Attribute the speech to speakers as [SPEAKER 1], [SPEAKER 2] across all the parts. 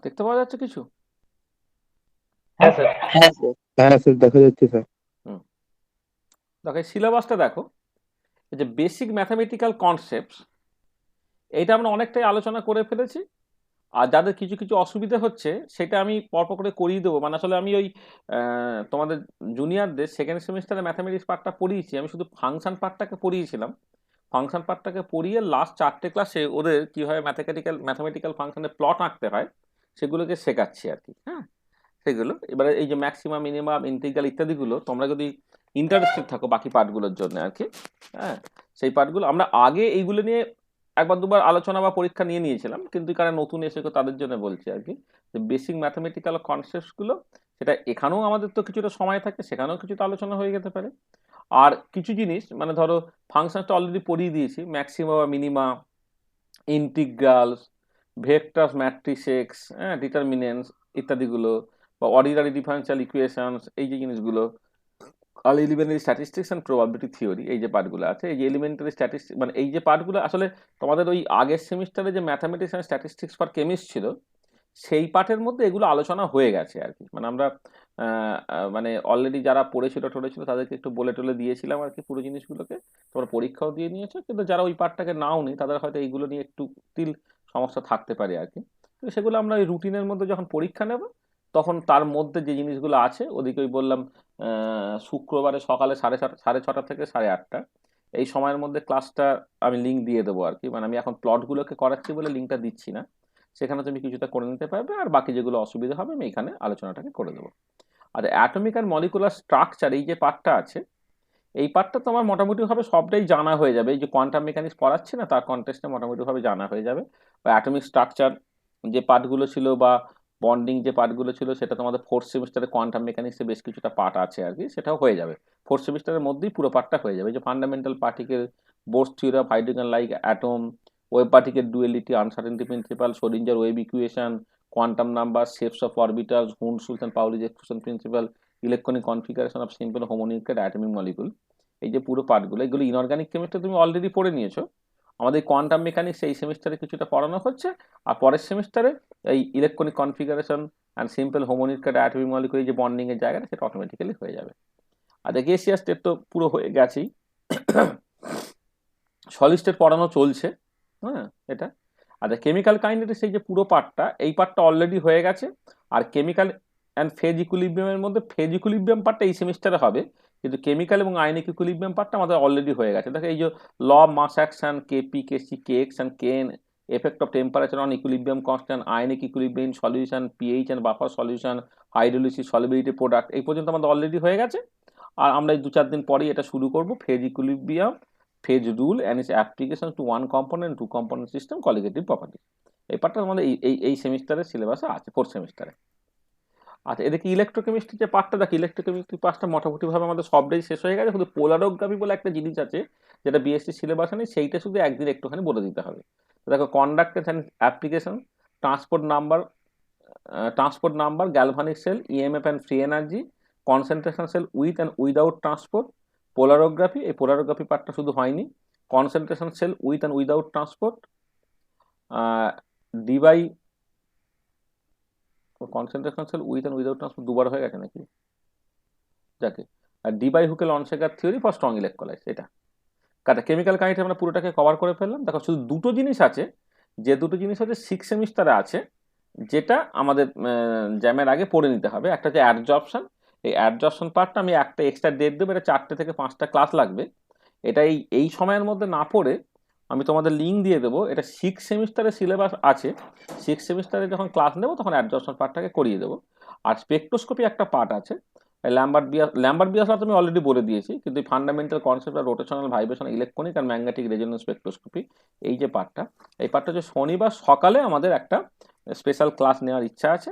[SPEAKER 1] দেখতে পাওয়া যাচ্ছে কিছু?
[SPEAKER 2] হ্যাঁ স্যার।
[SPEAKER 3] হ্যাঁ স্যার। হ্যাঁ স্যার, দেখা যাচ্ছে স্যার।
[SPEAKER 1] হুম। দেখো এই সিলেবাসটা দেখো, এই যে বেসিক ম্যাথামেটিক্যাল কনসেপ্টস, এইটা আমরা অনেকটাই আলোচনা করে ফেলেছি। আর যাদের কিছু কিছু অসুবিধা হচ্ছে সেটা আমি পরপর করে করিয়ে দেবো। মানে আসলে আমি ওই তোমাদের জুনিয়রদের সেকেন্ড সেমিস্টারে ম্যাথামেটিক্স পার্টটা পড়িয়েছি, আমি শুধু ফাংশন পার্টটাকে পড়িয়েছিলাম। ফাংশন পার্টটাকে পড়িয়ে লাস্ট 4টে ক্লাসে ওদের কীভাবে ম্যাথামেটিক্যাল ফাংশনের প্লট আঁকতে হয় সেগুলোকে শেখাচ্ছি আর কি। হ্যাঁ, সেগুলো এবারে এই যে ম্যাক্সিমাম মিনিমাম ইন্টিগ্রাল ইত্যাদিগুলো তোমরা যদি ইন্টারেস্টেড থাকো বাকি পার্টগুলোর জন্য আর কি। হ্যাঁ, সেই পার্টগুলো আমরা আগে এইগুলো নিয়ে একবার দুবার আলোচনা বা পরীক্ষা নিয়ে নিয়েছিলাম, কিন্তু কারা নতুন এসে তাদের জন্য বলছি আর কি। যে বেসিক ম্যাথামেটিক্যাল কনসেপ্টসগুলো, সেটা এখানেও আমাদের তো কিছুটা সময় থাকে, সেখানেও কিছুটা আলোচনা হয়ে যেতে পারে। আর কিছু জিনিস মানে ধরো ফাংশনটা অলরেডি পড়িয়ে দিয়েছি, ম্যাক্সিমা বা মিনিমা, ইন্টিগ্রালস, ভেক্টরস, ম্যাট্রিসেস, হ্যাঁ, ডিটারমিনেন্টস ইত্যাদিগুলো, বা অর্ডিনারি ডিফারেনশিয়াল ইকুয়েশনস, এই যে জিনিসগুলো, আর elementary statistics and probability theory, এই যে পার্টগুলো আছে, এই যে এলিমেন্টারি স্ট্যাটিস্টিক্স মানে এই যে পার্টগুলো আসলে তোমাদের ওই আগের সেমিস্টারে যে mathematics and statistics for chemist ছিল সেই পাঠের মধ্যে এগুলো আলোচনা হয়ে গেছে আর কি। মানে আমরা মানে অলরেডি যারা পড়েছিল টড়েছিল তাদেরকে একটু বলে টলে দিয়েছিলাম আর কি পুরো জিনিসগুলোকে। তোমরা পরীক্ষাও দিয়ে নিয়েছো, কিন্তু যারা ওই পাঠটাকে নাও নি তাদের হয়তো এইগুলো নিয়ে একটু স্টিল সমস্যা থাকতে পারে আর কি। তো সেগুলো আমরা ওই রুটিনের মধ্যে যখন পরীক্ষা নেব তখন তার মধ্যে যে জিনিসগুলো আছে ওদিকে ওই বললাম শুক্রবারে সকালে 6:30 থেকে 8:30 এই সময়ের মধ্যে ক্লাসটা আমি লিঙ্ক দিয়ে দেবো আর কি। মানে আমি এখন প্লটগুলোকে করাচ্ছি বলে লিঙ্কটা দিচ্ছি না, সেখানে তুমি কিছুটা করে নিতে পারবে, আর বাকি যেগুলো অসুবিধা হবে আমি এখানে আলোচনাটাকে করে দেবো। আর অ্যাটমিক আর মলিকুলার স্ট্রাকচার এই যে পার্টটা আছে, এই পার্টটা তোমার মোটামুটিভাবে সবটাই জানা হয়ে যাবে। এই যে কোয়ান্টাম মেকানিক্স পড়াচ্ছি না তার কন্টেস্টে মোটামুটিভাবে জানা হয়ে যাবে। বা অ্যাটমিক স্ট্রাকচার যে পার্টগুলো ছিল বা বন্ডিং যে পার্টগুলো ছিল সেটা তোমাদের ফোর্থ সেমিস্টারে কোয়ান্টাম মেকানিক্সে বেশ কিছুটা পার্ট আছে আর কি, সেটাও হয়ে যাবে। ফোর্থ সেমিস্টারের মধ্যেই পুরো পার্টটা হয়ে যাবে। এই যে fundamental particle, Bohr's theory of hydrogen like atom, wave particle duality, uncertainty principle, Schrodinger wave equation, quantum number, shapes of orbitals, Hund's rules and Pauli's exclusion principle, electronic configuration of simple homonuclear atomic molecule, এই যে পুরো পার্টগুলো, এগুলো inorganic chemistry তুমি already পড়ে নিয়েছো। আমাদের quantum mechanics এই সেমিস্টারে কিছুটা পড়ানো হচ্ছে, আর পরের সেমিস্টারে এই electronic configuration and simple homonuclear atomic molecule, এই যে বন্ডিং এর জায়গাটা সেটা অটোমেটিক্যালি হয়ে যাবে। আর গ্যাসিয়াস স্টেট তো পুরো হয়ে গেছেই, সলিড স্টেট পড়ানো চলছে। হ্যাঁ, এটা। আর কেমিক্যাল কাইনেটিক্স এই যে পুরো পার্টটা, এই পার্টটা অলরেডি হয়ে গেছে। আর কেমিক্যাল অ্যান্ড ফেজ ইকুইলিব্রিয়ামের মধ্যে ফেজ ইকুইলিব্রিয়াম পার্টটা এই সেমিস্টারে হবে, কিন্তু কেমিক্যাল এবং আয়নিক ইকুইলিব্রিয়াম পার্টটা আমাদের অলরেডি হয়ে গেছে। দেখো এই যে law mass action, KP, KC, KX and KN, effect of temperature on equilibrium constant, ionic equilibrium solution, pH and buffer solution, hydrolysis, solubility product, এই পর্যন্ত আমাদের অলরেডি হয়ে গেছে। আর আমরা এই 2-4 দিন পরেই এটা শুরু করব, phase equilibrium, phase rule and its application to one component two component system colligative property। এই পার্টটা আমাদের এই সেমিস্টারের সিলেবাসে আছে, ফোর্থ সেমিস্টারে। আচ্ছা, এদিকে ইলেকট্রোকেমিস্ট্রি যে পার্টটা দেখি, ইলেকট্রোকেমিস্ট্রি পার্টটা মোটামুটিভাবে আমাদের সবটাই শেষ হয়ে গেছে, শুধু পোলারোগ্রাফি বলে একটা জিনিস আছে যেটা বিএসসি সিলেবাসে নেই, সেইটা শুধু একদিন একটুখানি বলে দিতে হবে। তো দেখো conductance and application, transport number, galvanic cell, EMF and free energy, concentration cell with and without transport, polarography, এই পোলারোগ্রাফি পার্টটা শুধু হয়নি, concentration cell with and without transport, Debye, concentration cell with and without transport দুবার হয়ে গেছে নাকি, যাকে। আর Debye Huckel Onsager theory for strong electrolyte, এটা কাটা। কেমিক্যাল কাইনেটিক্স আমরা পুরোটাকে কভার করে ফেললাম। দেখো শুধু দুটো জিনিস আছে, যে দুটো জিনিস হচ্ছে সিক্স সেমিস্টারে আছে, যেটা আমাদের জ্যামের আগে পড়ে নিতে হবে। একটা হচ্ছে অ্যাডজর্পশন, এই অ্যাডজর্পশন পার্টটা আমি একটা এক্সট্রা ডেট দেবো, এটা 4টে থেকে 5টা ক্লাস লাগবে। এটা এই সময়ের মধ্যে না পড়ে আমি তোমাদের লিঙ্ক দিয়ে দেবো, এটা সিক্স সেমিস্টারের সিলেবাস আছে, সিক্স সেমিস্টারে যখন ক্লাস নেবো তখন অ্যাডজর্পশন পার্টটাকে করিয়ে দেবো। আর স্পেকট্রোস্কোপি একটা পার্ট আছে, ল্যাম্বার্ট বিয়াস তুমি অলরেডি বলে দিয়েছি, কিন্তু fundamental concept of rotational vibration electronic আর ম্যাগনেটিক রেজোনেন্স স্পেকট্রোস্কোপি, এই যে পার্টটা, এই পার্টটা হচ্ছে শনিবার সকালে আমাদের একটা স্পেশাল ক্লাস নেওয়ার ইচ্ছা আছে,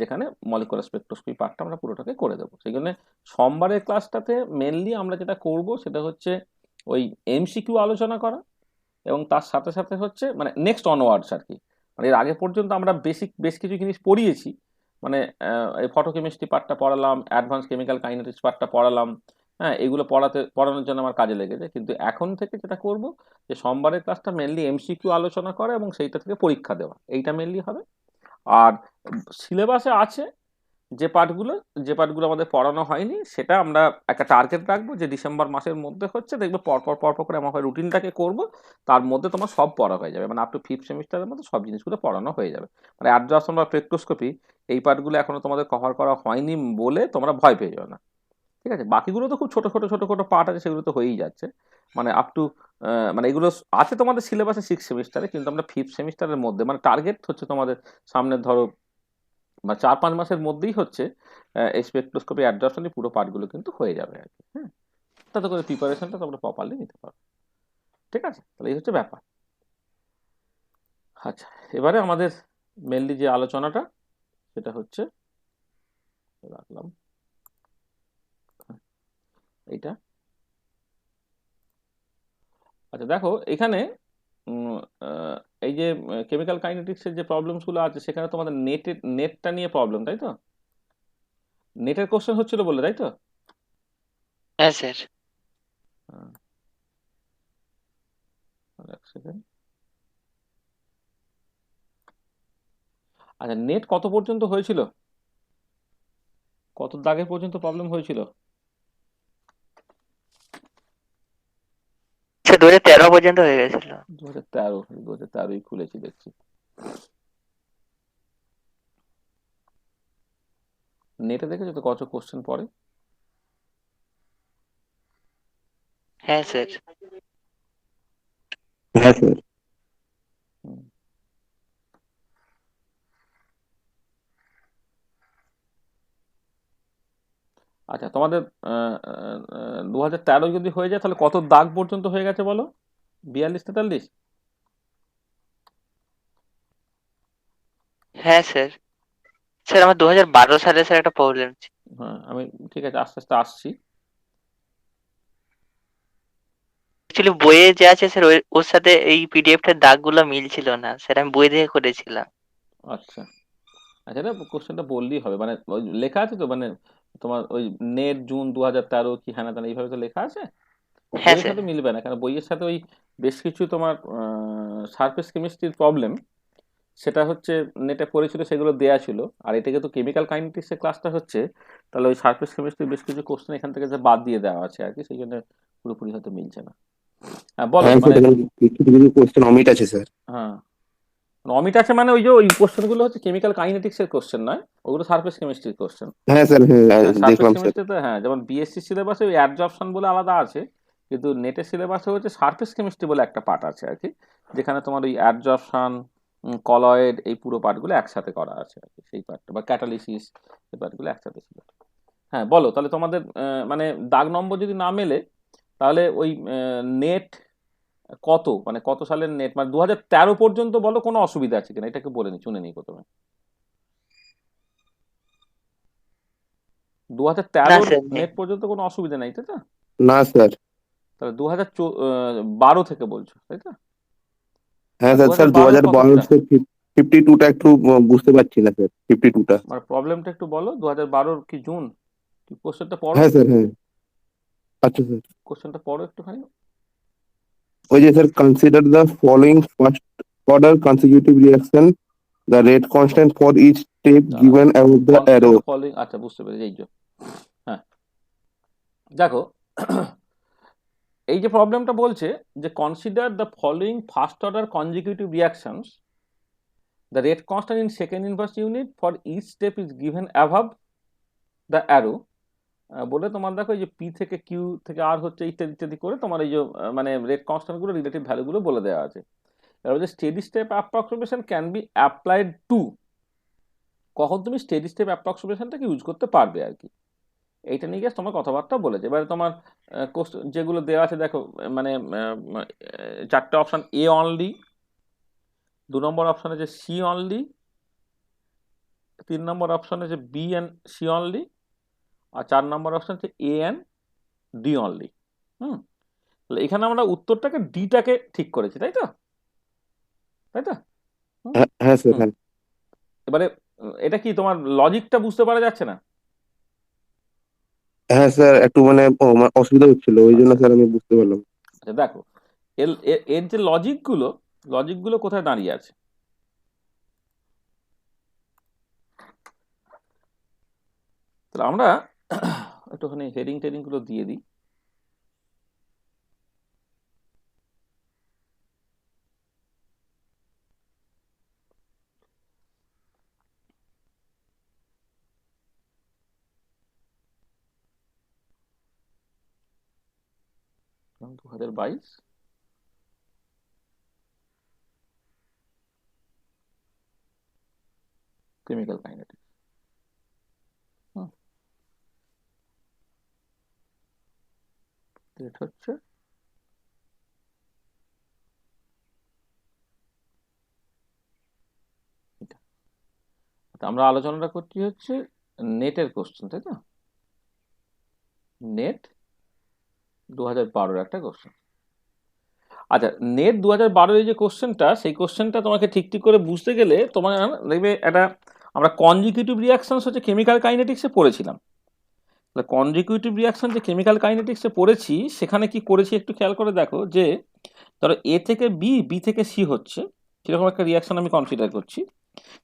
[SPEAKER 1] যেখানে মলিকুলার স্পেকট্রোস্কোপি পার্টটা আমরা পুরোটাকে করে দেবো। সেই জন্য সোমবারের ক্লাসটাতে মেনলি আমরা যেটা করব সেটা হচ্ছে ওই এমসিকিউ আলোচনা করা, এবং তার সাথে সাথে হচ্ছে মানে নেক্সট অনওয়ার্ডস আর কি। মানে এর আগে পর্যন্ত আমরা বেশ কিছু জিনিস পড়িয়েছি, মানে এই ফটোকেমিস্ট্রি পার্টটা পড়ালাম, অ্যাডভান্স কেমিক্যাল কাইনেটিক্স পার্টটা পড়ালাম। হ্যাঁ, এগুলো পড়ানোর জন্য আমার কাজে লেগেছে, কিন্তু এখন থেকে যেটা করব যে সোমবারের ক্লাসটা মেনলি এমসিকিউ আলোচনা করা এবং সেইটা থেকে পরীক্ষা দেওয়া, এইটা মেনলি হবে। আর সিলেবাসে আছে যে পার্টগুলো আমাদের পড়ানো হয়নি, সেটা আমরা একটা টার্গেট রাখবো যে ডিসেম্বর মাসের মধ্যে হচ্ছে, দেখবে পরপর করে আমরা রুটিনটাকে করব, তার মধ্যে তোমার সব পড়া হয়ে যাবে, মানে আপ টু 5th সেমিস্টারের মধ্যে সব জিনিসগুলো পড়ানো হয়ে যাবে। মানে অ্যাডজাস্টন বা স্পেকট্রোস্কোপি এই পার্টগুলো এখনো তোমাদের কভার করা হয়নি বলে তোমরা ভয় পেয়ে যাবে না, ঠিক আছে? বাকিগুলো তো খুব ছোট ছোট পার্ট আছে, সেগুলো তো হয়েই যাচ্ছে, মানে আপ টু মানে এগুলো আছে তোমাদের সিলেবাসে 6 সেমিস্টারে, কিন্তু আমরা 5th সেমিস্টারের মধ্যে, মানে টার্গেট হচ্ছে তোমাদের সামনের ধরো বা 4-5 মাসের মধ্যেই হচ্ছে এই স্পেকট্রোস্কোপি অ্যাডজর্পশনের পুরো পার্টগুলো কিন্তু হয়ে যাবে আর কি। হ্যাঁ, তাতে করে প্রিপারেশনটা তোমরা প্রপারলি নিতে পারো, ঠিক আছে? তাহলে এই হচ্ছে ব্যাপার। আচ্ছা, এবারে আমাদের মেনলি যে আলোচনাটা সেটা হচ্ছে, রাখলাম এইটা। আচ্ছা দেখো এখানে উম, এই যে কেমিক্যাল কাইনেটিক্সের যে প্রবলেমসগুলো আছে, সেখানে তোমাদের নেটটা নিয়ে প্রবলেম, তাই তো? নেটের কোশ্চেন হচ্ছিল বলে, তাই তো?
[SPEAKER 2] হ্যাঁ স্যার।
[SPEAKER 1] হ্যাঁ, এক সেকেন্ড। আচ্ছা, নেট কত পর্যন্ত হয়েছিল, কত দাগের পর্যন্ত প্রবলেম হয়েছিল?
[SPEAKER 2] স্যার 2013 পর্যন্ত হয়ে গেছিল।
[SPEAKER 1] 2013 খুলেছি দেখছি। নেটে দেখেছো তো কত কোশ্চেন পড়ে?
[SPEAKER 2] হ্যাঁ স্যার।
[SPEAKER 3] হ্যাঁ স্যার।
[SPEAKER 1] হুম। আচ্ছা, তোমাদের 2013 যদি হয়ে যায়, তাহলে কত দাগ পর্যন্ত হয়ে গেছে বলো? 42-43?
[SPEAKER 2] হ্যাঁ স্যার। স্যার আমার 2012 সালে স্যার একটা প্রবলেম ছিল।
[SPEAKER 1] হ্যাঁ, আমি ঠিক আছে, আস্তে আস্তে আসছি।
[SPEAKER 2] অ্যাকচুয়ালি বইয়ে যে আছে স্যার ওর সাথে এই পিডিএফটার দাগগুলো মিলছিল না স্যার, আমি বই দেখে করেছিলাম।
[SPEAKER 1] আচ্ছা আচ্ছা, এটা কোশ্চেনটা বললেই হবে, মানে ওই লেখা আছে তো, মানে তোমার ওই নেট জুন 2013 কি হ্যানা ত্যানা এইভাবে তো লেখা আছে।
[SPEAKER 2] হ্যাঁ
[SPEAKER 1] বইয়ের
[SPEAKER 2] স্যার।
[SPEAKER 1] সাথে মিলবে না, কারণ বইয়ের সাথে ওই বেশ কিছু তোমার সারফেস কেমিস্ট্রির প্রবলেম, সেটা হচ্ছে নেটে পড়েছিল, সেগুলো দেয়া ছিল। আর এটা যেহেতু কেমিক্যাল কাইনেটিক্সের ক্লাসটা হচ্ছে, তাহলে ওই সারফেস কেমিস্ট্রির বেশ কিছু কোশ্চেন এখান থেকে যে বাদ দিয়ে দেওয়া আছে আর কি, সেই জন্য পুরোপুরি হয়তো মিলছে না। হ্যাঁ বলো,
[SPEAKER 3] হ্যাঁ স্যার,
[SPEAKER 1] মানে
[SPEAKER 3] এখানে কিছু কিছু কোশ্চেন অমিট আছে স্যার।
[SPEAKER 1] হ্যাঁ, অমিট আছে, মানে ওই যে ওই কোশ্চেনগুলো হচ্ছে কেমিক্যাল কাইনেটিক্সের কোশ্চেন নয়, ওগুলো সারফেস কেমিস্ট্রির কোশ্চেন।
[SPEAKER 3] হ্যাঁ স্যার, হ্যাঁ
[SPEAKER 1] হ্যাঁ, সারফেস
[SPEAKER 3] দেখলাম স্যার।
[SPEAKER 1] কেমিস্ট্রিতে, হ্যাঁ, যেমন বিএসসি সিলেবাসে ওই অ্যাডজর্পশন বলে আলাদা আছে, কিন্তু নেটের সিলেবাসে হচ্ছে সারফেস কেমিস্ট্রি বলে একটা পার্ট আছে আর কি, যেখানে তোমার ওই অ্যাডজর্পশন, কলয়েড, এই পুরো পার্টগুলো একসাথে করা আছে আর কি, সেই পার্টটা বা ক্যাটালিসিস, এই পার্টগুলো একসাথে ছিল। হ্যাঁ বলো, তাহলে তোমাদের মানে দাগ নম্বর যদি না মেলে, তাহলে ওই নেট কত, মানে কত সালের নেট, মানে 2013 পর্যন্ত বলো, কোনো অসুবিধা আছে কিনা এটাকে বলে নি, শুনে নি প্রথমে। দু হাজার
[SPEAKER 2] না
[SPEAKER 1] তেরোর
[SPEAKER 2] স্যার নেই।
[SPEAKER 1] নেট পর্যন্ত কোনো অসুবিধা নাই, তাই তো?
[SPEAKER 3] না স্যার।
[SPEAKER 1] তাহলে 2012 থেকে বলছো, তাই তো?
[SPEAKER 3] হ্যাঁ
[SPEAKER 1] আর দু
[SPEAKER 3] স্যার,
[SPEAKER 1] হাজার
[SPEAKER 3] স্যার দু
[SPEAKER 1] বারোর
[SPEAKER 3] হাজার বারো
[SPEAKER 1] কতটা,
[SPEAKER 3] 52টা একটু বুঝতে পারছি না স্যার, 52টা।
[SPEAKER 1] মানে প্রবলেমটা একটু বলো, 2012 কি জুন, কি কোশ্চেনটা পড়ো,
[SPEAKER 3] হ্যাঁ স্যার, হ্যাঁ। আচ্ছা স্যার।
[SPEAKER 1] কোশ্চেনটা পড়ো একটুখানি।
[SPEAKER 3] ওই যে sir, consider the following first order consecutive reaction, the rate constant for each step
[SPEAKER 1] দাঁড়াও,
[SPEAKER 3] given above the
[SPEAKER 1] consider
[SPEAKER 3] arrow.
[SPEAKER 1] The following, আচ্ছা বুঝতে পেরেছি, এই যে, হ্যাঁ দেখো, এই যে প্রবলেমটা বলছে যে consider the following first order consecutive reactions, the rate constant in second inverse unit for each step is given above the arrow, বলে তোমার দেখো এই যে পি থেকে কিউ থেকে আর হচ্ছে ইত্যাদি ইত্যাদি করে তোমার এই যে মানে রেট কনস্ট্যান্টগুলো, রিলেটিভ ভ্যালুগুলো বলে দেওয়া আছে। এবার যে steady step approximation can be applied to, কখন তুমি স্টেডি স্টেপ অ্যাপ্রক্সিমেশনটাকে ইউজ করতে পারবে আর কি, এইটা নিয়ে গিয়ে তোমার কথাবার্তা বলেছে। এবারে তোমার যেগুলো দেওয়া আছে দেখো, মানে চারটে অপশন, এ অনলি, 2 নম্বর অপশন আছে সি অনলি, 3 নম্বর অপশন আছে বি অ্যান্ড সি অনলি, আর 4 নম্বর অপশন আছে এ অ্যান্ড ডি অনলি। হুম, তাহলে এখানে আমরা উত্তরটাকে ডিটাকে ঠিক করেছি, তাই তো? তাই তো? হুম
[SPEAKER 3] হ্যাঁ হ্যাঁ স্যার,
[SPEAKER 1] হুম।
[SPEAKER 3] হ্যাঁ।
[SPEAKER 1] এবারে এটা কি তোমার লজিকটা বুঝতে পারা যাচ্ছে না?
[SPEAKER 3] হ্যাঁ স্যার, একটু মানে অসুবিধা হচ্ছিল, ওই জন্য
[SPEAKER 1] আচ্ছা
[SPEAKER 3] স্যার আমি বুঝতে পারলাম।
[SPEAKER 1] আচ্ছা, দেখো এর যে লজিকগুলো কোথায় দাঁড়িয়ে আছে। তাহলে আমরা একটুখানি হেডিং টেডিং গুলো দিয়ে দিই। যেমন 2022 কেমিক্যাল কাইনেটিক্স। ডেট হচ্ছে এটা। তো আমরা আলোচনাটা করছি হচ্ছে নেটের কোশ্চেন, তাই তো? নেট 2012 একটা কোশ্চেন। আচ্ছা, নেট 2012 এই যে কোশ্চেনটা, সেই কোশ্চেনটা তোমাকে ঠিক ঠিক করে বুঝতে গেলে তোমার দেখবে একটা, আমরা কনজিকিউটিভ রিয়াকশনস হচ্ছে কেমিক্যাল কাইনেটিক্সে পড়েছিলাম। কনজিকিউটিভ রিয়াকশন যে কেমিক্যাল কাইনেটিক্সে পড়েছি, সেখানে কি করেছি একটু খেয়াল করে দেখো, যে ধরো এ থেকে বি, বি থেকে সি হচ্ছে, সেরকম একটা রিয়াকশন আমি কনসিডার করছি।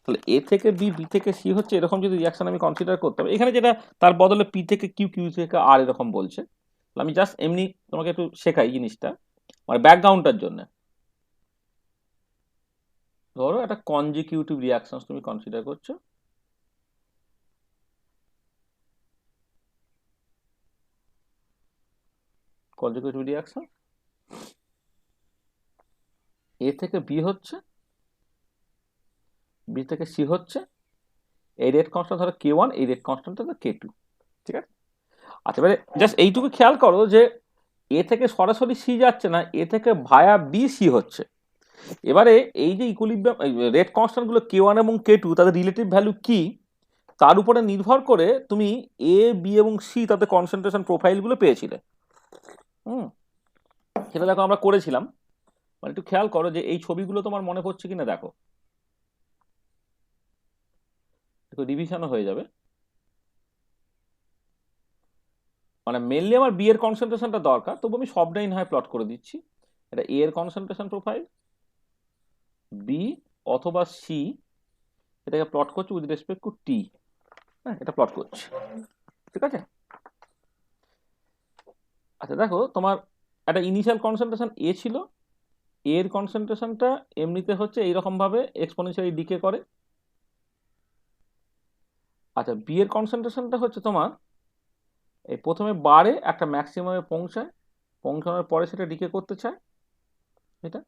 [SPEAKER 1] তাহলে এ থেকে বি, বি থেকে সি হচ্ছে, এরকম যদি রিয়াকশন আমি কনসিডার করতাম, এখানে যেটা তার বদলে পি থেকে কিউ, কিউ থেকে আর এরকম বলছে। আমি জাস্ট এমনি তোমাকে একটু শেখাই জিনিসটা, মানে ব্যাকগ্রাউন্ডটার জন্য। ধরো একটা কনজিকিউটিভ রিয়াকশন তুমি কনসিডার করছো, কনজিকিউটিভ রিয়াকশন এ থেকে বি হচ্ছে, বি থেকে সি হচ্ছে, এই রেট কনস্ট্যান্ট ধরো K1, এই রেট কনস্ট্যান্ট হলো K2, ঠিক আছে? আচ্ছা, এবারে জাস্ট এইটুকু খেয়াল করো যে এ থেকে সরাসরি সি যাচ্ছে না, এ থেকে ভায়া বি সি হচ্ছে। এবারে এই যে ইকুইলিব্রিয়াম রেট কনস্ট্যান্ট গুলো K1 এবং K2, তাদের রিলেটিভ ভ্যালু কি, তার উপরে নির্ভর করে তুমি এ, বি এবং সি তাদের কনসেন্ট্রেশন প্রোফাইল গুলো পেয়েছিলে। সেটা দেখো আমরা করেছিলাম। মানে একটু খেয়াল করো যে এই ছবিগুলো তোমার মনে পড়ছে কিনা দেখো, একটু রিভিশনও হয়ে যাবে। মানে মেনলি আমার বি এর কনসেন্ট্রেশনটা দরকার, তবু আমি সবটাই না হয় প্লট করে দিচ্ছি। এটা এ এর কনসেন্ট্রেশন প্রোফাইল, বি অথবা সি, এটাকে প্লট করছি উইথ রেসপেক্ট টু টি। হ্যাঁ, এটা প্লট করছি, ঠিক আছে? আচ্ছা দেখো, তোমার একটা ইনিশিয়াল কনসেন্ট্রেশন এ ছিল, এর কনসেন্ট্রেশনটা এমনিতে হচ্ছে এইরকম ভাবে এক্সপোনেনশিয়ালি ডিকে করে। আচ্ছা, বি এর কনসেন্ট্রেশনটা হচ্ছে তোমার এই প্রথমে বারে একটা ম্যাক্সিমামে পৌঁছায়, পৌঁছানোর পরে সেটা ডিকে করতে চায় এটা।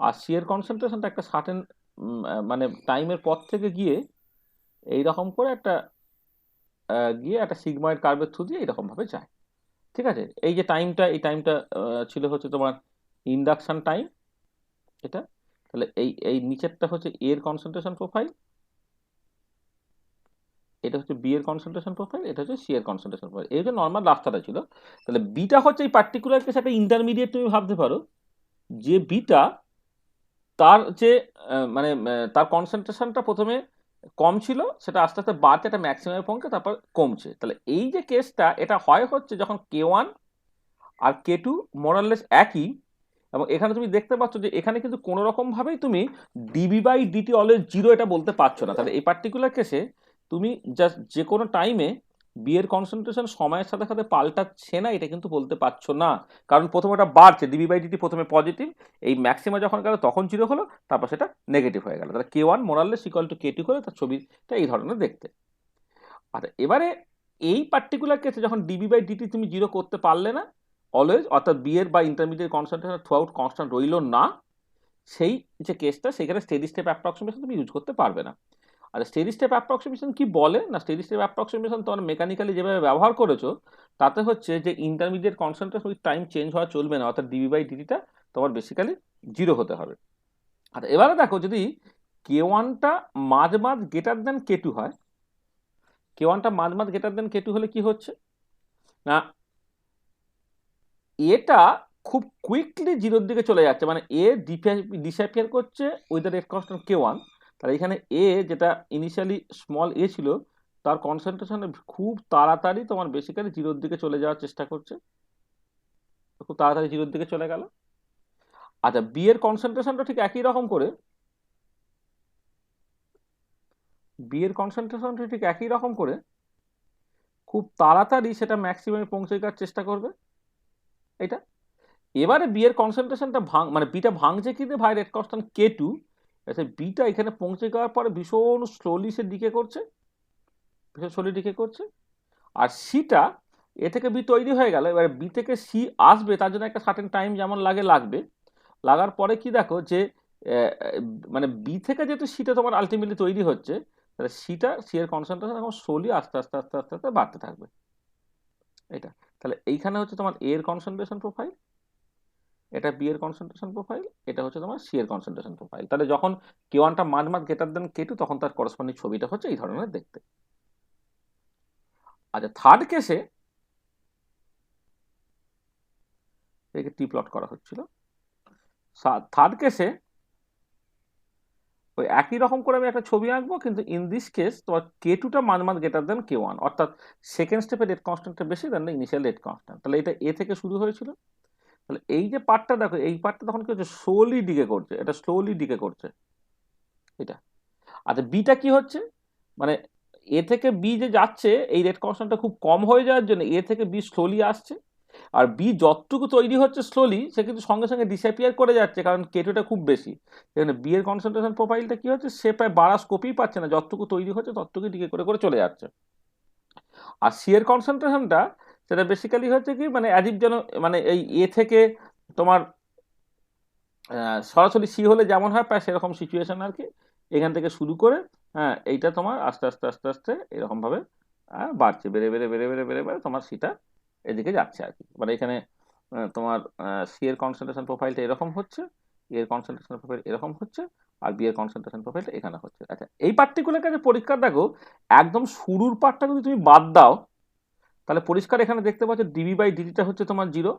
[SPEAKER 1] আর সি এর কনসেন্ট্রেশনটা একটা সার্টেন মানে টাইমের পর থেকে গিয়ে এইরকম করে একটা গিয়ে একটা সিগময়েড কার্ভের থ্রু দিয়ে এরকম ভাবে যায়, ঠিক আছে? এই যে টাইমটা, এই টাইমটা ছিল হচ্ছে তোমার ইন্ডাকশন টাইম এটা। তাহলে এই এই নিচেরটা হচ্ছে এর কনসেন্ট্রেশন প্রোফাইল, এটা হচ্ছে বি এর কনসেন্ট্রেশন প্রোফাইল, এটা হচ্ছে সি এর কনসেন্ট্রেশন প্রোফাইল। এই যে নর্মাল রাস্তাটা ছিল। তাহলে বিটা হচ্ছে এই পার্টিকুলার কেসে একটা ইন্টারমিডিয়েট, তুমি ভাবতে পারো যে বিটা তার যে মানে তার কনসেন্ট্রেশনটা প্রথমে কম ছিল, সেটা আস্তে আস্তে বাড়ছে একটা ম্যাক্সিমামে পৌঁছে তারপর কমছে। তাহলে এই যে কেসটা, এটা হয় হচ্ছে যখন K1 আর K2 মোরাললেস একই, এবং এখানে তুমি দেখতে পাচ্ছ যে এখানে কিন্তু কোনো রকম ভাবেই তুমি DB by DT always zero এটা বলতে পারছো না। তাহলে এই পার্টিকুলার কেসে তুমি জাস্ট যে কোনো টাইমে বি এর কনসেন্ট্রেশন সময়ের সাথে সাথে পাল্টাচ্ছে না, এটা কিন্তু বলতে পারছো না। কারণ প্রথমে ওটা বাড়ছে, ডিবি বাই ডিটি প্রথমে পজিটিভ, এই ম্যাক্সিমা যখন গেল তখন জিরো হলো, তারপর সেটা নেগেটিভ হয়ে গেল। তাহলে K1 মোরাললেস ইকুয়াল টু K2 করে তার ছবিটা এই ধরনের দেখতে। আচ্ছা, এবারে এই পার্টিকুলার কেসে যখন ডিবি বাই ডিটি তুমি জিরো করতে পারলে না অলওয়েজ, অর্থাৎ বি এর বা intermediate concentration through out constant রইল না, সেই যে কেসটা, সেখানে স্টেডি স্টেপ অ্যাপ্রক্সিমেশন তুমি ইউজ করতে পারবে না। আর স্টেডি স্টেপ অ্যাপ্রক্সিমেশন কি বলে না, স্টেডি স্টেপ অ্যাপ্রক্সিমেশন তোমার মেকানিক্যালি যেভাবে ব্যবহার করেছো, তাতে হচ্ছে যে intermediate concentration with time change হওয়া চলবে না, অর্থাৎ ডিবি বাই ডিটিটা তোমার বেসিক্যালি জিরো হতে হবে। আর এবারে দেখো, যদি K1টা মাঝ গ্রেটার দেন K2 হয়, K1টা মাঝ গ্রেটার দেন K2 হলে কি হচ্ছে না, এটা খুব কুইকলি জিরোর দিকে চলে যাচ্ছে, মানে এ ডিসঅ্যাপিয়ার করছে with the rate constant K1। তাহলে এখানে এ যেটা ইনিশিয়ালি স্মল এ ছিল, তার কনসেন্ট্রেশন খুব তাড়াতাড়ি তোমার বেসিক্যালি জিরোর দিকে চলে যাওয়ার চেষ্টা করছে, খুব তাড়াতাড়ি জিরোর দিকে চলে গেল। আচ্ছা, বি এর কনসেন্ট্রেশনটা ঠিক একই রকম করে, বি এর কনসেন্ট্রেশনটা ঠিক একই রকম করে খুব তাড়াতাড়ি সেটা ম্যাক্সিমামে পৌঁছে যাওয়ার চেষ্টা করবে। এটা এবারে বি এর কনসেন্ট্রেশনটা মানে বিটা ভাঙছে কি দিয়ে ভাই রেট কনস্ট্যান্ট K2, বিটা এখানে পৌঁছে যাওয়ার পরে ভীষণ স্লোলি সে ডিকে করছে, ভীষণ স্লোলি ডিকে করছে। আর সিটা এ থেকে বি তৈরি হয়ে গেল, এবারে বি থেকে সি আসবে, তার জন্য একটা সার্টেন টাইম যেমন লাগবে। লাগার পরে কি দেখো যে মানে বি থেকে যেহেতু সিটা তোমার আলটিমেটলি তৈরি হচ্ছে, তাহলে সি এর কনসেন্ট্রেশন এখন স্লোলি আস্তে আস্তে আস্তে আস্তে আস্তে বাড়তে থাকবে। এটা তাহলে এইখানে হচ্ছে তোমার এ এর কনসেন্ট্রেশন প্রোফাইল, এটা বি এর কনসেন্ট্রেশন প্রোফাইল, এটা হচ্ছে তোমার সি এর কনসেন্ট্রেশন প্রোফাইল। তাহলে যখন K1টা মাঝ গ্রেটার দেন K2, তখন তার করসপন্ডিং ছবিটা হচ্ছে এই ধরনের দেখতে। আচ্ছা, থার্ড কেসে একে টি প্লট করা হচ্ছিল। থার্ড কেসে ওই একই রকম করে আমি একটা ছবি আঁকবো, কিন্তু ইন দিস কেস তোমার K2টা মাঝ গ্রেটার দেন K1, অর্থাৎ সেকেন্ড স্টেপে রেট কনস্ট্যান্টটা বেশি দেন ইনিশিয়াল রেট কনস্ট্যান্ট। তাহলে এটা এ থেকে শুরু হয়েছিল, তাহলে এই যে পার্টটা দেখো, এই পার্টটা তখন কি হচ্ছে, স্লোলি ডিকে করছে, এটা স্লোলি ডিকে করছে এটা। আচ্ছা, বিটা কি হচ্ছে, মানে এ থেকে বি যে যাচ্ছে এই রেট কনস্ট্যান্টটা খুব কম হয়ে যাওয়ার জন্য এ থেকে বি স্লোলি আসছে, আর বি যতটুকু তৈরি হচ্ছে স্লোলি সে কিন্তু সঙ্গে সঙ্গে ডিসঅ্যাপিয়ার করে যাচ্ছে, কারণ K2টা খুব বেশি। এখানে বি এর কনসেন্ট্রেশন প্রোফাইলটা কি হচ্ছে, সে প্রায় বাড়া স্কোপই পাচ্ছে না, যতটুকু তৈরি হচ্ছে ততটুকু ডিকে করে করে চলে যাচ্ছে। আর সি এর কনসেন্ট্রেশনটা সেটা বেসিক্যালি হচ্ছে কি, মানে অ্যাজিভ যেন, মানে এই এ থেকে তোমার সরাসরি সি হলে যেমন হয় প্রায় সেরকম সিচুয়েশন আর কি, এখান থেকে শুরু করে হ্যাঁ এইটা তোমার আস্তে আস্তে আস্তে আস্তে এরকমভাবে বাড়ছে, বেড়ে বেড়ে বেড়ে বেড়ে বেড়ে বেড়ে তোমার সিটা এদিকে যাচ্ছে আর কি। মানে এখানে তোমার সি এর কনসেন্ট্রেশন প্রোফাইলটা এরকম হচ্ছে, এ এর কনসেন্ট্রেশন প্রোফাইল এরকম হচ্ছে, আর বি এর কনসেন্ট্রেশন প্রোফাইলটা এখানে হচ্ছে। আচ্ছা, এই পার্টিকুলার কাছে পরিষ্কার দেখো, একদম শুরুর পার্টটা যদি তুমি বাদ দাও, তাহলে পরিষ্কার এখানে দেখতে পাচ্ছ dB/dt হচ্ছে তোমার 0।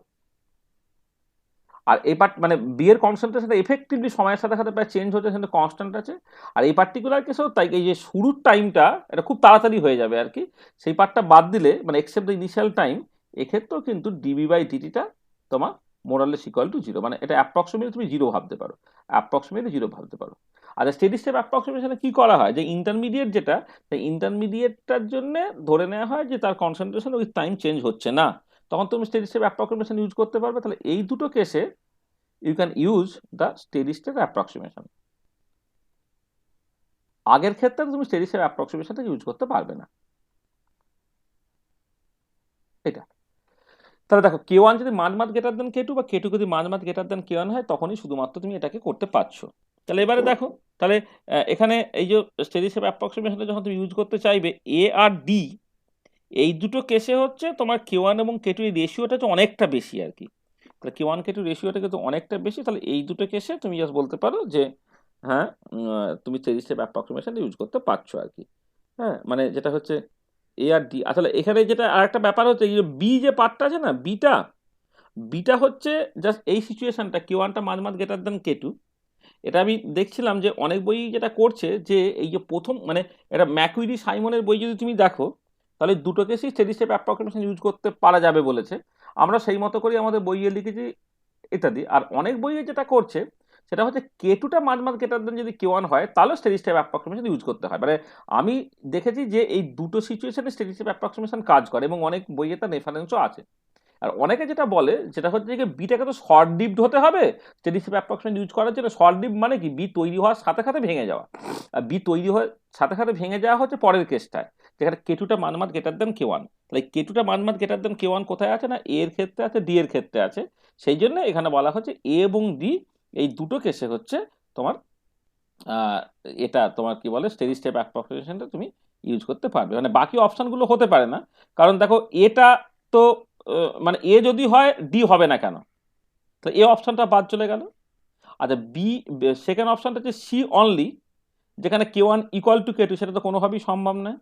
[SPEAKER 1] আর এই পার্ট মানে বি এর কনসেন্ট্রেশনটা এফেক্টিভলি সময়ের সাথে সাথে প্রায় চেঞ্জ হচ্ছে, সেটা কনস্ট্যান্ট আছে। আর এই পার্টিকুলার কেসেও তাই, এই যে শুরুর টাইমটা এটা খুব তাড়াতাড়ি হয়ে যাবে আর কি, সেই পার্টটা বাদ দিলে মানে এক্সেপ্ট দ্য ইনিশিয়াল টাইম, এক্ষেত্রেও কিন্তু dB/dtটা তোমার মোরালেস ইকুয়াল টু 0, মানে এটা অ্যাপ্রক্সিমেটলি তুমি 0 ভাবতে পারো, অ্যাপ্রক্সিমেটলি 0 ভাবতে পারো। আর স্টেডি স্টেপ অ্যাপ্রক্সিমেশনে কি করা হয়, যে ইন্টারমিডিয়েট যেটা, সেই ইন্টারমিডিয়েটটার জন্য ধরে নেওয়া হয় যে তার কনসেন্ট্রেশন ওই টাইম চেঞ্জ হচ্ছে না, তখন তুমি স্টেডি স্টেপ অ্যাপ্রক্সিমেশন ইউজ করতে পারবে। তাহলে এই দুটো কেসে you can use the steady state approximation। আগের ক্ষেত্রে তুমি স্টেডি স্টেট অ্যাপ্রক্সিমেশনটা ইউজ করতে পারবে না। এটা তাহলে দেখো K1 যদি মাঝ গ্রেটার দেন K2 বা K2 যদি মাঝ গ্রেটার দেন K1 হয়, তখনই শুধুমাত্র তুমি এটাকে করতে পারছো। তাহলে এবারে দেখো, তাহলে এখানে এই যে স্টেডি স্টেট অ্যাপ্রক্সিমেশনটা যখন তুমি ইউজ করতে চাইবে, এ আর ডি এই দুটো কেসে হচ্ছে তোমার K1 এবং K2 এর রেশিওটা হচ্ছে অনেকটা বেশি আর কি। তাহলে K1 K2 রেশিওটা কিন্তু অনেকটা বেশি, তাহলে এই দুটো কেসে তুমি জাস্ট বলতে পারো যে হ্যাঁ তুমি স্টেডি স্টেট অ্যাপ্রক্সিমেশন ইউজ করতে পারছো আর কি। হ্যাঁ, মানে যেটা হচ্ছে এ আর ডি। আসলে এখানে যেটা আর একটা ব্যাপার হচ্ছে, এই যে বি যে পার্টটা আছে না, বিটা হচ্ছে জাস্ট এই সিচুয়েশনটা K1টা মাঝ গ্রেটার দেন K2। এটা আমি দেখছিলাম যে অনেক বই যেটা করছে, যে এই যে প্রথম মানে এটা ম্যাকুইরি সাইমনের বই যদি তুমি দেখো, তাহলে দুটো কেসই স্টেডি স্টেট অ্যাপ্রক্সিমেশন ইউজ করতে পারা যাবে বলেছে, আমরা সেই মতো করে আমাদের বইয়ে লিখেছি ইত্যাদি। আর অনেক বইয়ে যেটা করছে সেটা হচ্ছে K2টা মাঝ গ্রেটার দেন যদি K1 হয়, তাহলে স্টেডি স্টেট অ্যাপ্রক্সিমেশন ইউজ করতে হয়। মানে আমি দেখেছি যে এই দুটো সিচুয়েশনে স্টেডি স্টেট অ্যাপ্রক্সিমেশন কাজ করে, এবং অনেক বইয়ে তার রেফারেন্সও আছে। আর অনেকে যেটা বলে যেটা হচ্ছে যে বিটাকে তো শর্ট ডিপড হতে হবে স্টেডি স্টেট অ্যাপ্রক্সিমেশন ইউজ করার জন্য। শর্ট ডিপ মানে কি, বি তৈরি হওয়ার সাথে সাথে ভেঙে যাওয়া, আর বি তৈরি হওয়ার সাথে সাথে ভেঙে যাওয়া হচ্ছে পরের কেসটায়, যেখানে K2টা মাঝ গ্রেটার দেন K1। তাহলে K2টা মাঝ গ্রেটার দেন K1 কোথায় আছে না, এ এর ক্ষেত্রে আছে, ডি এর ক্ষেত্রে আছে। সেই জন্য এখানে বলা হচ্ছে এ এবং ডি এই দুটো কেসে হচ্ছে তোমার এটা তোমার কি বলে স্টেডি স্টেট অ্যাপ্রক্সিমেশনটা তুমি ইউজ করতে পারবে, মানে বাকি অপশনগুলো হতে পারে না। কারণ দেখো এটা তো মানে এ যদি হয় ডি হবে না কেন, তো এ অপশনটা বাদ চলে গেল। আচ্ছা, বি সেকেন্ড অপশনটা হচ্ছে সি অনলি, যেখানে K1 ইকুয়াল টু K2, সেটা তো কোনোভাবেই সম্ভব নয়।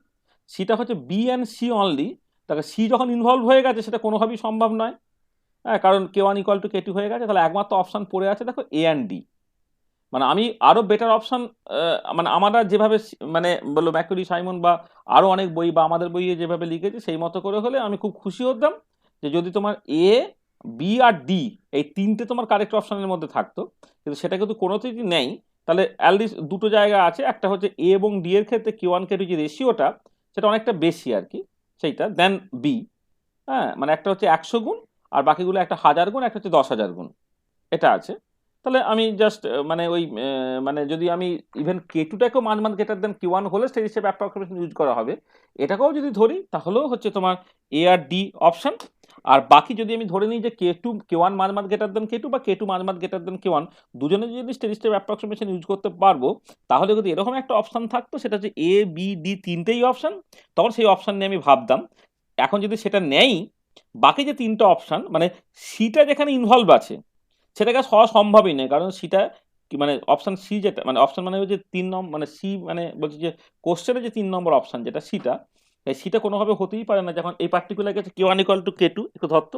[SPEAKER 1] সিটা হচ্ছে বি অ্যান্ড সি অনলি, তাহলে সি যখন ইনভলভ হয়ে গেছে সেটা কোনোভাবেই সম্ভব নয়, হ্যাঁ, কারণ K1 ইকুয়াল টু K2 হয়ে গেছে। তাহলে একমাত্র অপশন পড়ে আছে দেখো এ অ্যান্ড ডি। মানে আমি আরো বেটার অপশন, মানে আমরা যেভাবে মানে বললো ম্যাকুরি সাইমন বা আরো অনেক বই বা আমাদের বইয়ে যেভাবে লিখেছি সেই মতো করে হলে আমি খুব খুশি হতাম, যে যদি তোমার এ, বি আর ডি এই তিনটে তোমার কারেক্ট অপশনের মধ্যে থাকতো। কিন্তু সেটা কিন্তু কোনোতেই নেই। তাহলে অ্যাটলিস্ট দুটো জায়গা আছে, একটা হচ্ছে এ এবং ডি এর ক্ষেত্রে K1 K2 যে রেশিওটা সেটা অনেকটা বেশি আর কি, সেইটা দেন বি। হ্যাঁ, মানে একটা হচ্ছে 100 গুণ আর বাকিগুলো একটা 1000 গুণ, একটা হচ্ছে 10,000 গুণ, এটা আছে। তাহলে আমি জাস্ট মানে ওই মানে যদি আমি ইভেন K2টাকেও মাঝ গ্রেটার দেন K1 হলে স্টেডি স্টেট অ্যাপ্রক্সিমেশন ইউজ করা হবে, এটাকেও যদি ধরি তাহলেও হচ্ছে তোমার এ আর ডি অপশন। আর বাকি যদি আমি ধরে নিই যে K1 মাঝ গ্রেটার দেন K2 বা K2 মাঝ গ্রেটার দেন K1, দুজনে যদি স্টেডি স্টেট অ্যাপ্রক্সিমেশন ইউজ করতে পারবো, তাহলে যদি এরকম একটা অপশন থাকতো সেটা হচ্ছে এ বি ডি তিনটেই অপশন, তখন সেই অপশন নিয়ে আমি ভাবতাম। এখন যদি সেটা নেই, বাকি যে তিনটা অপশন মানে সিটা যেখানে ইনভলভ আছে সেটাকে হওয়া সম্ভবই নয়, কারণ সিটা মানে অপশন সি যেটা মানে অপশন মানে যে 3 নম্বর মানে সি মানে বলছি যে কোশ্চেনে যে 3 নম্বর অপশন যেটা সিটা, সেটা কোনোভাবে হতেই পারে না যখন এই পার্টিকুলার কেসে K1 = K2। একটু ধরতো।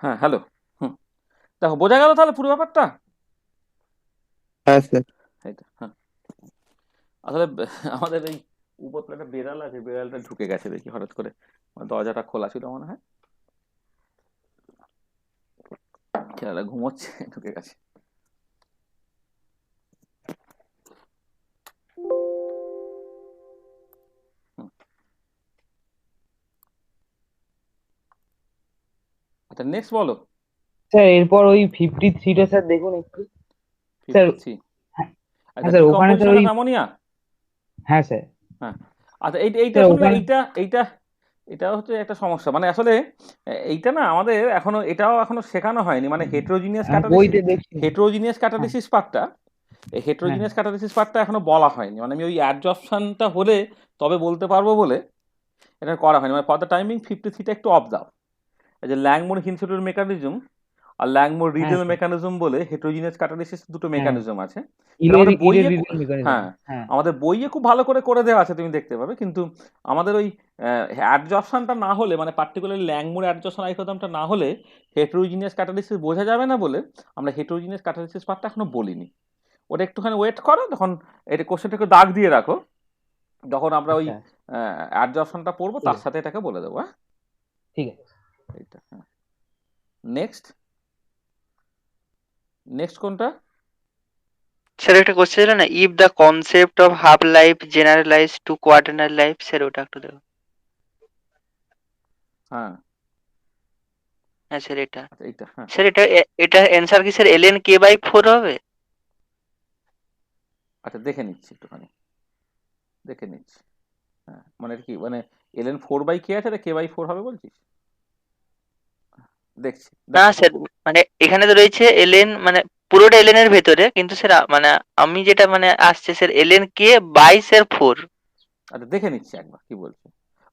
[SPEAKER 1] হ্যাঁ, হ্যালো। হুম, দেখো বোঝা গেল তাহলে পুরো ব্যাপারটা।
[SPEAKER 3] হ্যাঁ স্যার।
[SPEAKER 1] এইটা হ্যাঁ, আসলে আমাদের এই উপর একটা বেড়াল আছে, বেড়ালটা ঢুকে গেছে দেখি হঠাৎ করে, আমার দরজাটা খোলা ছিল মনে হয়, খেয়ালা ঘুমোচ্ছে, ঢুকে গেছে। হুম, আচ্ছা নেক্সট বলো।
[SPEAKER 4] স্যার এরপর ওই 53টা স্যার দেখুন একটু। স্যার
[SPEAKER 1] 53।
[SPEAKER 4] হ্যাঁ
[SPEAKER 1] আচ্ছা,
[SPEAKER 4] স্যার ওখানে স্যার
[SPEAKER 1] ডিকম্পোজিশন
[SPEAKER 4] ওই
[SPEAKER 1] অফ অ্যামোনিয়া।
[SPEAKER 4] হ্যাঁ স্যার
[SPEAKER 1] হ্যাঁ, আচ্ছা এইটা
[SPEAKER 4] স্যার
[SPEAKER 1] শুনবে,
[SPEAKER 4] ওখানে
[SPEAKER 1] এইটা এইটা এটা হচ্ছে একটা সমস্যা, মানে আসলে এইটা না আমাদের এখনো এটাও এখনো শেখানো হয়নি, মানে হেটেরোজিনিয়াস ক্যাটালিসিস,
[SPEAKER 4] বইতে দেখছি।
[SPEAKER 1] হেটেরোজিনিয়াস
[SPEAKER 4] হ্যাঁ
[SPEAKER 1] ক্যাটালিসিস পার্টটা, এই
[SPEAKER 4] হ্যাঁ
[SPEAKER 1] হেটেরোজিনিয়াস ক্যাটালিসিস পার্টটা এখনো বলা হয়নি, মানে আমি ওই অ্যাডজর্পশনটা হলে তবে বলতে পারবো বলে এটা করা হয়নি। মানে ফর দ্য টাইমিং 53টা একটু অফ দাও। এই যে ল্যাংমোর হিনসেটের মেকানিজম আর ল্যাংমোর
[SPEAKER 4] হ্যাঁ
[SPEAKER 1] রিডেল
[SPEAKER 4] স্যার
[SPEAKER 1] মেকানিজম বলে হেটেরোজিনিয়াস ক্যাটালিসিস দুটো
[SPEAKER 4] হ্যাঁ
[SPEAKER 1] মেকানিজম আছে, যেটা আমাদের বইয়ে
[SPEAKER 4] ইরেডিউসিবল মেকানিজম
[SPEAKER 1] হ্যাঁ,
[SPEAKER 4] হ্যাঁ
[SPEAKER 1] আমাদের বইয়ে খুব ভালো করে দেওয়া আছে, তুমি দেখতে পাবে। কিন্তু আমাদের ওই অ্যাডজর্পশনটা না হলে, মানে পার্টিকুলারলি ল্যাংমোর অ্যাডজর্পশন আইসোটোপটা না হলে হেটেরোজিনিয়াস ক্যাটালিসিস বোঝা যাবে না বলে আমরা হেটেরোজিনিয়াস ক্যাটালিসিস পার্টটা এখনো বলিনি। ওটা একটুখানি ওয়েট করো, তখন এটা কোশ্চেনটাকে দাগ দিয়ে রাখো, যখন আমরা ওই
[SPEAKER 4] আচ্ছা
[SPEAKER 1] অ্যাডজর্পশনটা পড়বো
[SPEAKER 4] ঠিক
[SPEAKER 1] তার
[SPEAKER 4] আছে
[SPEAKER 1] সাথে এটাকে বলে দেবো। হ্যাঁ,
[SPEAKER 4] ঠিক আছে
[SPEAKER 1] এইটা হ্যাঁ। নেক্সট নেক্সট কোনটা?
[SPEAKER 2] স্যার একটা কোশ্চেন ছিল না, if the concept of half life generalize to quaternary life, sir ওটা একটু দেখো।
[SPEAKER 1] হ্যাঁ,
[SPEAKER 2] হ্যাঁ স্যার এটা,
[SPEAKER 1] আচ্ছা এইটা হ্যাঁ।
[SPEAKER 2] স্যার এটা অ্যান্সার কি স্যার ln k/4 হবে?
[SPEAKER 1] আচ্ছা দেখে নিচ্ছি, একটুখানি দেখে নিচ্ছি। হ্যাঁ, মানে এটা কি মানে ln4/k আছে, এটা k/4 হবে বলছিস? দেখছি
[SPEAKER 2] না
[SPEAKER 1] দেখো।
[SPEAKER 2] স্যার, মানে এখানে তো রয়েছে ln, মানে পুরোটা ln এর ভেতরে, কিন্তু স্যার মানে আমি যেটা মানে আসছে স্যার ln k/4।
[SPEAKER 1] আচ্ছা দেখে নিচ্ছি একবার কি বলছে।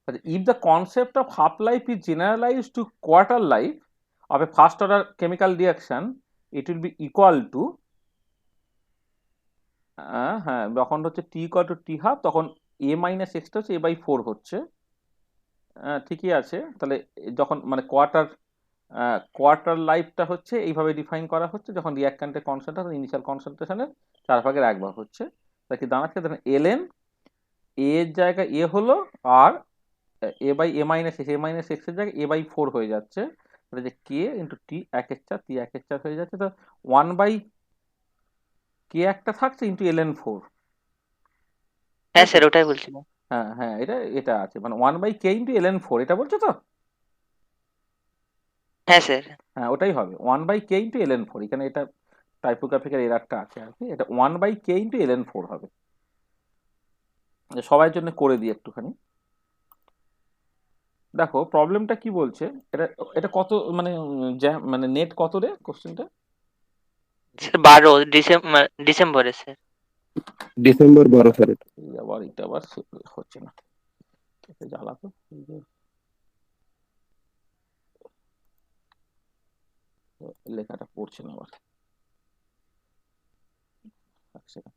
[SPEAKER 1] আচ্ছা, if the concept of half life is generalize to quarter life of a first order chemical reaction, it will be equal to, হ্যাঁ যখন হচ্ছে t=t½ তখন a-x হচ্ছে a/4 হচ্ছে। ঠিকই আছে, তাহলে যখন মানে কোয়ার্টার কোয়ার্টার লাইফটা হচ্ছে এইভাবে ডিফাইন করা হচ্ছে, যখন রিয়াক্ট্যান্টের কনসেন্ট্রেশন ইনিশিয়াল কনসেন্ট্রেশনের 4/1 হচ্ছে, তা কি দাঁড়াচ্ছে দেখেন এলএন এর জায়গায় এ হলো, আর এ বাই এ মাইনাস এক্স এর জায়গায় a/4 হয়ে যাচ্ছে, তাহলে যে কে ইন্টু টি 1/4 টি 1/4 হয়ে যাচ্ছে, তো 1/কে একটা থাকছে ইন্টু ln4।
[SPEAKER 2] হ্যাঁ স্যার, ওটাই বলছিলাম।
[SPEAKER 1] হ্যাঁ হ্যাঁ, এটা আছে মানে 1/কে ইন্টু ln4, এটা বলছো তো?
[SPEAKER 2] হ্যাঁ স্যার।
[SPEAKER 1] হ্যাঁ ওটাই হবে 1/কে ইন্টু ln4, এখানে এটা টাইপোগ্রাফিক্যাল এরারটা আছে আর কি, এটা 1/কে ইন্টু ln4 হবে। সবার জন্য করে দিই একটুখানি, দেখো প্রবলেমটা কি বলছে। এটা এটা কত মানে মানে নেট কত রে কোশ্চেনটা?
[SPEAKER 2] স্যার 12 ডিসেম্বরে স্যার।
[SPEAKER 3] December 12 sir.
[SPEAKER 1] এটা আবার হচ্ছে না, এটা জ্বালা তো, এই যে লেখাটা পড়ছে না আবার, এক second।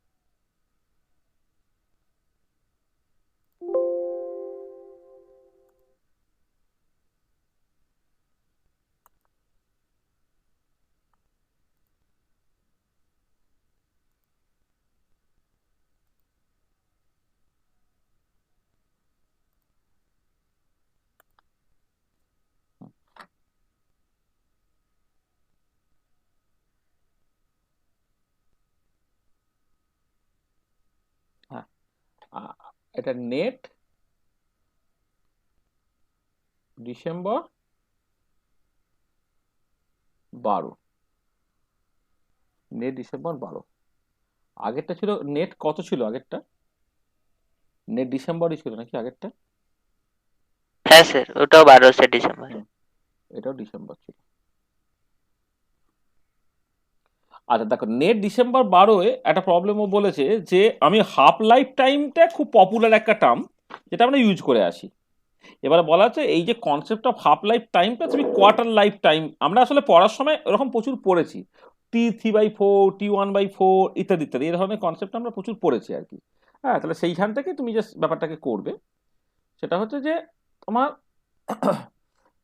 [SPEAKER 1] হ্যাঁ, এটা নেট ডিসেম্বর 12, নেট ডিসেম্বর 12। আগেরটা ছিল নেট কত ছিল আগেরটা? নেট ডিসেম্বরই ছিল নাকি আগেরটা?
[SPEAKER 2] হ্যাঁ স্যার, ওটাও 12 স্যার ডিসেম্বর।
[SPEAKER 1] হুম, এটাও ডিসেম্বর ছিল। আচ্ছা দেখো, নেট ডিসেম্বর 12-এ একটা প্রবলেমও বলেছে যে আমি হাফ লাইফ টাইমটা খুব পপুলার একটা টার্ম, যেটা আমরা ইউজ করে আসি। এবারে বলা হচ্ছে এই যে কনসেপ্ট অফ হাফ লাইফ টাইমটা তুমি কোয়ার্টার লাইফ টাইম, আমরা আসলে পড়ার সময় এরকম প্রচুর পড়েছি, T3/4 T1/4 ইত্যাদি ইত্যাদি, এই ধরনের কনসেপ্ট আমরা প্রচুর পড়েছি আর কি। হ্যাঁ, তাহলে সেইখান থেকে তুমি যে ব্যাপারটাকে করবে সেটা হচ্ছে যে তোমার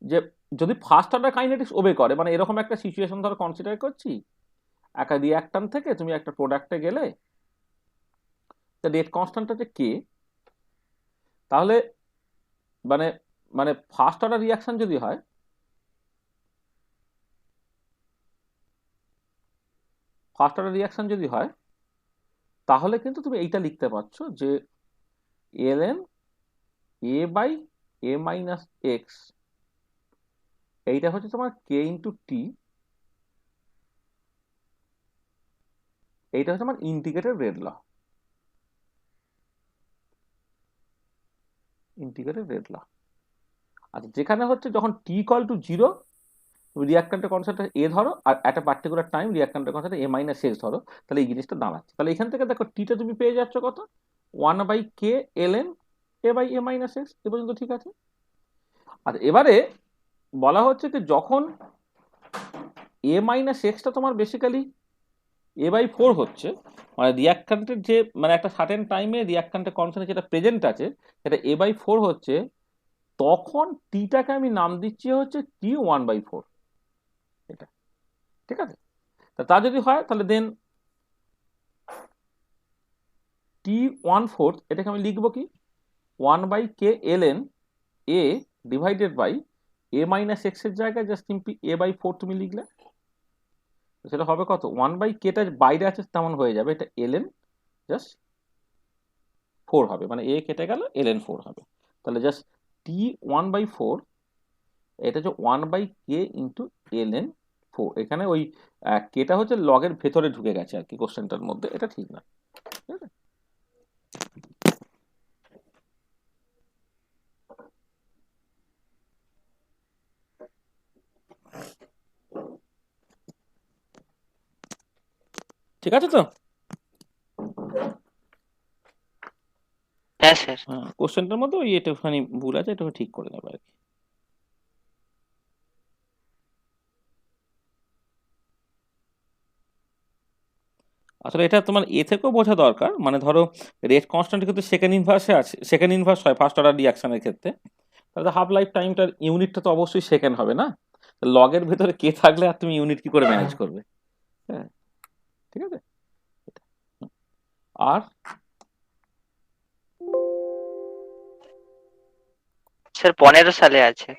[SPEAKER 1] যে যদি ফার্স্ট অর্ডার কাইনেটিক্স ওবে করে, মানে এরকম একটা সিচুয়েশন ধরো কনসিডার করছি, একটা রিয়াক্ট্যান্ট থেকে তুমি একটা প্রোডাক্টে গেলে, রেট কনস্ট্যান্ট হচ্ছে কে, তাহলে মানে মানে ফার্স্ট অর্ডার রিয়াকশন যদি হয়, তাহলে কিন্তু তুমি এইটা লিখতে পারছো যে ln a/a-x, এইটা হচ্ছে তোমার k ইন্টু টি, এইটা হচ্ছে আমার ইন্টিগ্রেটেড রেট ল, আচ্ছা যেখানে হচ্ছে যখন t ইকুয়াল টু 0 তুমি রিয়াক্ট্যান্টের কনসেপ্টটা এ ধরো, আর একটা পার্টিকুলার টাইম রিয়াক্ট্যান্টের কনসেপ্টটা a-x ধরো, তাহলে এই জিনিসটা দাঁড়াচ্ছে। তাহলে এখান থেকে দেখো টিটা তুমি পেয়ে যাচ্ছ কত, 1/k ln a/a-x, এ পর্যন্ত ঠিক আছে। আর এবারে বলা হচ্ছে যে যখন a-xটা তোমার বেসিক্যালি a/4 হচ্ছে, মানে রিয়াক্ট্যান্টের যে মানে একটা সার্টেন টাইমে রিয়াক্ট্যান্টের কনসেন্ট্রেশন যেটা প্রেজেন্ট আছে সেটা a/4 হচ্ছে, তখন টিটাকে আমি নাম দিচ্ছি হচ্ছে T1/4, এটা ঠিক আছে। তা যদি হয় তাহলে দেন T1/4 এটাকে আমি লিখবো কি 1/k ln a divided by a-x এর জায়গায় জাস্ট সিম্পলি a/4 তুমি লিখলে, সেটা হবে কত, 1/kটা বাইরে আছে তেমন হয়ে যাবে, এটা ln জাস্ট 4 হবে, মানে a কেটে গেল ln4 হবে। তাহলে জাস্ট T1/4, এটা হচ্ছে 1/k ইন্টু ln4, এখানে ওই কেটা হচ্ছে লগের ভেতরে ঢুকে গেছে আর কি কোশ্চেনটার মধ্যে, এটা ঠিক না, ঠিক আছে। ঠিক আছে তো?
[SPEAKER 2] হ্যাঁ স্যার।
[SPEAKER 1] হ্যাঁ, কোশ্চেনটার মধ্যে ওই একটুখানি ভুল আছে, এটা ঠিক করে নেবে আর কি। আসলে এটা তোমার এ থেকেও বোঝা দরকার, মানে ধরো রেট কনস্ট্যান্ট কিন্তু সেকেন্ড ইনভার্সে আছে, সেকেন্ড ইনভার্স হয় ফার্স্ট অর্ডার রিয়াকশনের ক্ষেত্রে, তাহলে হাফ লাইফ টাইমটার ইউনিটটা তো অবশ্যই সেকেন্ড হবে না, লগের ভেতরে কে থাকলে আর তুমি ইউনিট কি করে ম্যানেজ করবে? হ্যাঁ, ঠিক আছে। আর
[SPEAKER 2] স্যার 15 সালে আছে।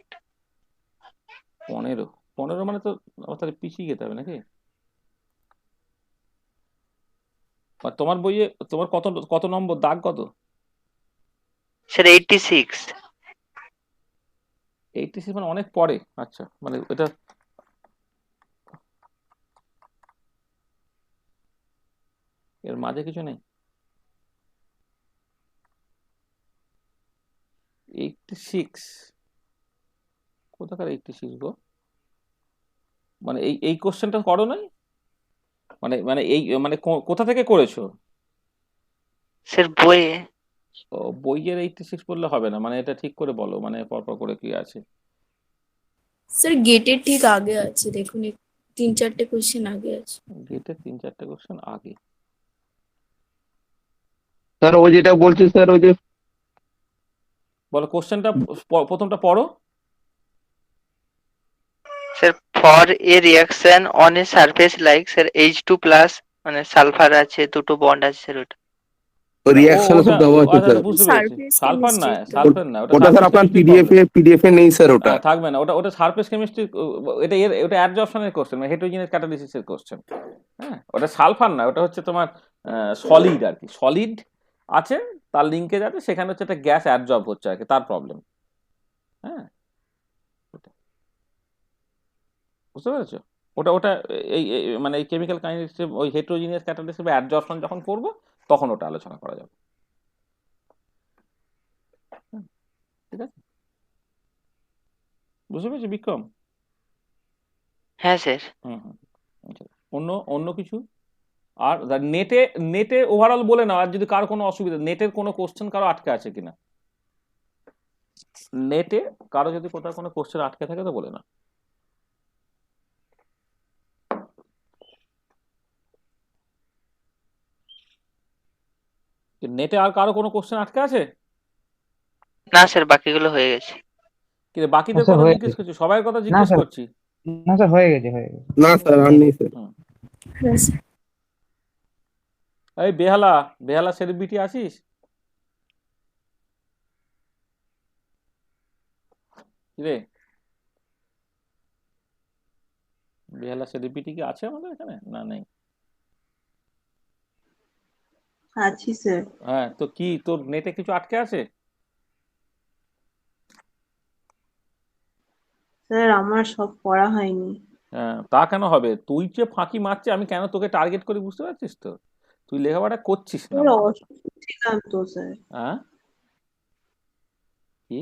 [SPEAKER 1] 15 15 মানে তো আমার তাহলে পিছিয়ে যেতে হবে নাকি? আর তোমার বইয়ে তোমার কত কত নম্বর দাগ কত?
[SPEAKER 2] স্যার 86।
[SPEAKER 1] 86 মানে অনেক পরে। আচ্ছা, মানে এটা এর মাঝে কিছু নেই? 86 কোথাকার 86 গো? মানে এই কোশ্চেনটা করো নাই? মানে মানে এই মানে কোথা থেকে করেছো?
[SPEAKER 2] স্যার বইয়ে।
[SPEAKER 1] ও, বইয়ের 86 পড়লে হবে না, মানে এটা ঠিক করে বলো, মানে পরপর করে কি আছে।
[SPEAKER 5] স্যার গেটের ঠিক আগে আছে, দেখুন 3-4টে কোশ্চেন আগে আছে।
[SPEAKER 1] গেটে 3-4টে কোশ্চেন আগে।
[SPEAKER 3] স্যার ও যেটা বলছে স্যার ওই যে
[SPEAKER 1] বলো কোশ্চেনটা, প্রথমটা পড়ো।
[SPEAKER 2] Sir for a reaction on a surface like sir H2 plus মানে সালফার আছে, দুটো বন্ড আছে স্যার ওটা।
[SPEAKER 3] রিয়াকশন সব দেওয়া আছে
[SPEAKER 1] আচ্ছা,
[SPEAKER 3] স্যার।
[SPEAKER 1] বুঝতে পেরেছি।
[SPEAKER 5] Surface
[SPEAKER 1] সালফার না,
[SPEAKER 5] chemistry তো।
[SPEAKER 1] সালফার না, ওটা
[SPEAKER 3] ওটা স্যার
[SPEAKER 1] সারফেস
[SPEAKER 3] আপনার
[SPEAKER 1] কেমিস্ট্রি
[SPEAKER 3] পিডিএফ এ নেই স্যার ওটা।
[SPEAKER 1] থাকবে না, ওটা ওটা সারফেস কেমিস্ট্রি। এটা ওটা অ্যাডজর্পশনের কোশ্চেন, মানে হেটেরোজিনাস ক্যাটালিসিসের কোশ্চেন। হ্যাঁ, ওটা সালফার না, ওটা হচ্ছে তোমার সলিড আর কি। সলিড আছে, তার লিঙ্কেজ আছে, সেখানে হচ্ছে একটা গ্যাস অ্যাডজর্ব হচ্ছে আর কি, তার প্রবলেম। হ্যাঁ, বুঝতে পেরেছো? ওটা ওটা মানে এই কেমিক্যাল কাইনেটিক্স, ওই হেটেরোজিনিয়াস ক্যাটালিসিস বা অ্যাডজর্পশন যখন পড়বো তখন ওটা আলোচনা করা যাবে। ঠিক আছে, বুঝতে পেরেছি বিক্রম?
[SPEAKER 2] হ্যাঁ স্যার।
[SPEAKER 1] হুম হুম। আচ্ছা, অন্য অন্য কিছু? আর নেটে নেটে ওভারঅল বলে নাও, আর যদি কারো কোনো অসুবিধা, নেটের কোনো কোশ্চেন কারো আটকে আছে কিনা, নেটে কারো যদি কোথাও কোনো কোশ্চেন আটকে থাকে তো বলে না। নেটে আর কারো কোনো কোশ্চেন আটকে আছে?
[SPEAKER 2] না স্যার বাকিগুলো হয়ে গেছে।
[SPEAKER 1] কিন্তু বাকিদের
[SPEAKER 4] স্যার
[SPEAKER 1] কথা
[SPEAKER 4] হয়ে
[SPEAKER 1] জিজ্ঞেস
[SPEAKER 4] গেছে।
[SPEAKER 1] করছি, সবার কথা
[SPEAKER 4] না
[SPEAKER 1] জিজ্ঞেস
[SPEAKER 4] স্যার,
[SPEAKER 1] করছি।
[SPEAKER 4] না স্যার হয়ে গেছে, হয়ে গেছে।
[SPEAKER 3] না স্যার আর নেই স্যার।
[SPEAKER 1] হুম।
[SPEAKER 5] হ্যাঁ স্যার।
[SPEAKER 1] এই বেহালা, বেহালা সেলিব্রিটি আছিস? রে, বেহালা সেলিব্রিটি কি আছে আমাদের এখানে না নেই?
[SPEAKER 6] আছি স্যার।
[SPEAKER 1] হ্যাঁ, তো কি তোর নেটে কিছু আটকে আছে?
[SPEAKER 6] স্যার আমার সব পড়া হয়নি।
[SPEAKER 1] হ্যাঁ, তা কেন হবে? তুই যে ফাঁকি মারছে, আমি কেন তোকে টার্গেট করে, বুঝতে পারছিস তো? তুই লেখাপড়া করছিস না
[SPEAKER 6] স্যার
[SPEAKER 1] মানে।
[SPEAKER 6] অসুস্থ ছিলাম তো স্যার।
[SPEAKER 1] হ্যাঁ, কি?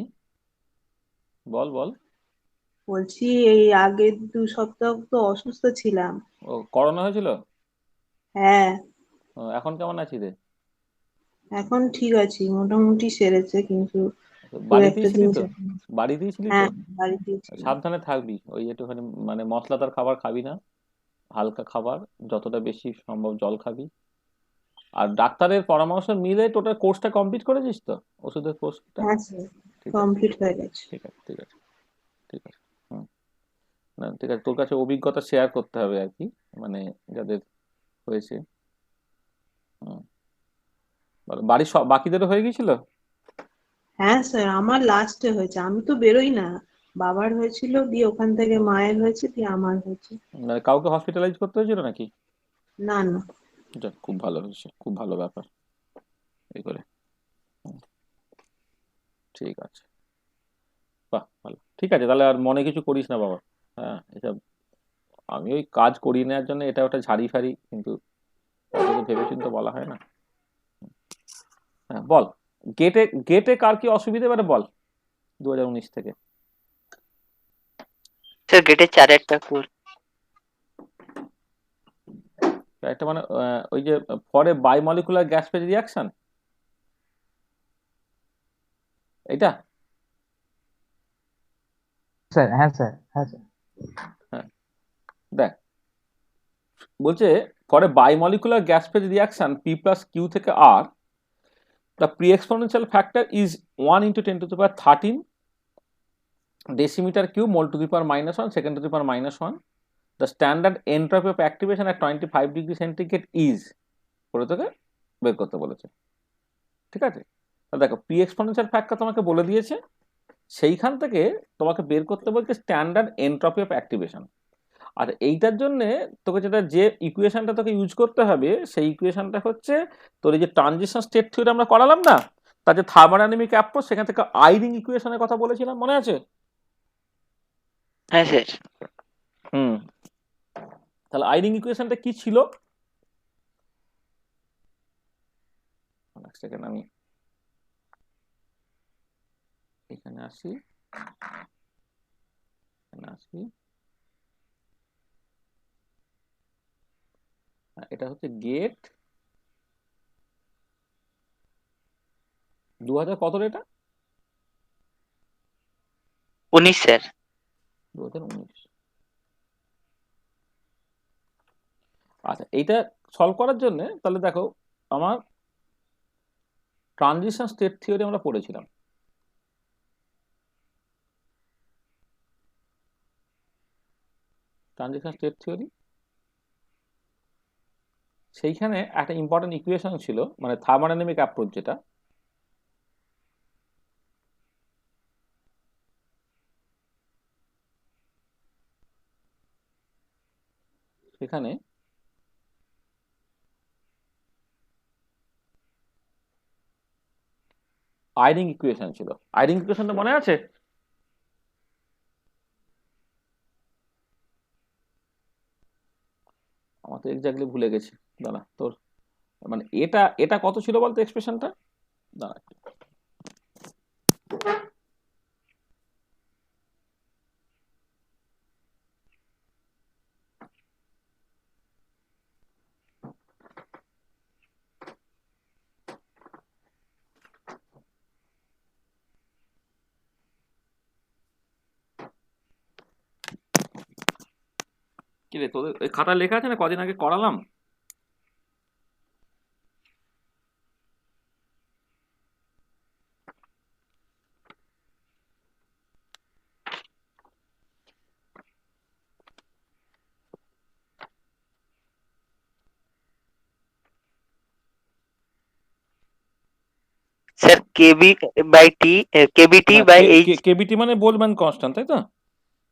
[SPEAKER 1] বল বল।
[SPEAKER 6] বলছি এই আগের 2 সপ্তাহ তো অসুস্থ ছিলাম।
[SPEAKER 1] ও, করোনা হয়েছিল?
[SPEAKER 6] হ্যাঁ,
[SPEAKER 1] ও, এখন কেমন আছিস রে?
[SPEAKER 6] এখন ঠিক আছি, মোটামুটি সেরেছে, কিন্তু
[SPEAKER 1] বাড়িতেই
[SPEAKER 6] 2-1
[SPEAKER 1] ছিলি
[SPEAKER 6] দিন
[SPEAKER 1] তো? বাড়িতেই ছিলি তো?
[SPEAKER 6] হ্যাঁ, বাড়িতেই ছিলাম।
[SPEAKER 1] সাবধানে থাকবি, ওই একটুখানি মানে মশলাদার খাবার খাবি না, হালকা খাবার, যতটা বেশি সম্ভব জল খাবি। আর ডাক্তারের পরামর্শ মিলে টোটাল কোর্সটা কমপ্লিট করেছিস তো, ওষুধের কোর্সটা?
[SPEAKER 6] হ্যাঁ স্যার,
[SPEAKER 1] ঠিক আছে,
[SPEAKER 6] কমপ্লিট হয়ে গেছে।
[SPEAKER 1] ঠিক আছে, ঠিক আছে, ঠিক আছে। হুম, না ঠিক আছে, তোর কাছে অভিজ্ঞতা শেয়ার করতে হবে আর কি, মানে যাদের হয়েছে। হুম, বলো, বাড়ির সব বাকিদেরও হয়ে গিয়েছিল?
[SPEAKER 6] হ্যাঁ স্যার, আমার লাস্টে হয়েছে, আমি তো বেরোই না। বাবার হয়েছিল, দিয়ে ওখান থেকে মায়ের হয়েছে, দিয়ে আমার হয়েছে।
[SPEAKER 1] মানে কাউকে হসপিটালাইজ করতে হয়েছিল নাকি?
[SPEAKER 6] না না।
[SPEAKER 1] যাক, খুব ভালো হয়েছে, খুব ভালো ব্যাপার। এই করে, হুম, ঠিক আছে, বাহ ভালো। ঠিক আছে, তাহলে আর মনে কিছু করিস না বাবা। হ্যাঁ, এসব আমি ওই কাজ করিয়ে নেওয়ার জন্য এটা ওটা ঝাড়ি ফাড়ি, কিন্তু ভেবেচিন্তে বলা হয় না। হ্যাঁ বল, গেটে গেটে কার কি অসুবিধা এবারে বল, 2019 থেকে।
[SPEAKER 2] স্যার গেটের 4-1টা কুল।
[SPEAKER 1] একটা মানে ওই যে পরে বায়োমলিকুলার গ্যাস ফেজ রিয়াকশন, এটা?
[SPEAKER 4] স্যার হ্যাঁ স্যার, হ্যাঁ স্যার।
[SPEAKER 1] হ্যাঁ, দেখ, বলছে for a biomolecular gas phase reaction P plus Q থেকে R, the pre-exponential factor is 1 × 10⁻13 decimeter cube mole to the power -1 second to the power -1 the standard entropy of activation at 25 degree centigrade is করে তোকে বের করতে বলেছে, ঠিক আছে? তাহলে দেখো পি এক্সপোনেনশিয়াল ফ্যাক্টর তোমাকে বলে দিয়েছে, সেইখান থেকে তোমাকে বের করতে বলছে স্ট্যান্ডার্ড এন্ট্রপি অফ অ্যাক্টিভেশন। আর এইটার জন্য তোকে যে ইকুয়েশনটা তোকে ইউজ করতে হবে সেই ইকুয়েশনটা হচ্ছে তোর এই যে ট্রানজিশন স্টেট থিওরি আমরা করালাম না, তার যে থার্মোডাইনামিক অ্যাপ্রোচ, সেখান থেকে আইরিং ইকুয়েশনের কথা বলেছিলাম, মনে আছে?
[SPEAKER 2] হ্যাঁ স্যার।
[SPEAKER 1] হুম, তাহলে আইরিং ইকুয়েশনটা কি ছিল? সেকেন্ড আমি এখানে আসি, এটা হচ্ছে গেট 2000 কত এটা?
[SPEAKER 2] 19 স্যার।
[SPEAKER 1] 2019। আচ্ছা, এইটা সলভ করার জন্য তাহলে দেখো আমার ট্রানজিশন স্টেট থিওরি আমরা পড়েছিলাম। ট্রানজিশন স্টেট থিওরি, সেইখানে একটা ইম্পর্টেন্ট ইকুয়েশন ছিল, মানে থার্মোডাইনামিক অ্যাপ্রোচ যেটা, সেখানে আইরিং ইকুয়েশন ছিল। আইরিং ইকুয়েশনটা মনে আছে? আমার তো এক্স্যাক্টলি ভুলে গেছি, দাঁড়া। তোর মানে এটা এটা কত ছিল বলতো এক্সপ্রেশনটা? দাঁড়া, কি রে তোদের ওই খাতা লেখা আছে না, কদিন আগে করালাম?
[SPEAKER 2] Sir KB by T, KBT by H.
[SPEAKER 1] KBT মানে বোলম্যান কনস্ট্যান্ট, তাই তো?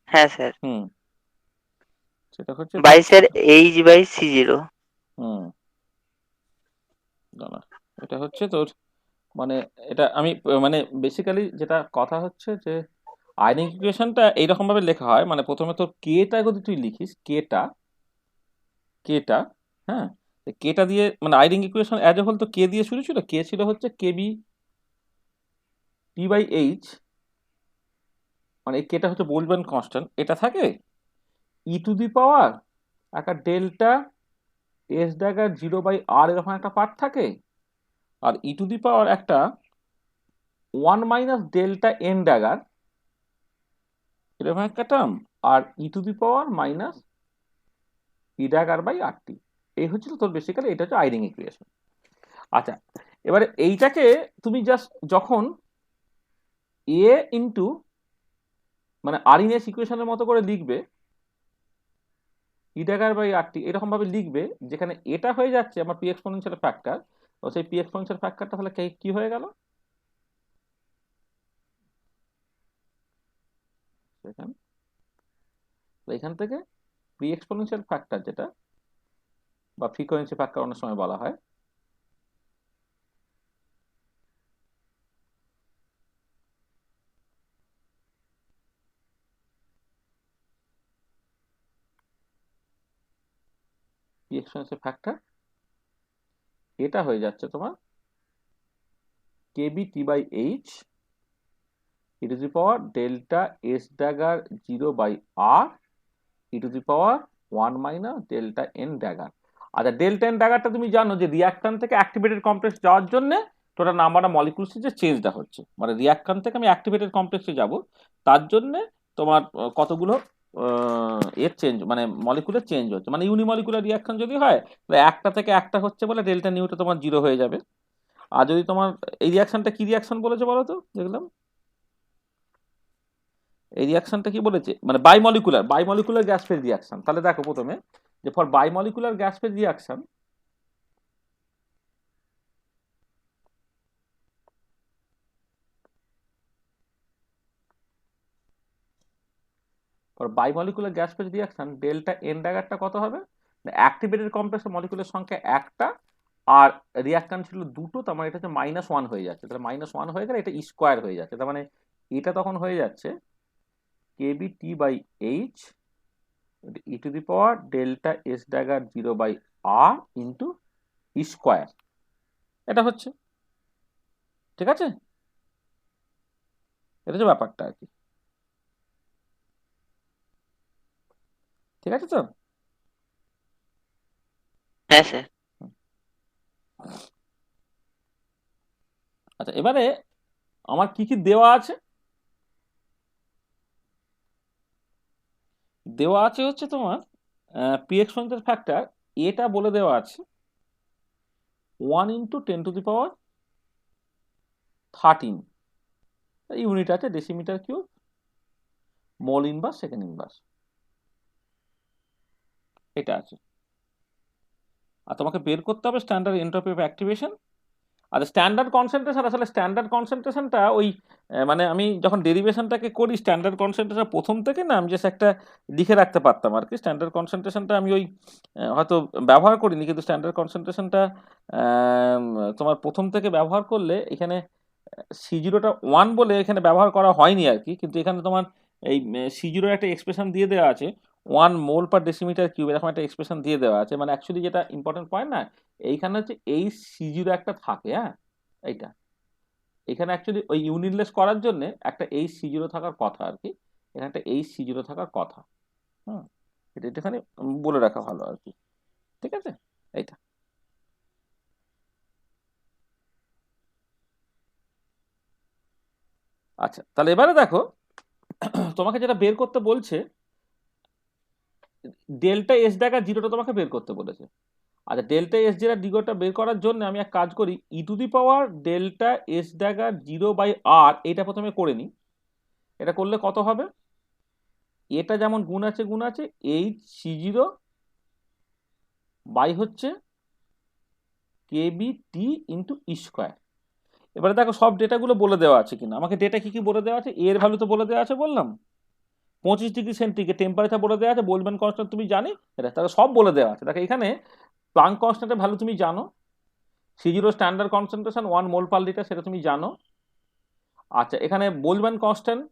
[SPEAKER 2] হ্যাঁ স্যার।
[SPEAKER 1] হুম, সেটা হচ্ছে
[SPEAKER 2] by sir H by C zero.
[SPEAKER 1] হুম, দাঁড়া, এটা হচ্ছে তোর মানে এটা আমি মানে বেসিক্যালি যেটা কথা হচ্ছে যে আইরিং ইকুয়েশনটা এইরকম ভাবে লেখা হয়, মানে প্রথমে তোর কেটা যদি তুই লিখিস, কেটা হ্যাঁ, কেটা দিয়ে মানে আইরিং ইকুয়েশন অ্যাজ এ হোল তো কে দিয়ে শুরু ছিল, কে ছিল হচ্ছে কেবি টি বাই এইচ, মানে এই কেটা হচ্ছে বোলম্যান কনস্ট্যান্ট, এটা থাকে ই টু দি পাওয়ার একটা ডেল্টা এস ড্যাগার 0/r এরকম একটা পার্ট থাকে, আর ই টু দি পাওয়ার একটা 1 মাইনাস ডেল্টা এন ড্যাগার এরকম একটা টার্ম, আর E to the power minus E dagger by R T. এই হচ্ছিল তোর বেসিক্যালি, এটা হচ্ছে আইরিং ইকুয়েশন। আচ্ছা, এবারে এইটাকে তুমি জাস্ট যখন এ ইন্টু মানে আরইনএস ইকুয়েশনের মতো করে লিখবে, ই ড্যাগার বাই আর টি এরকম ভাবে লিখবে, যেখানে এটা হয়ে যাচ্ছে আমার পি এক্সপোনেনশিয়াল ফ্যাক্টর, তো সেই পি এক্সপোনেনশিয়াল ফ্যাক্টরটা তাহলে কি হয়ে গেল? এখান থেকে পি এক্সপোনেনশিয়াল ফ্যাক্টর যেটা বা ফ্রিকোয়েন্সি ফ্যাক্টর অনেক সময় বলা হয়, পি এক্সপোনেনশিয়াল ফ্যাক্টর এটা হয়ে যাচ্ছে তোমার KB T by H E to the power delta S dagger 0/r E to the power 1 minus delta N dagger. আচ্ছা, ডেল্টা এন ড্যাগারটা তুমি জানো যে রিয়াক্ট্যান্ট থেকে অ্যাক্টিভেটেড কমপ্লেক্স যাওয়ার জন্য টোটাল নাম্বার অফ মলিকুলস যে চেঞ্জটা হচ্ছে, মানে রিয়াক্ট্যান্ট থেকে আমি অ্যাক্টিভেটেড কমপ্লেক্সে যাব, তার জন্য তোমার কতগুলো এর চেঞ্জ মানে মলিকুলের চেঞ্জ হচ্ছে, মানে ইউনিমলিকুলার রিয়াকশন যদি হয় তাহলে একটা থেকে একটা হচ্ছে বলে ডেল্টা নিউটা তোমার 0 হয়ে যাবে। আর যদি তোমার এই রিয়াকশনটা কি রিয়াকশন বলেছে বলো তো, দেখলাম এই রিয়াকশনটা কি বলেছে, মানে বাইমলিকুলার গ্যাস ফেজ রিয়াকশন। তাহলে দেখো প্রথমে যে for bimolecular gas phase reaction delta N ড্যাগারটা কত হবে, অ্যাক্টিভেটেড কমপ্লেক্সের মলিকুলের সংখ্যা একটা আর রিয়াক্ট্যান্ট ছিল দুটো, তার মানে এটা হচ্ছে -1 হয়ে যাচ্ছে। তাহলে -1 হয়ে গেলে এটা স্কোয়ার হয়ে যাচ্ছে, তার মানে এটা তখন হয়ে যাচ্ছে kBT/H e⁻ delta S dagger 0/r into square. এটা হচ্ছে, ঠিক আছে, এটা হচ্ছে ব্যাপারটা আর কি, ঠিক আছে তো।
[SPEAKER 2] হ্যাঁ স্যার।
[SPEAKER 1] আচ্ছা, এবারে আমার কি কি দেওয়া আছে, দেওয়া আছে হচ্ছে তোমার পি এক্সপোনেনশিয়াল ফ্যাক্টর, এটা বলে দেওয়া আছে 1 × 10⁻13 ইউনিট আছে decimetre cube, mole inverse, second inverse, এটা আছে। আর তোমাকে বের করতে হবে স্ট্যান্ডার্ড এন্ট্রপি অফ অ্যাক্টিভেশন। আর স্ট্যান্ডার্ড কনসেন্ট্রেশন, আসলে স্ট্যান্ডার্ড কনসেন্ট্রেশনটা ওই মানে আমি যখন ডেরিভেশনটাকে করি স্ট্যান্ডার্ড কনসেন্ট্রেশন প্রথম থেকে না আমি জাস্ট একটা লিখে রাখতে পারতাম আর কি। স্ট্যান্ডার্ড কনসেন্ট্রেশনটা আমি ওই হয়তো ব্যবহার করিনি, কিন্তু স্ট্যান্ডার্ড কনসেন্ট্রেশনটা তোমার প্রথম থেকে ব্যবহার করলে এখানে C0টা 1 বলে এখানে ব্যবহার করা হয়নি আর কি, কিন্তু এখানে তোমার এই C0 একটা এক্সপ্রেশন দিয়ে দেওয়া আছে 1 মোল পার ডেসিমিটার কিউব, এরকম একটা এক্সপ্রেশন দিয়ে দেওয়া আছে। মানে অ্যাকচুয়ালি যেটা ইম্পর্টেন্ট পয়েন্ট না, এইখানে হচ্ছে এই C0 একটা থাকে, হ্যাঁ এইটা এখানে অ্যাকচুয়ালি ওই ইউনিটলেস করার জন্য একটা এই C0 থাকার কথা আর কি, এখানে একটা এই C0 থাকার কথা। হুম, এটা একটুখানি বলে রাখা ভালো আর কি, ঠিক আছে এইটা। আচ্ছা, তাহলে এবারে দেখো তোমাকে যেটা বের করতে বলছে ডেল্টা এস ড্যাগার 0টা তোমাকে বের করতে বলেছে। আচ্ছা, ডেল্টা এস ড্যাগার 0টা বের করার জন্য আমি এক কাজ করি, e⁻ডেল্টা এস ড্যাগার 0/r এটা প্রথমে করে নিই। এটা করলে কত হবে, এটা যেমন গুণ আছে HC0 বাই হচ্ছে kBT ইন্টু স্কোয়ার। এবারে দেখো সব ডেটাগুলো বলে দেওয়া আছে কিনা, আমাকে ডেটা কি কি বলে দেওয়া আছে, এর ভ্যালু তো বলে দেওয়া আছে বললাম, 25 ডিগ্রি সেন্টিগ্রেড টেম্পারেচার বলে দেওয়া আছে, বোলম্যান কনস্ট্যান্ট তুমি জানি, এটা তাহলে সব বলে দেওয়া আছে। দেখো এখানে প্লাঙ্ক কনস্ট্যান্টের ভ্যালু তুমি জানো, C0 স্ট্যান্ডার্ড কনসেন্ট্রেশন 1 মোল পার লিটার সেটা তুমি জানো। আচ্ছা, এখানে বোলম্যান কনস্ট্যান্ট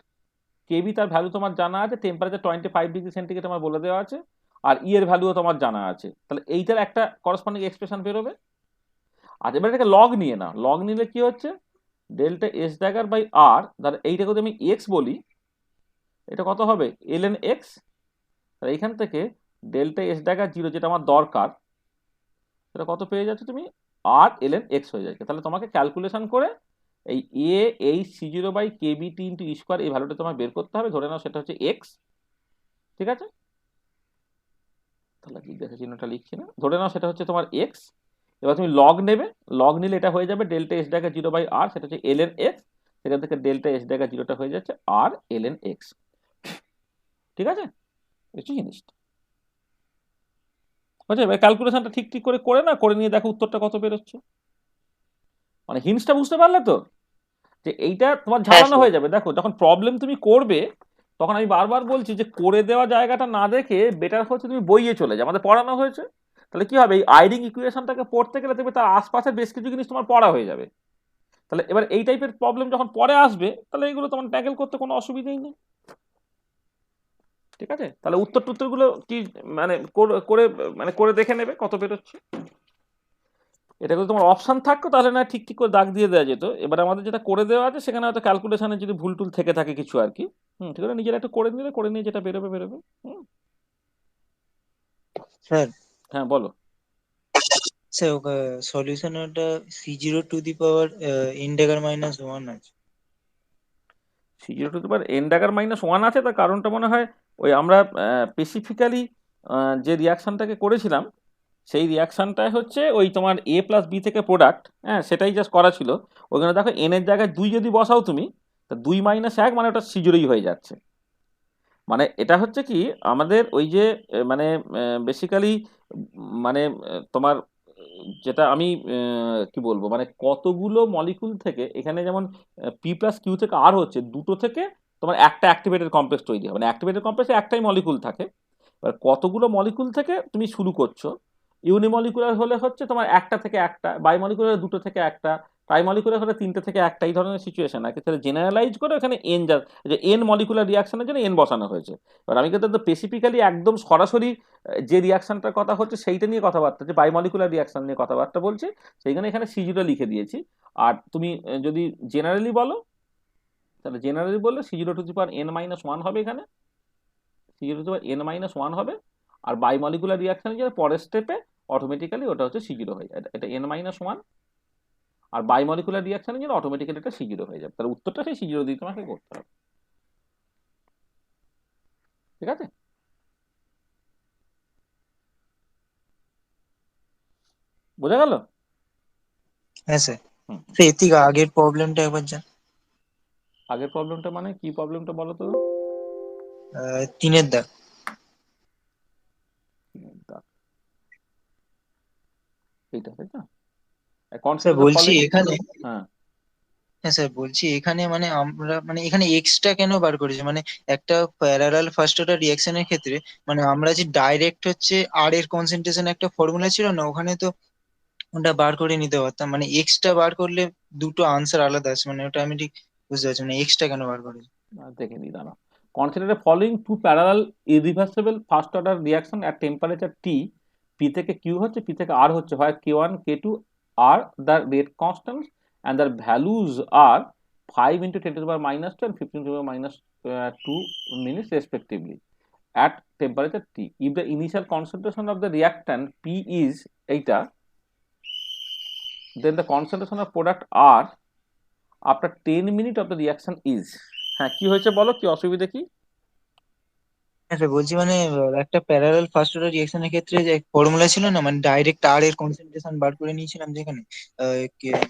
[SPEAKER 1] কেবি তার ভ্যালু তোমার জানা আছে, টেম্পারেচার 25 ডিগ্রি সেন্টিগ্রেড আমার বলে দেওয়া আছে, আর ই এর ভ্যালুও তোমার জানা আছে। তাহলে এইটার একটা করসপন্ডিং এক্সপ্রেশন বেরোবে। আর এবার এটাকে লগ নিয়ে নাও, লগ নিলে কি হচ্ছে ডেল্টা এস ড্যাগার বাই আর, ধর এইটাকে যদি আমি এক্স বলি এটা কত হবে ln x, আর এইখান থেকে ডেল্টা এস ড্যাগার 0 যেটা আমার দরকার সেটা কত পেয়ে যাচ্ছে তুমি আর ln x হয়ে যাচ্ছে। তাহলে তোমাকে ক্যালকুলেশন করে এই C0/kBT ইন্টু স্কোয়ার এই ভ্যালুটা তোমার বের করতে হবে, ধরে নাও সেটা হচ্ছে x, ঠিক আছে, তাহলে জিজ্ঞাসা চিহ্নটা লিখছি না, ধরে নাও সেটা হচ্ছে তোমার x। এবার তুমি লগ নেবে, লগ নিলে এটা হয়ে যাবে ডেল্টা এস ড্যাগার 0/r, সেটা হচ্ছে ln x, সেখান থেকে ডেল্টা এস ড্যাগার 0টা হয়ে যাচ্ছে আর ln x, ঠিক আছে, এই জিনিসটা বুঝছো। এবার ক্যালকুলেশনটা ঠিক ঠিক করে না করে নিয়ে দেখো উত্তরটা কত বেরোচ্ছে, মানে হিন্টসটা বুঝতে পারলে তো, যে এইটা তোমার ঝালানো হয়ে যাবে। দেখো যখন প্রবলেম তুমি করবে তখন আমি বারবার বলছি যে করে দেওয়া জায়গাটা না দেখে বেটার হচ্ছে তুমি বইয়ে চলে যাও, আমাদের পড়ানো হয়েছে। তাহলে কি হবে, এই আইডিং ইকুয়েশনটাকে পড়তে গেলে দেখবে তার আশপাশের বেশ কিছু জিনিস তোমার পড়া হয়ে যাবে। তাহলে এবার এই টাইপের প্রবলেম যখন পরে আসবে তাহলে এইগুলো তোমার ট্যাকেল করতে কোনো অসুবিধাই নেই, ঠিক আছে। তাহলে উত্তরগুলো কি মানে করে দেখে নেবে কত বেরোচ্ছে। এটা যদি তোমার অপশন থাকতো তাহলে না ঠিক ঠিক করে দাগ দিয়ে দেওয়া যেত। এবার আমাদের যেটা করে দেওয়া আছে সেখানে হয়তো ক্যালকুলেশনে যদি ভুল টুল থেকে থাকে কিছু আর কি, ঠিক আছে, নিজেরা একটু করে নিয়ে যেটা বেরোবে।
[SPEAKER 7] স্যার,
[SPEAKER 1] হ্যাঁ বলো।
[SPEAKER 7] স্যার সলিউশন ওটা C0 n ড্যাগার -1 আছে।
[SPEAKER 1] C0 n ড্যাগার -1 আছে, তার কারণটা মনে হয় ওই আমরা স্পেসিফিক্যালি যে রিয়াকশনটাকে করেছিলাম সেই রিয়াকশনটাই হচ্ছে ওই তোমার A+B থেকে প্রোডাক্ট, হ্যাঁ সেটাই জাস্ট করা ছিল। ওখানে দেখো n এর জায়গায় 2 যদি বসাও তুমি তা 2 - 1 মানে ওটা C0ই হয়ে যাচ্ছে, মানে এটা হচ্ছে কি আমাদের ওই যে মানে বেসিক্যালি মানে তোমার যেটা আমি কি বলবো মানে কতগুলো মলিকুল থেকে এখানে যেমন পি প্লাস কিউ থেকে আর হচ্ছে দুটো থেকে তোমার একটা অ্যাক্টিভেটেড কমপ্লেক্স তৈরি হবে, মানে অ্যাক্টিভেটেড কমপ্লেক্সে একটাই মলিকুল থাকে। এবার কতগুলো মলিকুল থেকে তুমি শুরু করছো, ইউনিমলিকুলার হলে হচ্ছে তোমার একটা থেকে একটা, বাইমলিকুলার দুটো থেকে একটা, ট্রাইমলিকুলার হলে তিনটে থেকে একটা, এই ধরনের সিচুয়েশন আর কি। তাহলে জেনারেলাইজ করে এখানে এন যে এন মলিকুলার রিয়াকশনের জন্য এন বসানো হয়েছে। এবার আমি কিন্তু স্পেসিফিক্যালি একদম সরাসরি যে রিয়াকশনটার কথা হচ্ছে সেইটা নিয়ে কথাবার্তা, যে বায়োমলিকুলার রিয়াকশন নিয়ে কথাবার্তা বলছি, সেইখানে এখানে সিজিটা লিখে দিয়েছি। আর তুমি যদি জেনারেলি বলো, তাহলে জেনারেলি বললে C0 to the power n-1 হবে, এখানে C0 to the power n-1 হবে। আর বায়োমলিকুলার রিয়াকশনের জন্য পরের স্টেপে অটোমেটিক্যালি ওটা হচ্ছে C0 হয়ে যায়, এটা n-1। আর বায়োমলিকুলার রিয়াকশনের জন্য অটোমেটিক্যালি এটা C0 হয়ে যাবে। তাহলে উত্তরটা সেই C0 দিয়ে তোমাকে করতে হবে, ঠিক আছে? বোঝা গেল?
[SPEAKER 7] হ্যাঁ স্যার।
[SPEAKER 1] হুম।
[SPEAKER 7] স্যার এর থেকে আগের প্রবলেমটা একবার যান।
[SPEAKER 1] আগের প্রবলেমটা মানে কি প্রবলেমটা বলো তো?
[SPEAKER 7] 3-এর দাগ।
[SPEAKER 1] এইটা তাই তো?
[SPEAKER 7] স্যার
[SPEAKER 1] কনসিডার দ্য
[SPEAKER 7] বলছি
[SPEAKER 1] ফলোইং।
[SPEAKER 7] এখানে,
[SPEAKER 1] হ্যাঁ,
[SPEAKER 7] হ্যাঁ স্যার বলছি এখানে মানে আমরা মানে এখানে এক্সট্রা কেন বার করেছি, মানে একটা প্যারালাল ফার্স্ট অর্ডার রিঅ্যাকশনের ক্ষেত্রে মানে আমরা যে ডাইরেক্ট হচ্ছে আর এর কনসেন্ট্রেশন একটা ফর্মুলা ছিল না, ওখানে তো ওটা বার করে নিতে পারতাম, মানে এক্সট্রা বার করলে দুটো আনসার আলাদা আছে, মানে ওটা আমি ঠিক বুঝতে পারছি না এক্সট্রা কেন বার করেছি।
[SPEAKER 1] দেখে নিই দাঁড়াও। Consider the following two parallel irreversible first order reaction at temperature T. P থেকে কিউ হচ্ছে, পি থেকে আর হচ্ছে, হয় K1 K2 are the rate constants and their values are 5 × 10⁻² and 15⁻², minutes respectively at temperature T. If the initial concentration of the reactant P is এইটা, then the concentration of product R after 10 minutes of the reaction is। হ্যাঁ, কি হয়েছে বলো, কি অসুবিধা কি?
[SPEAKER 7] হ্যাঁ sir বলছি মানে একটা প্যারালাল ফার্স্ট অর্ডার রিঅ্যাকশনের ক্ষেত্রে যে ফর্মুলা ছিল না, মানে ডাইরেক্ট আর এর কনসেন্ট্রেশন বার করে নিয়েছিলাম যেখানে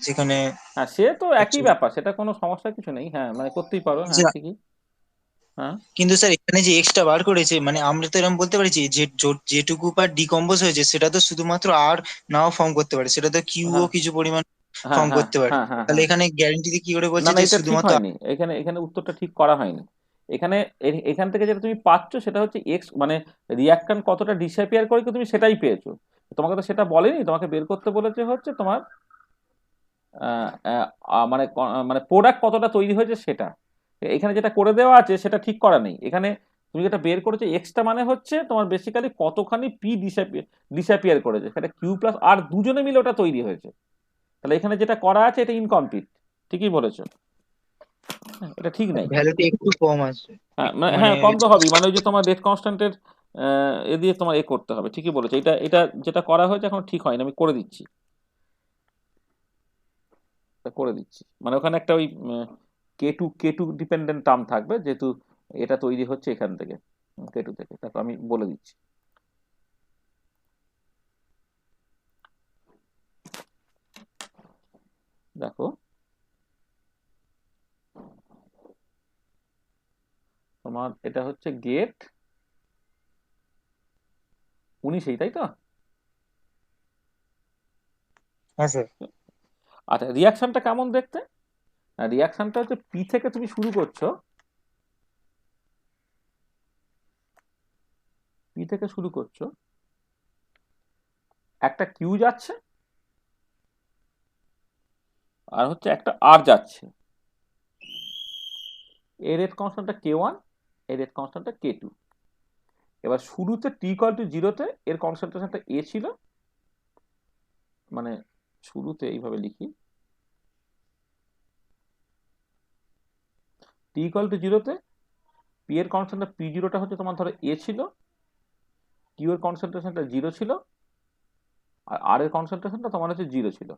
[SPEAKER 7] যেখানে
[SPEAKER 1] হ্যাঁ, সে তো একই
[SPEAKER 7] হচ্ছে
[SPEAKER 1] ব্যাপার, সেটা কোনো সমস্যা কিছু নেই। হ্যাঁ, মানে করতেই পারো, হ্যাঁ ঠিকই। হ্যাঁ,
[SPEAKER 7] কিন্তু স্যার এখানে যে এক্সট্রা বার করেছে মানে আমরা তো এরকম বলতে পারি যে যেটুকু পার ডিকম্পোজ হয়েছে সেটা তো শুধুমাত্র আর নাও ফর্ম করতে পারে, সেটা তো কিউ ও
[SPEAKER 1] হ্যাঁ,
[SPEAKER 7] কিছু পরিমাণ
[SPEAKER 1] হ্যাঁ,
[SPEAKER 7] ফর্ম
[SPEAKER 1] হ্যাঁ,
[SPEAKER 7] করতে পারে।
[SPEAKER 1] হ্যাঁ, হ্যাঁ,
[SPEAKER 7] তাহলে
[SPEAKER 1] হ্যাঁ।
[SPEAKER 7] এখানে গ্যারান্টি দিয়ে কি করে
[SPEAKER 1] না
[SPEAKER 7] বলছে
[SPEAKER 1] না,
[SPEAKER 7] যে
[SPEAKER 1] এটা ঠিক
[SPEAKER 7] শুধুমাত্র
[SPEAKER 1] হয়নি, এখানে এখানে উত্তরটা ঠিক করা হয়নি। এখানে এখান থেকে যেটা তুমি পাচ্ছ সেটা হচ্ছে এক্স, মানে রিয়াক্ট্যান্ট কতটা ডিসঅ্যাপিয়ার করে তুমি সেটাই পেয়েছো। তোমাকে তো সেটা বলেনি, তোমাকে বের করতে বলেছে হচ্ছে তোমার মানে মানে প্রোডাক্ট কতটা তৈরি হয়েছে সেটা। এখানে যেটা করে দেওয়া আছে সেটা ঠিক করা নেই। এখানে তুমি যেটা বের করেছো এক্সটা মানে হচ্ছে তোমার বেসিক্যালি কতখানি পি ডিসঅ্যাপিয়ার করেছে, সেটা কিউ প্লাস আর দুজনে মিলে ওটা তৈরি হয়েছে। তাহলে এখানে যেটা করা আছে এটা ইনকমপ্লিট। ঠিকই বলেছো, এটা ঠিক নাই।
[SPEAKER 7] ভ্যালুটা একটু কম আসবে।
[SPEAKER 1] হ্যাঁ
[SPEAKER 7] মানে
[SPEAKER 1] হ্যাঁ, কম তো হবেই, মানে ওই যে তোমার রেট কনস্ট্যান্টের এ দিয়ে তোমার করতে হবে। ঠিকই বলেছো, এটা এটা যেটা করা হয়েছে এখন ঠিক হয়নি, আমি করে দিচ্ছি, করে দিচ্ছি। মানে ওখানে একটা ওই K2 ডিপেন্ডেন্ট টার্ম থাকবে, যেহেতু এটা তৈরি হচ্ছে এখান থেকে K2 থেকে। তারপর আমি বলে দিচ্ছি। দেখো, তোমার এটা হচ্ছে গেট 19, তাই তো?
[SPEAKER 7] হ্যাঁ স্যার।
[SPEAKER 1] আচ্ছা, রিয়াকশনটা কেমন দেখতে? রিয়াকশনটা হচ্ছে পি থেকে তুমি শুরু করছো, পি থেকে শুরু করছো, একটা কিউ যাচ্ছে আর হচ্ছে একটা আর যাচ্ছে। এর রেট কনস্ট্যান্টটা K1, এর রেট কনস্ট্যান্টটা K2। এবার শুরুতে T=0-তে এর কনসেন্ট্রেশনটা এ ছিল, মানে শুরুতে এইভাবে লিখি, T=0-তে পি এর কনসেন্ট্রেশন P0টা হচ্ছে তোমার ধরো এ ছিল, কিউ এর কনসেন্ট্রেশনটা 0 ছিল, আর আর এর কনসেন্ট্রেশনটা তোমার হচ্ছে 0 ছিল।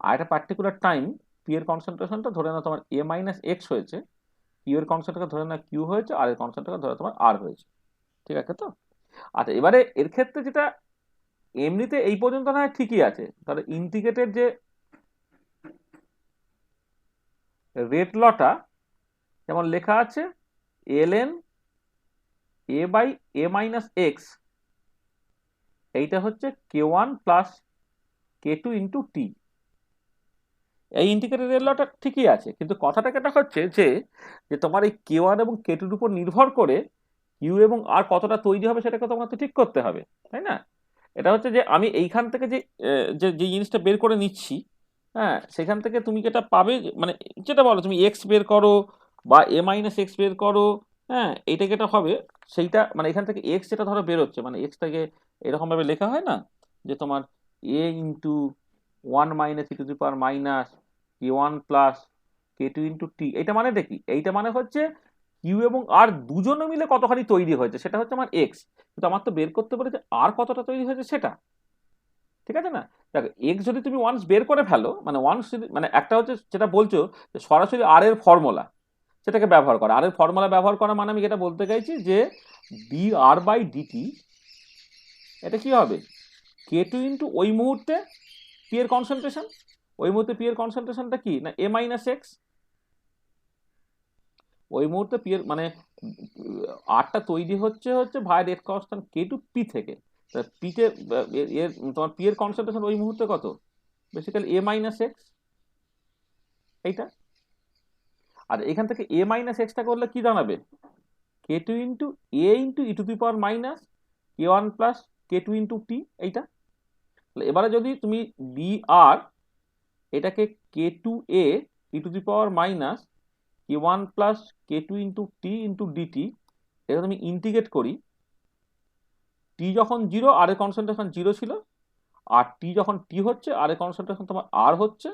[SPEAKER 1] আর একটা পার্টিকুলার টাইম পি এর কনসেন্ট্রেশনটা ধরে নাও তোমার A-X হয়েছে, কিউ এর কনসেন্ট্রেশন ধরে নাও কিউ হয়েছে, আর এর কনসেন্ট্রেশন ধরে তোমার আর হয়েছে। ঠিক আছে তো? আচ্ছা, এবারে এর ক্ষেত্রে যেটা এমনিতে এই পর্যন্ত না ঠিকই আছে, তাহলে ইন্টিগ্রেটেড যে রেট লটা যেমন লেখা আছে ln A by A minus x, এইটা হচ্ছে k1 প্লাস k2 ইন্টু টি। এই ইন্টিগ্রেটেড লটা ঠিকই আছে, কিন্তু কথাটা কেটা হচ্ছে যে তোমার এই k1 এবং k2 উপর নির্ভর করে কিউ এবং আর কতটা তৈরি হবে সেটাকে তোমাকে তো ঠিক করতে হবে, তাই না? এটা হচ্ছে যে আমি এইখান থেকে যে জিনিসটা বের করে নিচ্ছি, হ্যাঁ, সেখান থেকে তুমি যেটা পাবে, মানে যেটা বলো তুমি এক্স বের করো বা এ মাইনাস এক্স বের করো, হ্যাঁ, এইটা যেটা হবে সেইটা মানে এখান থেকে এক্স যেটা ধরো বেরোচ্ছে, মানে এক্সটাকে এরকম ভাবে লেখা হয় না যে তোমার A into 1 - e⁻ k1 plus k2 into T. এইটা মানেটা কি? এইটা মানে হচ্ছে কিউ এবং আর দুজনে মিলে কতখানি তৈরি হয়েছে সেটা হচ্ছে আমার এক্স, কিন্তু আমার তো বের করতে পারে যে আর কতটা তৈরি হয়েছে সেটা, ঠিক আছে না? দেখো এক্স যদি তুমি ওয়ান্স বের করে ফেলো, মানে ওয়ান্স যদি মানে একটা হচ্ছে যেটা বলছো যে সরাসরি আর এর ফর্মুলা সেটাকে ব্যবহার করা, আর এর ফর্মুলা ব্যবহার করা মানে আমি যেটা বলতে চাইছি যে ডি আর বাই ডিটি এটা কি হবে k2 ইন্টু ওই মুহূর্তে পি এর কনসেন্ট্রেশন, ওই মুহূর্তে পি এর কনসেন্ট্রেশনটা কি না এ মাইনাস এক্স, ওই মুহূর্তে পি এর মানে আরটা তৈরি হচ্ছে ভাই রেট কনস্ট্যান্ট k2 পি থেকে, পিতে এর তোমার পি এর কনসেন্ট্রেশন ওই মুহূর্তে কত, বেসিক্যালি এ মাইনাস এক্স এইটা। আর এখান থেকে এ মাইনাস এক্সটা করলে কি দাঁড়াবে k2 into A into E to the power minus k1 plus k2 into T এইটা। এবারে যদি তুমি বি আর এটাকে k2 A E to the power minus k1 plus k2 into T into DT এটা তুমি ইন্টিগ্রেট করি, টি যখন 0 আর এর কনসেন্ট্রেশন 0 ছিল, আর টি যখন টি হচ্ছে আর এর কনসেন্ট্রেশন তোমার আর হচ্ছে,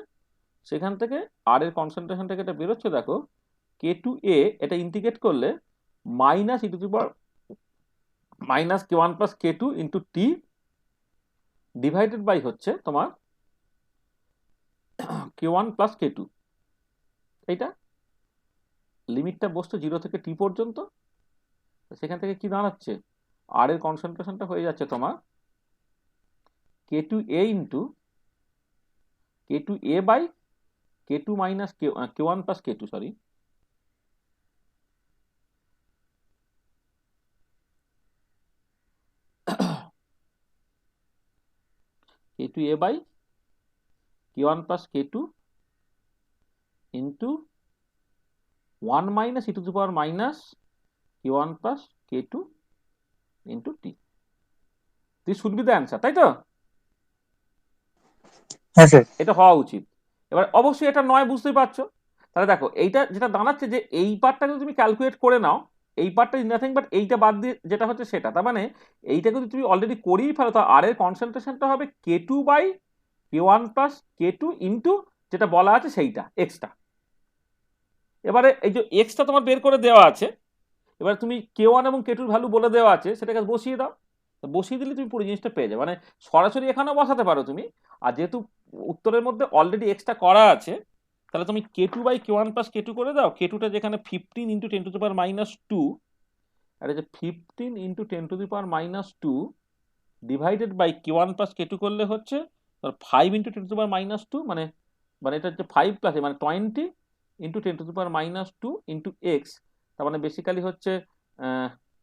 [SPEAKER 1] সেখান থেকে আর এর কনসেন্ট্রেশন থেকে এটা বেরোচ্ছে দেখো k2 এ এটা ইন্টিগ্রেট করলে minus e to the power minus k1 plus k2 into T divided by হচ্ছে তোমার k1 প্লাস k2, এইটা লিমিটটা বসছে 0 থেকে টি পর্যন্ত, সেখান থেকে কি দাঁড়াচ্ছে আর এর কনসেন্ট্রেশনটা হয়ে যাচ্ছে তোমার k2 a into k2 a by k2 minus k1 plus k2 sorry k2 a by k1 plus k2 into 1 - e to the power minus k1 plus k2 into T. This should be the answer, তাই তো?
[SPEAKER 7] হ্যাঁ sir.
[SPEAKER 1] এটা হওয়া উচিত। এবার অবশ্যই এটা নয়, বুঝতেই পারছো। তাহলে দেখো এইটা যেটা দাঁড়াচ্ছে যে এই পার্টটা যদি তুমি ক্যালকুলেট করে নাও, এই পার্টটা ইজ নাথিং বাট এইটা বাদ দিয়ে যেটা হচ্ছে সেটা, তার মানে এইটা যদি তুমি অলরেডি করেই ফেলো তো আর এর কনসেন্ট্রেশনটা হবে k2 by k1 plus k2 into যেটা বলা আছে সেইটা এক্সটা। এবারে এই যে এক্সটা তোমার বের করে দেওয়া আছে, এবার তুমি k1 এবং k2 ভ্যালু বলে দেওয়া আছে সেটাকে বসিয়ে দাও, বসিয়ে দিলে তুমি পুরো জিনিসটা পেয়ে যাবে, মানে সরাসরি এখানেও বসাতে পারো তুমি। আর যেহেতু উত্তরের মধ্যে অলরেডি এক্সটা করা আছে, তাহলে তুমি k2 by k1 plus k2 করে দাও, k2টা যেখানে 15 into 10 to the power minus 2, আর এই যে 15 into 10 to the power minus 2 divided by k1 plus k2 করলে হচ্ছে 5 into 10 to the power minus 2, মানে মানে এটা হচ্ছে 5 প্লাস মানে 20 into 10 to the power minus 2 into x, তার মানে বেসিক্যালি হচ্ছে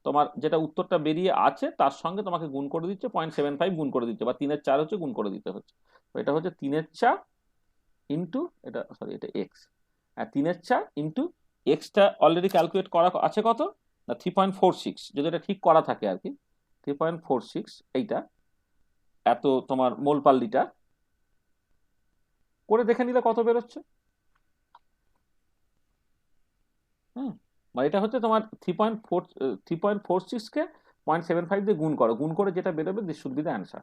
[SPEAKER 1] তোমার যেটা উত্তরটা বেরিয়ে আছে তার সঙ্গে তোমাকে গুণ করে দিচ্ছে 0.75 গুণ করে দিচ্ছে, বা 3/4 হচ্ছে গুণ করে দিতে হচ্ছে। তো এটা হচ্ছে 3/4 ইন্টু এটা সরি এটা এক্স, আর 3/4 ইন্টু এক্সটা অলরেডি ক্যালকুলেট করা আছে কত না 3.46, যদি এটা ঠিক করা থাকে আর কি 3.46, এইটা এত তোমার মোলপাল লিটার করে দেখে নিলে কত বেরোচ্ছে। হুম, মানে এটা হচ্ছে তোমার 3.46 কে 0.75 দিয়ে গুণ করো, গুণ করে যেটা বেরোবে this should be the answer.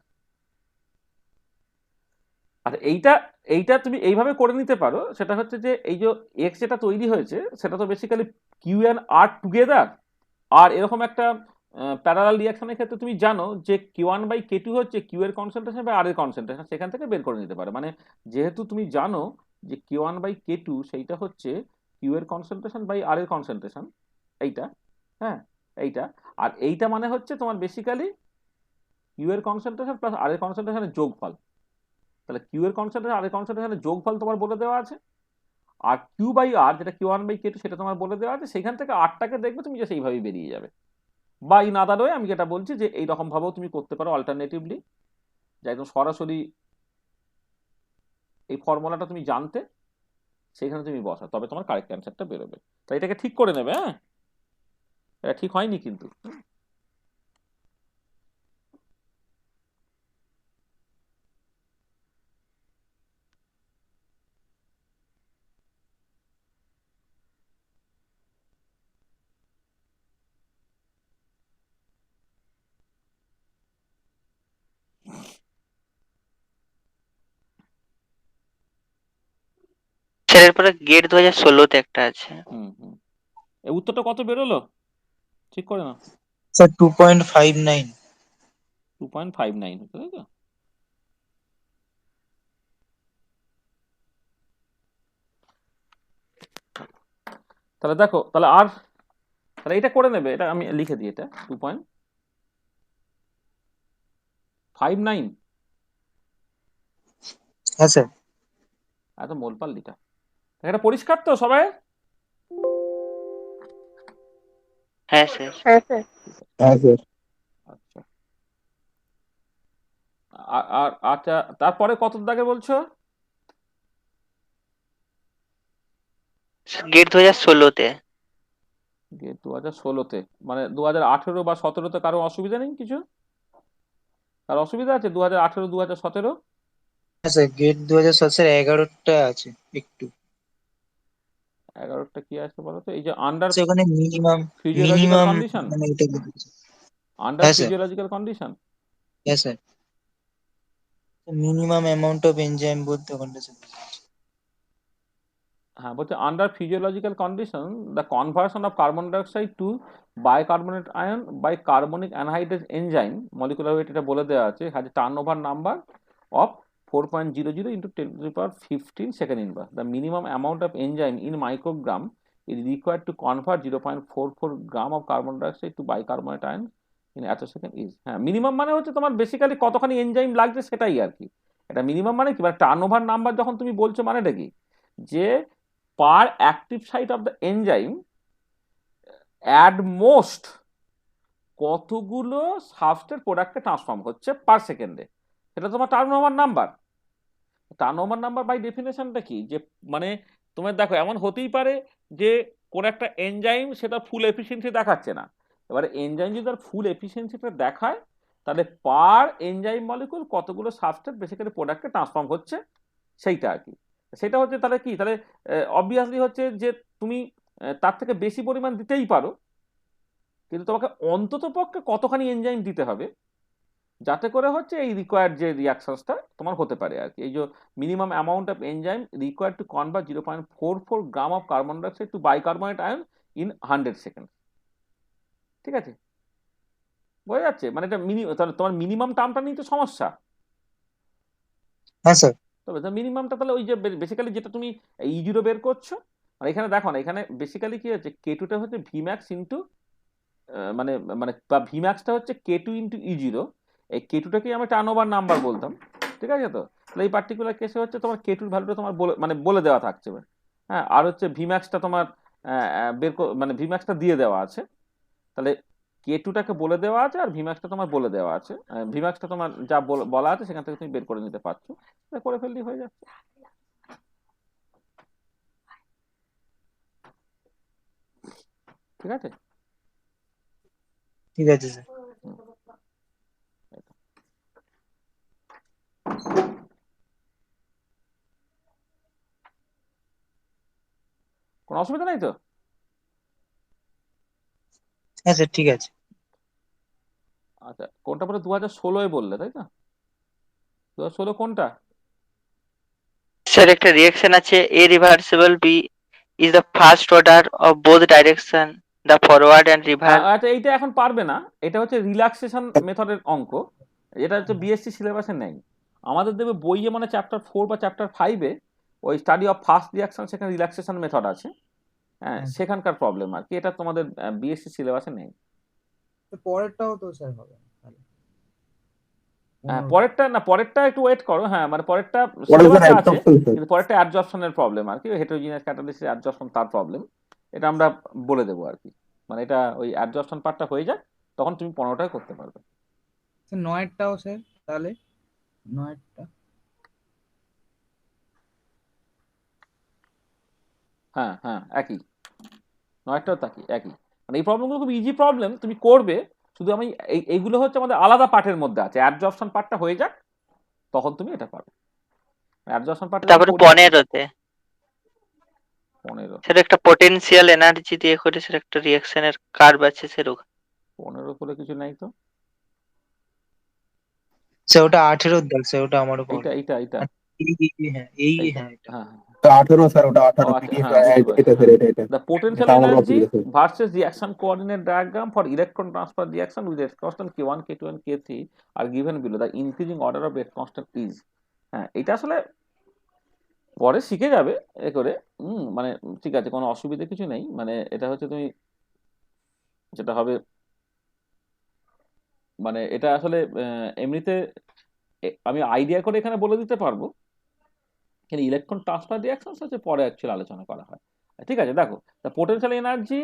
[SPEAKER 1] আর এইটা এইটা তুমি এইভাবে করে নিতে পারো, সেটা হচ্ছে যে এই যে এক্স যেটা তৈরি হয়েছে সেটা তো basically Q and R together, আর এরকম একটা প্যারালাল রিয়াকশনের ক্ষেত্রে তুমি জানো যে k1 বাই k2 হচ্ছে কিউ এর কনসেন্ট্রেশন বা আর এর কনসেন্ট্রেশন, সেখান থেকে বের করে নিতে পারো। মানে যেহেতু তুমি জানো যে k1 বাই k2 সেইটা হচ্ছে কিউ এর কনসেন্ট্রেশন বাই আর এর কনসেন্ট্রেশন এইটা, হ্যাঁ এইটা, আর এইটা মানে হচ্ছে তোমার বেসিক্যালি কিউ এর কনসেন্ট্রেশন প্লাস আর এর কনসেন্ট্রেশনের যোগফল, তাহলে কিউ এর কনসেন্ট্রেশন আর এর কনসেন্ট্রেশনের যোগফল তোমার বলে দেওয়া আছে, আর কিউ বাই আর যেটা k1 বাই k2 সেটা তোমার বলে দেওয়া আছে, সেখান থেকে আরটাকে দেখবে তুমি যে সেইভাবেই বেরিয়ে যাবে। বা ইন আদার ওয়ে আমি যেটা বলছি যে এইরকম ভাবেও তুমি করতে পারো অল্টারনেটিভলি, যে একদম সরাসরি এই ফর্মুলাটা তুমি জানতে, সেখানে তুমি বসা, তবে তোমার কারেক্ট অ্যান্সারটা বেরোবে। তাই এটাকে ঠিক করে নেবে। হ্যাঁ, এটা ঠিক হয়নি কিন্তু।
[SPEAKER 2] স্যার এরপরে গেট 2016-তে একটা আছে।
[SPEAKER 1] হুম। এই উত্তরটা কত বেরোলো ঠিক করে না?
[SPEAKER 7] স্যার 2.59।
[SPEAKER 1] 2.59 হচ্ছে, তাই তো? তাহলে দেখো, তাহলে এটা করে নেবে, এটা আমি লিখে দিই, এটা 2.59।
[SPEAKER 7] হ্যাঁ স্যার।
[SPEAKER 1] এত মোলপাল্লিটা, এটা পরিষ্কার তো সবাই?
[SPEAKER 2] হ্যাঁ স্যার।
[SPEAKER 3] হ্যাঁ স্যার।
[SPEAKER 1] আচ্ছা, আর আচ্ছা, তারপরে কত দাগে বলছো?
[SPEAKER 2] গেট 2016-তে।
[SPEAKER 1] 2016-তে, মানে 2018 বা 17-তে কারো অসুবিধা নেই কিছু? কারো অসুবিধা আছে 2018, 2017?
[SPEAKER 7] হ্যাঁ স্যার, গেট 2017 স্যার 11টা আছে একটু।
[SPEAKER 1] 11টা কি আছে বলো তো? এই যে আন্ডার
[SPEAKER 7] স্যার ওখানে মিনিমাম
[SPEAKER 1] ফিজিওলজিক্যাল
[SPEAKER 7] মিনিমাম
[SPEAKER 1] কন্ডিশন,
[SPEAKER 7] মানে এটা লিখেছে।
[SPEAKER 1] আন্ডার
[SPEAKER 7] হ্যাঁ স্যার।
[SPEAKER 1] Physiological condition.
[SPEAKER 7] হ্যাঁ sir, minimum amount of enzyme বলতে ওখানটা স্যার।
[SPEAKER 1] হ্যাঁ, বলছে under physiological condition the conversion of carbon dioxide to bicarbonate ion by carbonic anhydrase enzyme molecular weight, এটা বলে দেওয়া আছে, has turn over number of 4.00 into 10 to the power 15 second inverse. The minimum amount of enzyme in microgram is required to convert 0.44 gram of carbon dioxide to bicarbonate ion in attosecond is, হ্যাঁ minimum মানে হচ্ছে তোমার basically কতখানি enzyme লাগছে সেটাই আর কি। এটা minimum মানে কি, টার্ন ওভার নাম্বার যখন তুমি বলছো মানেটা কি, যে per active site of the enzyme at most কতগুলো সাবস্ট্রেট প্রোডাক্টে ট্রান্সফর্ম হচ্ছে পার সেকেন্ডে, সেটা তোমার turn over number. Turn over number by ডেফিনেশনটা কি, যে মানে তোমার দেখো এমন হতেই পারে যে কোন একটা এনজাইম সেটা ফুল এফিসিয়েন্সি দেখাচ্ছে না, এবারে এনজাইম যদি তার ফুল এফিসিয়েন্সিটা দেখায়, তাহলে পার এনজাইম মলিকুল কতগুলো সাবস্ট্রেট বেসিক্যালি প্রোডাক্টে ট্রান্সফর্ম হচ্ছে সেইটা আর কি। সেটা হচ্ছে তাহলে কি, তাহলে অবভিয়াসলি হচ্ছে যে তুমি তার থেকে বেশি পরিমাণ দিতেই পারো, কিন্তু তোমাকে অন্তত পক্ষে কতখানি এনজাইম দিতে হবে যাতে করে হচ্ছে এই রিকোয়ার্ড যে রিয়াকশনসটা তোমার হতে পারে আর কি। এই যে minimum amount of enzyme required to convert 0.44 gram of carbon dioxide to bicarbonate ion in 100 second. ঠিক আছে, বোঝা যাচ্ছে? মানে এটা তাহলে তোমার মিনিমাম টার্মটা নিয়ে তো সমস্যা।
[SPEAKER 7] হ্যাঁ স্যার।
[SPEAKER 1] তবে মিনিমামটা তাহলে ওই যে বেসিক্যালি যেটা তুমি E0 বের করছো, আর এখানে দেখো না, এখানে বেসিক্যালি কি হচ্ছে, K2টা হচ্ছে Vmax ইন্টু মানে মানে বা ভিম্যাক্সটা হচ্ছে K2 ইন্টু E0, এই K2টাকেই আমরা টার্ন ওভার নাম্বার বলতাম। ঠিক আছে, তো তাহলে এই পার্টিকুলার কেসে হচ্ছে তোমার K2-র ভ্যালুটা তোমার বলে দেওয়া থাকছে। হ্যাঁ, আর হচ্ছে ভিম্যাক্সটা তোমার মানে ভিম্যাক্সটা দিয়ে দেওয়া আছে, তাহলে K2টাকে বলে দেওয়া আছে আর ভিম্যাক্সটা তোমার বলে দেওয়া আছে। ভিম্যাক্সটা তোমার যা বলা আছে সেখান থেকে তুমি বের করে নিতে পারছো, করে ফেললেই হয়ে যাচ্ছে। ঠিক আছে,
[SPEAKER 7] ঠিক আছে স্যার।
[SPEAKER 1] কোনো অসুবিধা নাই তো?
[SPEAKER 7] হ্যাঁ স্যার, ঠিক আছে।
[SPEAKER 1] আচ্ছা, কোনটা পরে 2016-এ বললে তাই তো? 2016 কোনটা?
[SPEAKER 2] স্যার একটা রিঅ্যাকশন আছে, A reversible B is the first order of both direction, the forward and reverse.
[SPEAKER 1] আচ্ছা, এইটা এখন পারবে না, এটা হচ্ছে রিল্যাক্সেশন মেথডের অঙ্ক, এটা হচ্ছে বিএসসি সিলেবাসে নেই। আমাদের দেবে বইয়ে, মানে চ্যাপ্টার 4 বা চ্যাপ্টার 5-এ ওই স্টাডি অফ ফার্স্ট রিয়াকশন, সেখানে রিল্যাক্সেশন মেথড আছে। হ্যাঁ, সেখানকার প্রবলেম আর কি, এটা তোমাদের বিএসসি সিলেবাসে নেই।
[SPEAKER 8] পরেরটাও তো স্যার হবে তাহলে।
[SPEAKER 1] হ্যাঁ, পরেরটা না, পরেরটা একটু ওয়েট করো। হ্যাঁ, মানে পরেরটা
[SPEAKER 3] What is the
[SPEAKER 1] সিলেবাসে আছে,
[SPEAKER 3] absorption, sir?
[SPEAKER 1] কিন্তু পরেরটা অ্যাডজর্পশনের প্রবলেম আর কি, হেটেরোজিনিয়াস ক্যাটালিসিস অ্যাডজর্পশন তার প্রবলেম, এটা আমরা বলে দেবো আর কি। মানে এটা ওই অ্যাডজর্পশন পার্টটা হয়ে যায়, তখন তুমি 15টায় করতে পারবে।
[SPEAKER 8] স্যার 9টাও স্যার তাহলে 9টা
[SPEAKER 1] হ্যাঁ হ্যাঁ, একই, 9টাও তাকি একই। মানে এই প্রবলেমগুলো খুব ইজি প্রবলেম, তুমি করবে। শুধু আমি এইগুলো হচ্ছে আমাদের আলাদা পার্টের মধ্যে আছে, অ্যাবজর্পশন পার্টটা হয়ে যাক তখন তুমি এটা পাবে। অ্যাবজর্পশন পার্টটা
[SPEAKER 2] তারপরে 15তে
[SPEAKER 1] 15
[SPEAKER 2] সেটা একটা পটেনশিয়াল এনার্জি দিয়ে করে সেটা একটা রিয়াকশনের কার্ভ আছে সেরকম।
[SPEAKER 1] 15 করে কিছু নাই তো,
[SPEAKER 7] স্যার ওটা 18 দাগ স্যার, ওটা আমারও পড়ে।
[SPEAKER 1] এইটা এইটা এইটা
[SPEAKER 7] হ্যাঁ এটা।
[SPEAKER 1] হ্যাঁ হ্যাঁ।
[SPEAKER 3] 18 স্যার, ওটা
[SPEAKER 1] ও
[SPEAKER 3] 18
[SPEAKER 1] আচ্ছা,
[SPEAKER 3] পিডিএফ
[SPEAKER 1] হ্যাঁ বুঝতে পারছি,
[SPEAKER 3] এটা স্যার,
[SPEAKER 1] হ্যাঁ।
[SPEAKER 3] এটা
[SPEAKER 1] The potential
[SPEAKER 3] এটা আমার
[SPEAKER 1] energy
[SPEAKER 3] কপি আছে।
[SPEAKER 1] versus reaction coordinate diagram for electron transfer reaction with rate constant K1, K2 and K3 are given below. The increasing order of rate constant is, হ্যাঁ এটা আসলে পরে শিখে যাবে এ করে। মানে ঠিক আছে, কোনো অসুবিধা কিছু নেই। মানে এটা হচ্ছে তুমি যেটা হবে, মানে এটা আসলে এমনিতে আমি আইডিয়া করে এখানে বলে দিতে পারবো, কিন্তু ইলেকট্রন ট্রান্সফার রিয়াকশন হচ্ছে পরে অ্যাকচুয়ালি আলোচনা করা হয়। ঠিক আছে, দেখো, the potential energy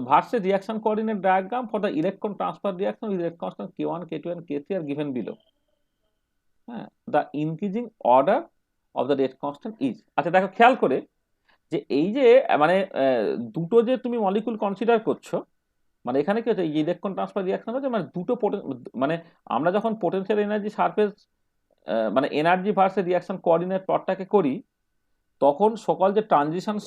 [SPEAKER 1] versus reaction coordinate diagram for the electron transfer reaction with rate constant K1, K2 and K3 are given below. The increasing order of the rate constant is, আচ্ছা দেখো খেয়াল করে যে এই যে মানে দুটো যে তুমি মলিকুল কনসিডার করছো, মানে এখানে কি হচ্ছে, এই ইলেকট্রন ট্রান্সফার রিয়াকশন হচ্ছে মানে দুটো মানে আমরা যখন পোটেনশিয়াল এনার্জি সারফেস মানে এনার্জি ভার্সেস রিয়াকশন কোঅর্ডিনেট প্লটটাকে করি, তখন সকল যে ট্রানজিশন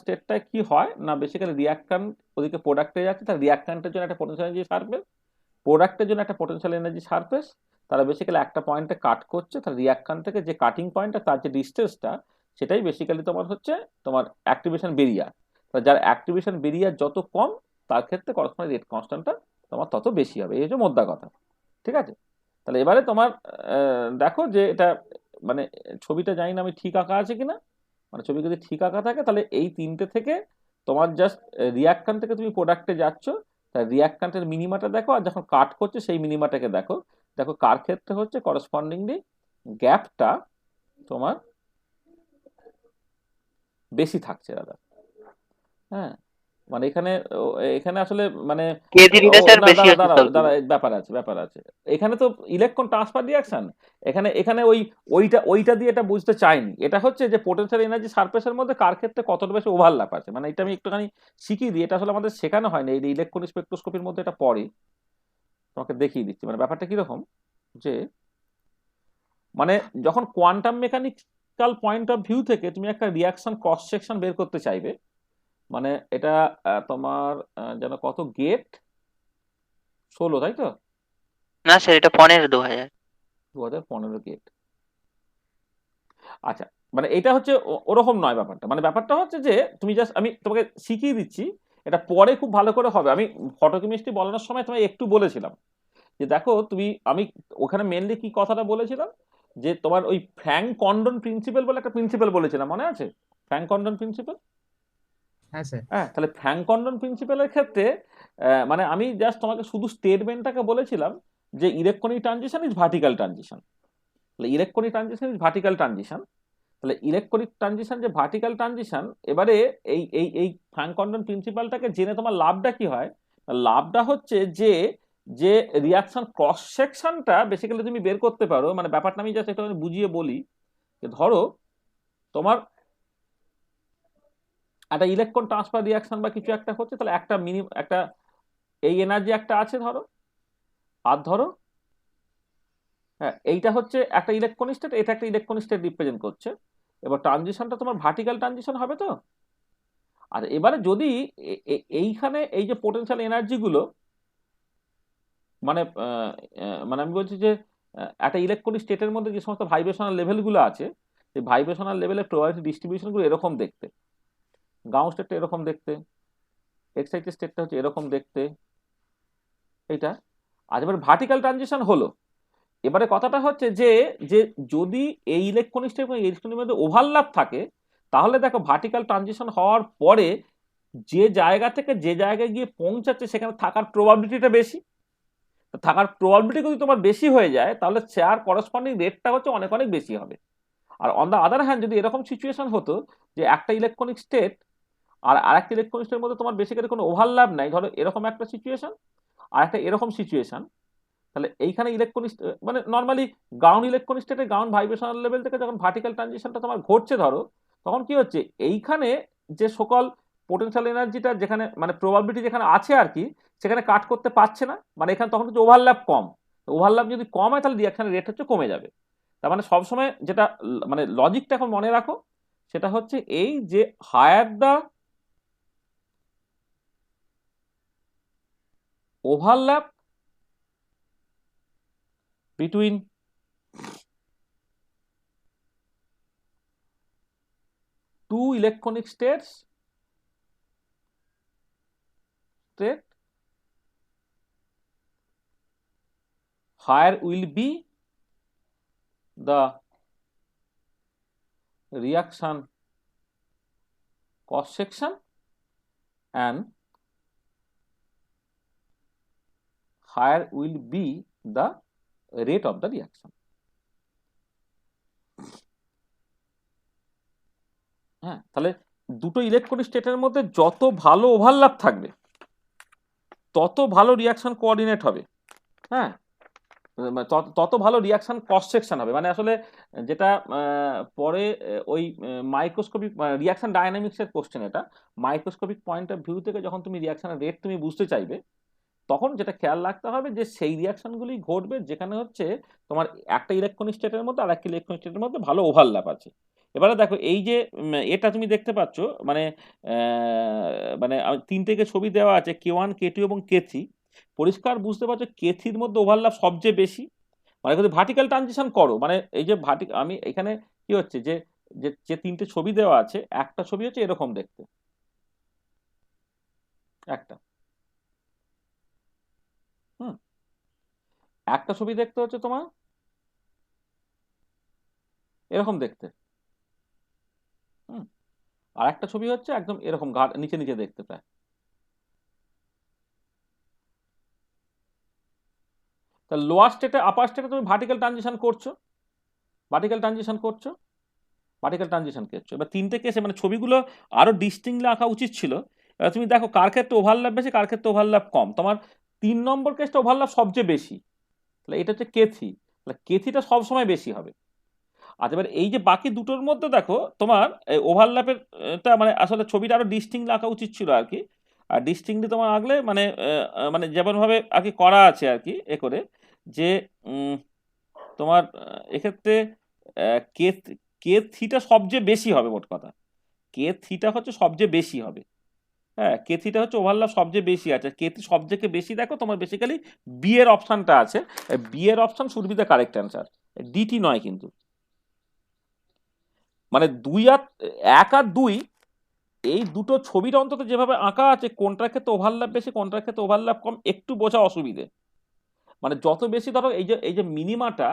[SPEAKER 1] স্টেটটায় কি হয় না, বেসিক্যালি রিয়াক্ট্যান্ট ওদিকে প্রোডাক্টে যাচ্ছে, তার রিয়াক্ট্যান্টের জন্য একটা পোটেনশিয়াল এনার্জি সারফেস, প্রোডাক্টের জন্য একটা পোটেনশিয়াল এনার্জি সারফেস, তারা বেসিক্যালি একটা পয়েন্টে কাট করছে, তার রিয়াক্ট্যান্ট থেকে যে কাটিং পয়েন্টটা তার যে ডিস্টেন্সটা, সেটাই বেসিক্যালি তোমার হচ্ছে তোমার অ্যাক্টিভেশন বেরিয়ার। যার অ্যাক্টিভেশন বেরিয়ার যত কম, তার ক্ষেত্রে করসপন্ডিং রেট কনস্ট্যান্টটা তোমার তত বেশি হবে। এই হচ্ছে মোদ্দা কথা। ঠিক আছে, তাহলে এবারে তোমার দেখো যে এটা মানে ছবিটা জানি না আমি ঠিক আঁকা আছে কিনা, মানে ছবি যদি ঠিক আঁকা থাকে তাহলে এই তিনটে থেকে তোমার জাস্ট রিয়াক্ট্যান্ট থেকে তুমি প্রোডাক্টে যাচ্ছ, তাই রিয়াক্ট্যান্টের মিনিমাটা দেখো, আর যখন কাট করছে সেই মিনিমাটাকে দেখো। দেখো কার ক্ষেত্রে হচ্ছে করসপন্ডিংলি গ্যাপটা তোমার বেশি থাকছে দাদা। হ্যাঁ, মানে এখানে আসলে মানে
[SPEAKER 2] K3 টা স্যার বেশি আছে
[SPEAKER 1] দাঁড়াও
[SPEAKER 2] সব
[SPEAKER 1] দাঁড়া, ব্যাপার আছে এখানে তো ইলেকট্রন ট্রান্সফার রিয়াকশন, এখানে ওইটা দিয়ে এটা বুঝতে চাইনি। এটা হচ্ছে যে পোটেনশিয়াল এনার্জি সারফেসের মধ্যে কার ক্ষেত্রে কতটা বেশি ওভারল্যাপ আছে, মানে এটা আমি একটুখানি শিখিয়ে দিই। এটা আসলে আমাদের শেখানো হয়নি, এই ইলেকট্রন স্পেকট্রোস্কোপির মধ্যে এটা পড়ে। তোমাকে দেখিয়ে দিচ্ছি মানে ব্যাপারটা কিরকম, যে মানে যখন quantum mechanical point of view থেকে তুমি একটা রিয়াকশন ক্রস সেকশন বের করতে চাইবে, মানে এটা তোমার যেন কত গেট 16, তাই তো?
[SPEAKER 2] না স্যার, এটা 15
[SPEAKER 1] 2015 গেট। আচ্ছা, মানে এটা হচ্ছে ওরকম নয় ব্যাপারটা। মানে ব্যাপারটা হচ্ছে যে তুমি জাস্ট, আমি তোমাকে শিখিয়ে দিচ্ছি, এটা পরে খুব ভালো করে হবে। আমি ফটোকেমিস্ট্রি বলানোর সময় তোমায় একটু বলেছিলাম যে দেখো তুমি, আমি ওখানে মেনলি কি কথাটা বলেছিলাম, যে তোমার ওই ফ্র্যাঙ্ক কন্ডন প্রিন্সিপাল বলে একটা প্রিন্সিপাল বলেছিলাম, মনে আছে? Franck Condon principle.
[SPEAKER 8] হ্যাঁ স্যার।
[SPEAKER 1] হ্যাঁ, তাহলে ফ্র্যাঙ্ক কন্ডন প্রিন্সিপালের ক্ষেত্রে মানে আমি জাস্ট তোমাকে শুধু স্টেটমেন্টটাকে বলেছিলাম যে electronic transition is vertical transition. তাহলে electronic transition is vertical transition, তাহলে ইলেকট্রনিক ট্রানজিশন যে ভার্টিক্যাল ট্রানজিশন, এবারে এই ফ্র্যাঙ্ক কন্ডন প্রিন্সিপালটাকে জেনে তোমার লাভটা কি হয়? লাভটা হচ্ছে যে যে রিয়াকশন ক্রস সেকশনটা বেসিক্যালি তুমি বের করতে পারো। মানে ব্যাপারটা আমি জাস্ট একটু বুঝিয়ে বলি, যে ধরো তোমার একটা ইলেকট্রন ট্রান্সফার রিয়াকশন বা কিছু একটা হচ্ছে, তাহলে একটা এই এনার্জি একটা আছে ধরো, আর ধরো হ্যাঁ এইটা হচ্ছে একটা ইলেকট্রনিক স্টেট, এটা একটা ইলেকট্রনিক স্টেট রিপ্রেজেন্ট করছে। এবার ট্রানজিশনটা তোমার ভার্টিক্যাল ট্রানজিশন হবে তো। আর এবারে যদি এইখানে এই যে পোটেনশিয়াল এনার্জিগুলো, মানে মানে আমি বলছি যে একটা ইলেকট্রনিক স্টেটের মধ্যে যে সমস্ত ভাইব্রেশনাল লেভেলগুলো আছে, সেই ভাইব্রেশনাল লেভেলের প্রবাবিলিটি ডিস্ট্রিবিউশনগুলো এরকম দেখতে, গ্রাউন্ড স্টেটটা এরকম দেখতে, এক্সাইটেড স্টেটটা হচ্ছে এরকম দেখতে, এইটা। আর এবার ভার্টিক্যাল ট্রানজিশন হলো, এবারে কথাটা হচ্ছে যে যে যদি এই ইলেকট্রনিক স্টেট এবং ইলেকট্রনের মধ্যে ওভারল্যাপ থাকে, তাহলে দেখো ভার্টিক্যাল ট্রানজিশন হওয়ার পরে যে জায়গা থেকে যে জায়গায় গিয়ে পৌঁছাচ্ছে সেখানে থাকার প্রবাবিলিটিটা বেশি। থাকার প্রবাবিলিটি যদি তোমার বেশি হয়ে যায়, তাহলে শেয়ার করসপন্ডিং রেটটা হচ্ছে অনেক অনেক বেশি হবে। আর অন দ্য আদার হ্যান্ড যদি এরকম সিচুয়েশন হতো যে একটা ইলেকট্রনিক স্টেট আর আরেকটা ইলেকট্রনিক্সের মধ্যে তোমার বেসিক্যালি কোনো ওভারল্যাপ নাই, ধরো এরকম একটা সিচুয়েশন আর একটা এরকম সিচুয়েশন, তাহলে এইখানে ইলেকট্রনিক্স মানে নর্মালি গ্রাউন্ড ইলেকট্রনিক স্টেটে গ্রাউন্ড ভাইব্রেশনাল লেভেল থেকে যখন ভার্টিক্যাল ট্রানজিশনটা তোমার ঘটছে ধরো, তখন কি হচ্ছে এইখানে যে সকল পোটেনশিয়াল এনার্জিটা যেখানে মানে প্রবাবিলিটি যেখানে আছে আর কি, সেখানে কাট করতে পারছে না, মানে এখানে তখন হচ্ছে ওভারল্যাপ কম। ওভারল্যাপ যদি কম হয় তাহলে রিয়াকশনের রেট হচ্ছে কমে যাবে। তার মানে সবসময় যেটা মানে লজিকটা এখন মনে রাখো সেটা হচ্ছে এই যে higher the overlap between two electronic state higher will be the reaction cross section and higher will be the rate of the reaction. হ্যাঁ, তাহলে দুটো ইলেকট্রনিক স্টেটের মধ্যে যত ভালো ওভারল্যাপ থাকবে তত ভালো রিয়াকশন কোঅর্ডিনেট হবে। হ্যাঁ, তত ভালো রিয়াকশন ক্রস সেকশন হবে। মানে আসলে যেটা পরে ওই মাইক্রোস্কোপিক রিয়াকশন ডায়নামিক্সের কোশ্চেন, এটা মাইক্রোস্কোপিক পয়েন্ট অফ ভিউ থেকে যখন তুমি রিয়াকশনের রেট তুমি বুঝতে চাইবে, তখন যেটা খেয়াল রাখতে হবে যে সেই রিয়াকশনগুলি ঘটবে যেখানে হচ্ছে তোমার একটা ইলেকট্রনিক স্টেটের মধ্যে আর একটা ইলেকট্রনিক স্টেটের মধ্যে ভালো ওভারল্যাপ আছে। এবারে দেখো এই যে এটা তুমি দেখতে পাচ্ছ মানে মানে তিনটেকে ছবি দেওয়া আছে K1 K2 এবং K3, পরিষ্কার বুঝতে পারছো K3-র মধ্যে ওভারল্যাপ সবচেয়ে বেশি। মানে যদি ভার্টিক্যাল ট্রানজিশন করো, মানে এই যে আমি এখানে কি হচ্ছে যে যে তিনটে ছবি দেওয়া আছে, একটা ছবি হচ্ছে এরকম দেখতে, একটা একটা ছবি দেখতে হচ্ছে তোমার এরকম দেখতে, আর একটা ছবি হচ্ছে একদম এরকম ঘাট নিচে নিচে দেখতে পায়। তা লোয়ার স্টেটে আপার স্টেটে তুমি ভার্টিক্যাল ট্রানজিশন করছো, ভার্টিক্যাল ট্রানজিশন করছো, ভার্টিক্যাল ট্রানজিশন করছো। এবার তিনটে কেসে মানে ছবিগুলো আরো ডিস্টিংলি আঁকা উচিত ছিল। এবার তুমি দেখো কার ক্ষেত্রে ওভারল্যাপ বেশি কার ক্ষেত্রে ওভারল্যাপ কম। তোমার 3 নম্বর কেসটা ওভারল্যাপ সবচেয়ে বেশি, তাহলে এটা হচ্ছে K3, তাহলে K3টা সবসময় বেশি হবে। আচ্ছা, এবার এই যে বাকি দুটোর মধ্যে দেখো তোমার ওভারল্যাপের মানে আসলে ছবিটা আরো ডিস্টিংলি আঁকা উচিত ছিল আর কি। আর ডিস্টিংলি তোমার আঁকলে মানে মানে যেমনভাবে আর কি করা আছে আর কি এ করে যে তোমার এক্ষেত্রে কে কে থিটা সবচেয়ে বেশি হবে, মোট কথা কে থিটা হচ্ছে সবচেয়ে বেশি হবে। হ্যাঁ, কে থিটা হচ্ছে ওভারল্যাপ সবচেয়ে বেশি আছে, কে সবচেয়ে বেশি দেখো তোমার বেসিক্যালি বি এর অপশনটা আছে, বি এর option should be the correct answer, ডিটি নয় কিন্তু। মানে 1 আর 2 এই দুটো ছবির অন্তত যেভাবে আঁকা আছে, কোনটার ক্ষেত্রে ওভারল্যাপ বেশি কোনটার ক্ষেত্রে ওভারল্যাপ কম একটু বোঝা অসুবিধে। মানে যত বেশি ধরো এই যে মিনিমাটা,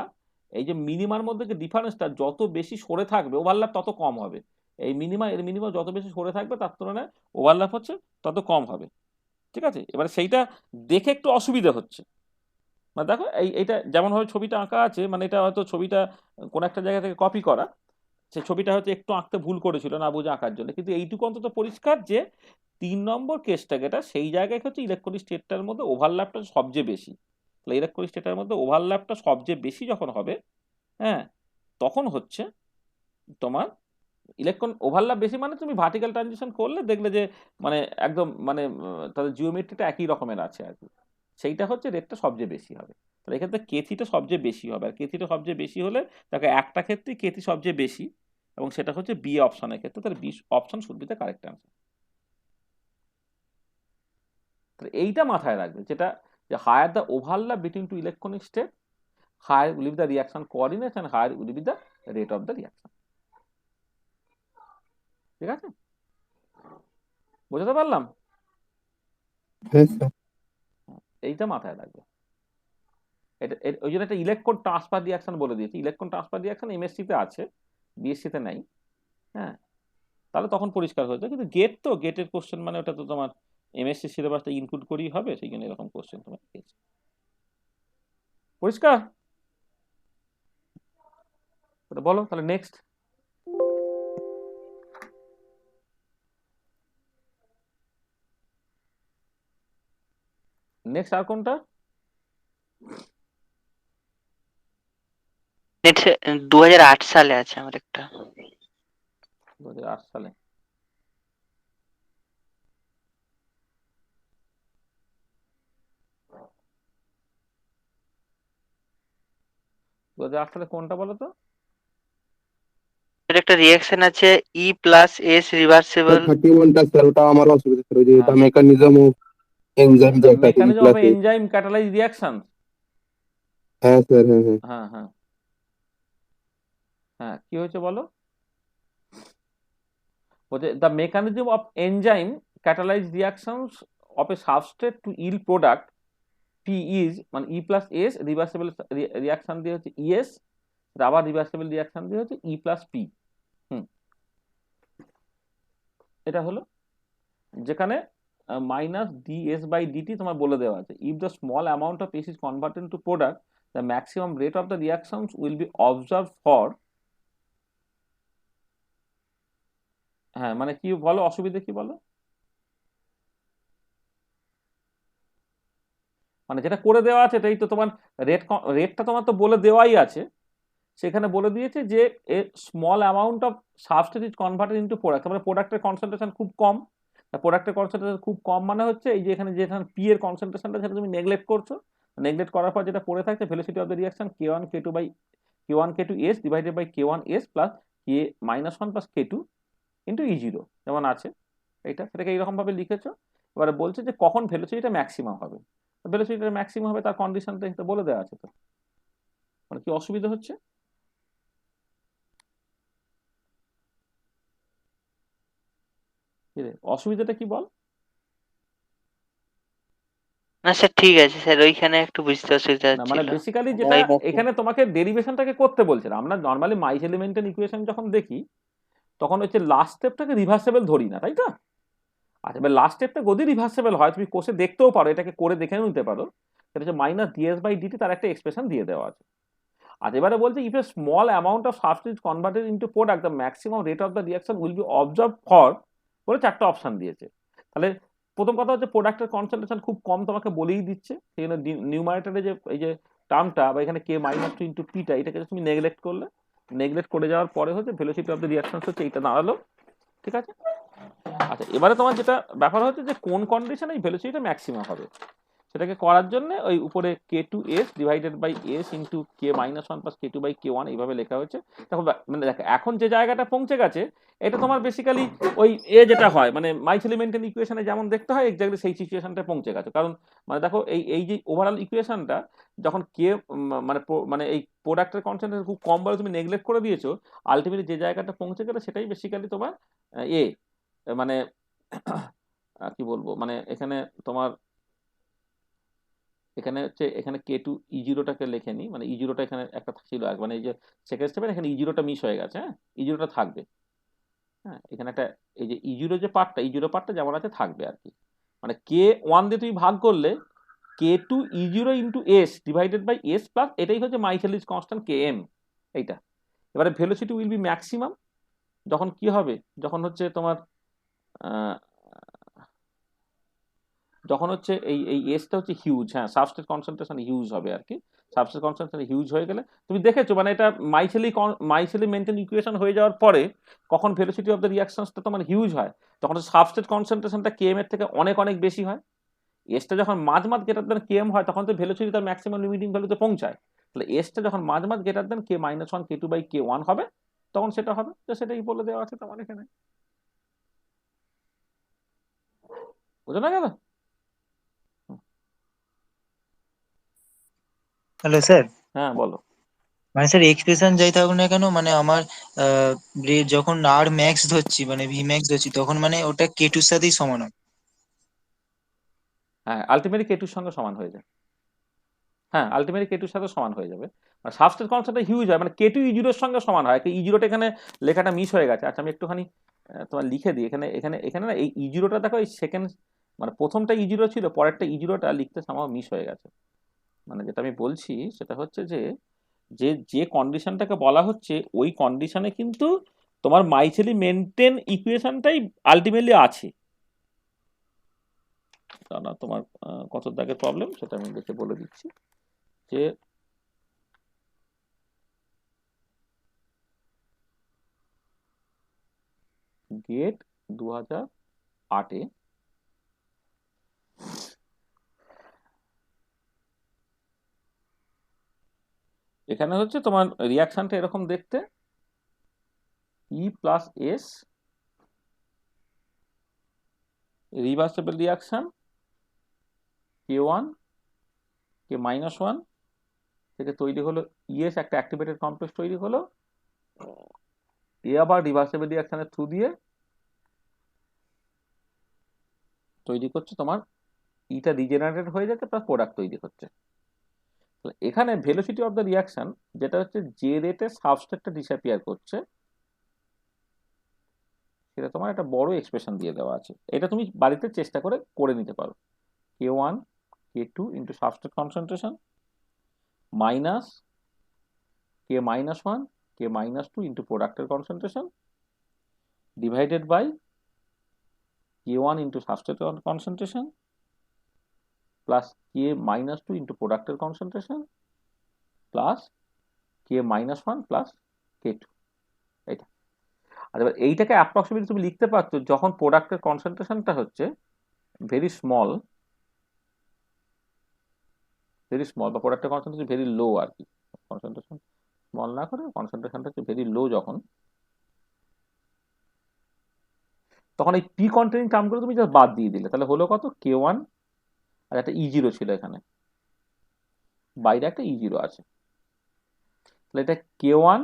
[SPEAKER 1] এই যে মিনিমার মধ্যে যে ডিফারেন্সটা যত বেশি সরে থাকবে ওভারল্যাপ তত কম হবে। এই মিনিমা যত বেশি সরে থাকবে তার তুলনায় ওভারল্যাপ হচ্ছে তত কম হবে। ঠিক আছে, এবারে সেইটা দেখে একটু অসুবিধা হচ্ছে। মানে দেখো এইটা যেমনভাবে ছবিটা আঁকা আছে, মানে এটা হয়তো ছবিটা কোনো একটা জায়গা থেকে কপি করা, সেই ছবিটা হয়তো একটু আঁকতে ভুল করেছিল না বুঝে আঁকার জন্য, কিন্তু এইটুকু অন্তত পরিষ্কার যে 3 নম্বর কেসটা যেটা সেই জায়গায় হচ্ছে ইলেকট্রনিক স্টেটটার মধ্যে ওভারল্যাপটা সবচেয়ে বেশি। তাহলে ইলেকট্রনিক স্টেটের মধ্যে ওভারল্যাপটা সবচেয়ে বেশি যখন হবে, হ্যাঁ, তখন হচ্ছে তোমার ইলেকট্রন ওভারল্যাপ বেশি, মানে তুমি ভার্টিক্যাল ট্রানজিশন করলে দেখলে যে মানে একদম মানে তাদের জিওমেট্রিটা একই রকমের আছে আর কি, সেইটা হচ্ছে রেটটা সবচেয়ে বেশি হবে। তাহলে এক্ষেত্রে কেথিটা সবচেয়ে বেশি হবে, আর কেথিটা সবচেয়ে বেশি হলে দেখো একটা ক্ষেত্রেই কেথি সবচেয়ে বেশি, এবং সেটা হচ্ছে বি অপশনের ক্ষেত্রে, তাহলে B option should be the correct answer. তাহলে এইটা মাথায় রাখবে, যেটা যে higher the overlap between two electronic state, higher will be the reaction coordinates and higher will be the rate of the reaction. ঠিক আছে, বোঝাতে পারলাম?
[SPEAKER 3] হ্যাঁ স্যার।
[SPEAKER 1] এইটা মাথায় রাখবে। এটা ওই জন্য একটা ইলেকট্রন ট্রান্সফার রিয়াকশন বলে দিয়েছি। ইলেকট্রন ট্রান্সফার রিয়াকশন এমএসসি তে আছে, বিএসসি তে নাই। হ্যাঁ, তাহলে তখন পরিষ্কার হয়ে যায়। কিন্তু গেট তো গেটের কোশ্চেন মানে ওটা তো তোমার এমএসসি সিলেবাসটা ইনক্লুড করেই হবে, সেই জন্য এরকম কোশ্চেন তোমার পেয়েছে। পরিষ্কার? বলো তাহলে নেক্সট। নেক্সট আর কোনটা?
[SPEAKER 2] নেক্সট 2008 সালে আছে আমার একটা।
[SPEAKER 1] 2008 সালে। কোনটা বলো তো?
[SPEAKER 2] এর একটা রিঅ্যাকশন আছে E+S রিভার্সিবল।
[SPEAKER 3] 31টা স্যার, ওটা আমার অসুবিধা স্যার, ওই যে
[SPEAKER 1] হ্যাঁ,
[SPEAKER 3] মেকানিজম অফ এনজাইম যে একটা আছে E
[SPEAKER 1] mechanism of
[SPEAKER 3] plus A.
[SPEAKER 1] Enzyme catalyze reaction.
[SPEAKER 3] হ্যাঁ স্যার, হ্যাঁ হ্যাঁ।
[SPEAKER 1] হ্যাঁ হ্যাঁ হ্যাঁ, কি হয়েছে বলো? বলছে the mechanism of enzyme catalyze reactions of a substrate to yield product P is মানে E+S রিভার্সিবল রিঅ্যাকশন দিয়ে হচ্ছে ES, আবার রিভার্সিবল রিঅ্যাকশন দিয়ে হচ্ছে E+P। এটা হলো যেখানে -dS/dt তোমার বলে দেওয়া আছে if the small amount of S is converted to product the maximum rate of the reactions will be observe for. হ্যাঁ, মানে কি বলো, অসুবিধা কি বলো? মানে যেটা করে দেওয়া আছে এটাই তো তোমার রেটটা তোমার তো বলে দেওয়াই আছে। সেখানে বলে দিয়েছে যে a small amount of substrate is converted into product, মানে প্রোডাক্টের কনসেন্ট্রেশন খুব কম। প্রোডাক্টের কনসেন্ট্রেশন খুব কম মানে হচ্ছে এই যে এখানে যেখানে পি এর কনসেন্ট্রেশনটা সেটা তুমি নেগলেক্ট করছো। নেগলেক্ট করার পর যেটা পড়ে থাকছে velocity of the reaction K1 K2 divided by K1S plus K-1 plus K2 into E0 যেমন আছে এইটা, সেটাকে এইরকম ভাবে লিখেছো। এবারে বলছে যে কখন ভেলোসিটিটা ম্যাক্সিমাম হবে। ভেলোসিটিটা ম্যাক্সিমাম হবে তার কন্ডিশনটা এখানে বলে দেওয়া আছে। তো মানে কি অসুবিধা হচ্ছে? অসুবিধাটা কি বল?
[SPEAKER 2] না স্যার ঠিক আছে স্যার, ওইখানে একটু বুঝতে অসুবিধা
[SPEAKER 1] না মানে
[SPEAKER 2] হচ্ছিল।
[SPEAKER 1] বেসিক্যালি যেটা
[SPEAKER 2] ওই দেখো।
[SPEAKER 1] এখানে তোমাকে ডেরিভেশনটাকে করতে বলছে না। আমরা নর্মালি মাইস এলিমেন্টাল ইকুয়েশন যখন দেখি তখন হচ্ছে লাস্ট স্টেপটাকে রিভার্সেবল ধরি না, তাই তো? আচ্ছা, এবার লাস্ট স্টেপটা যদি রিভার্সেবল হয় তুমি কোষে দেখতেও পারো, এটাকে করে দেখে নিতে পারো। সেটা হচ্ছে -dS/dt, তার একটা এক্সপ্রেশন দিয়ে দেওয়া আছে। আর এবারে বলছে if A small amount of substance converted into product the maximum rate of the reaction will be observe for বলে 4টা অপশন দিয়েছে। তাহলে প্রথম কথা হচ্ছে প্রোডাক্টের কনসেন্ট্রেশন খুব কম তোমাকে বলেই দিচ্ছে। সেই জন্য নিউমারেটরে যে এই যে টার্মটা বা এখানে K-2 ইন্টু পিটা, এটাকে তুমি নেগলেক্ট করলে, নেগলেক্ট করে যাওয়ার পরে হচ্ছে ভেলোসিটি অফ দ্য রিঅ্যাকশন হচ্ছে এইটা দাঁড়ালো। ঠিক আছে। আচ্ছা, এবারে তোমার যেটা ব্যাপার হচ্ছে যে কোন কন্ডিশনে এই ভেলোসিটিটা ম্যাক্সিমাম হবে সেটাকে করার জন্য ওই উপরে K2S divided by S into K-1 plus K2 by K1 এইভাবে লেখা হয়েছে। দেখো মানে দেখো এখন যে জায়গাটা পৌঁছে গেছে এটা তোমার বেসিক্যালি ওই যেটা হয় মানে মাইস এলিমেন্টাল ইকুয়েশনে যেমন দেখতে হয় এক্স্যাক্টলি সেই সিচুয়েশনটা পৌঁছে গেছে। কারণ মানে দেখো এই যে ওভারঅল ইকুয়েশনটা যখন মানে এই প্রোডাক্টের কনসেন্ট্রেশন খুব কম বলে তুমি নেগলেক্ট করে দিয়েছো, আলটিমেটলি যে জায়গাটা পৌঁছে গেলে সেটাই বেসিক্যালি তোমার মানে কি বলবো, মানে এখানে তোমার এখানে হচ্ছে এখানে K2 E0টাকে লেখে নি, মানে E0টা এখানে একটা ছিল মানে এই যে সেকেন্ড স্টেপে এখানে E0টা মিস হয়ে গেছে। হ্যাঁ, E0টা থাকবে। হ্যাঁ, এখানে একটা এই যে E0 যে পার্টটা, E0 পার্টটা যেমন আছে থাকবে আর কি। মানে K1 দিয়ে তুমি ভাগ করলে K2 E0 into S divided by S plus এটাই হচ্ছে মাইকেলিস কনস্ট্যান্ট Km এইটা। এবারে ভেলোসিটি উইল বি ম্যাক্সিমাম যখন কি হবে, যখন হচ্ছে তোমার যখন হচ্ছে এই এসটা হচ্ছে হিউজ। হ্যাঁ, সাবস্ট্রেট কনসেন্ট্রেশন হিউজ হবে আর কি। সাবস্ট্রেট কনসেন্ট্রেশন হিউজ হয়ে গেলে তুমি দেখেছো মানে এটা মাইসেলি মেনটেন ইকুয়েশন হয়ে যাওয়ার পরে কখন ভেলোসিটি অফ দ্য রিঅ্যাকশনসটা তোমার হিউজ হয়, তখন সাবস্ট্রেট কনসেন্ট্রেশনটা Km এর থেকে অনেক অনেক বেশি হয়। এসটা যখন মাঝ গ্রেটার দেন Km হয় তখন তো ভেলোসিটি তার ম্যাক্সিমাম লিমিটিং ভ্যালুতে পৌঁছায়। তাহলে এসটা যখন মাঝ greater than K-1 K2 by K1 হবে তখন সেটা হবে। তো সেটাই বলে দেওয়া আছে তোমার এখানে। বুঝো না গেল?
[SPEAKER 7] হ্যালো স্যার,
[SPEAKER 1] হ্যাঁ বলো।
[SPEAKER 7] মানে স্যার এক্সপ্রেশন যাই থাকুক না কেন, মানে আমার যখন আর ম্যাক্স ধরছি মানে ভি ম্যাক্স ধরছি তখন মানে ওটা K2 এর সাথেই সমান হয়।
[SPEAKER 1] হ্যাঁ, আলটিমেটলি K2 সঙ্গে সমান হয়ে যায়। হ্যাঁ, আলটিমেটলি K2 সাথে সমান হয়ে যাবে। আর সাবস্ট্রেট কনসেন্ট্রেশন হিউজ হয় মানে K2 E0 এর সঙ্গে সমান হয়। E0টা এখানে লেখাটা মিস হয়ে গেছে। আচ্ছা, আমি একটুখানি তোমার লিখে দিই। এখানে এখানে এখানে না এই E0টা দেখো, এই সেকেন্ড মানে প্রথমটা E0 ছিল, পরেরটা E0টা লিখতে আমার মিস হয়ে গেছে। মানে যেটা আমি বলছি সেটা হচ্ছে যে যে কন্ডিশনটাকে বলা হচ্ছে ওই কন্ডিশনে কিন্তু তোমার মাইসেলি মেনটেন ইকুয়েশনটাই আলটিমেটলি আছে। না তোমার কত দাগের প্রবলেম সেটা আমি দেখে বলে দিচ্ছি যে গেট 2008-এ এখানে হচ্ছে তোমার রিয়াকশনটা এরকম দেখতে E plus S reversible reaction K1 K-1 থেকে তৈরি হলো ইএস একটা অ্যাক্টিভেটেড কমপ্লেক্স তৈরি হলো এ আবার রিভার্সিবল রিয়াকশনের থ্রু দিয়ে তৈরি করছে তোমার ইটা রিজেনারেটেড হয়ে যাচ্ছে প্লাস প্রোডাক্ট তৈরি হচ্ছে। এখানে ভেলোসিটি অফ দ্য রিয়াকশন যেটা হচ্ছে যে রেটে সাবস্ট্রেটটা ডিসঅ্যাপিয়ার করছে সেটা তোমার একটা বড় এক্সপ্রেশন দিয়ে দেওয়া আছে। এটা তুমি বাড়িতে চেষ্টা করে নিতে পারো। K1 K2 into substrate concentration minus K-1 K-2 into প্রোডাক্টের concentration divided by K1 into substrate concentration plus K-2 into প্রোডাক্টের concentration plus K-1 plus K2 এটা। আর এবার এইটাকে অ্যাপ্রক্সিমেটলি তুমি লিখতে পারছো যখন প্রোডাক্টের কনসেন্ট্রেশনটা হচ্ছে ভেরি স্মল বা প্রোডাক্টের কনসেন্ট্রেশন ভেরি লো আর কি, কনসেন্ট্রেশন স্মল না করে কনসেন্ট্রেশনটা হচ্ছে ভেরি লো যখন, তখন এই পি কন্টেনিং টার্মগুলো তুমি জাস্ট বাদ দিয়ে দিলে তাহলে হলো কত K1 আর একটা E0 ছিল এখানে, বাইরে একটা E0 আছে, তাহলে এটা K1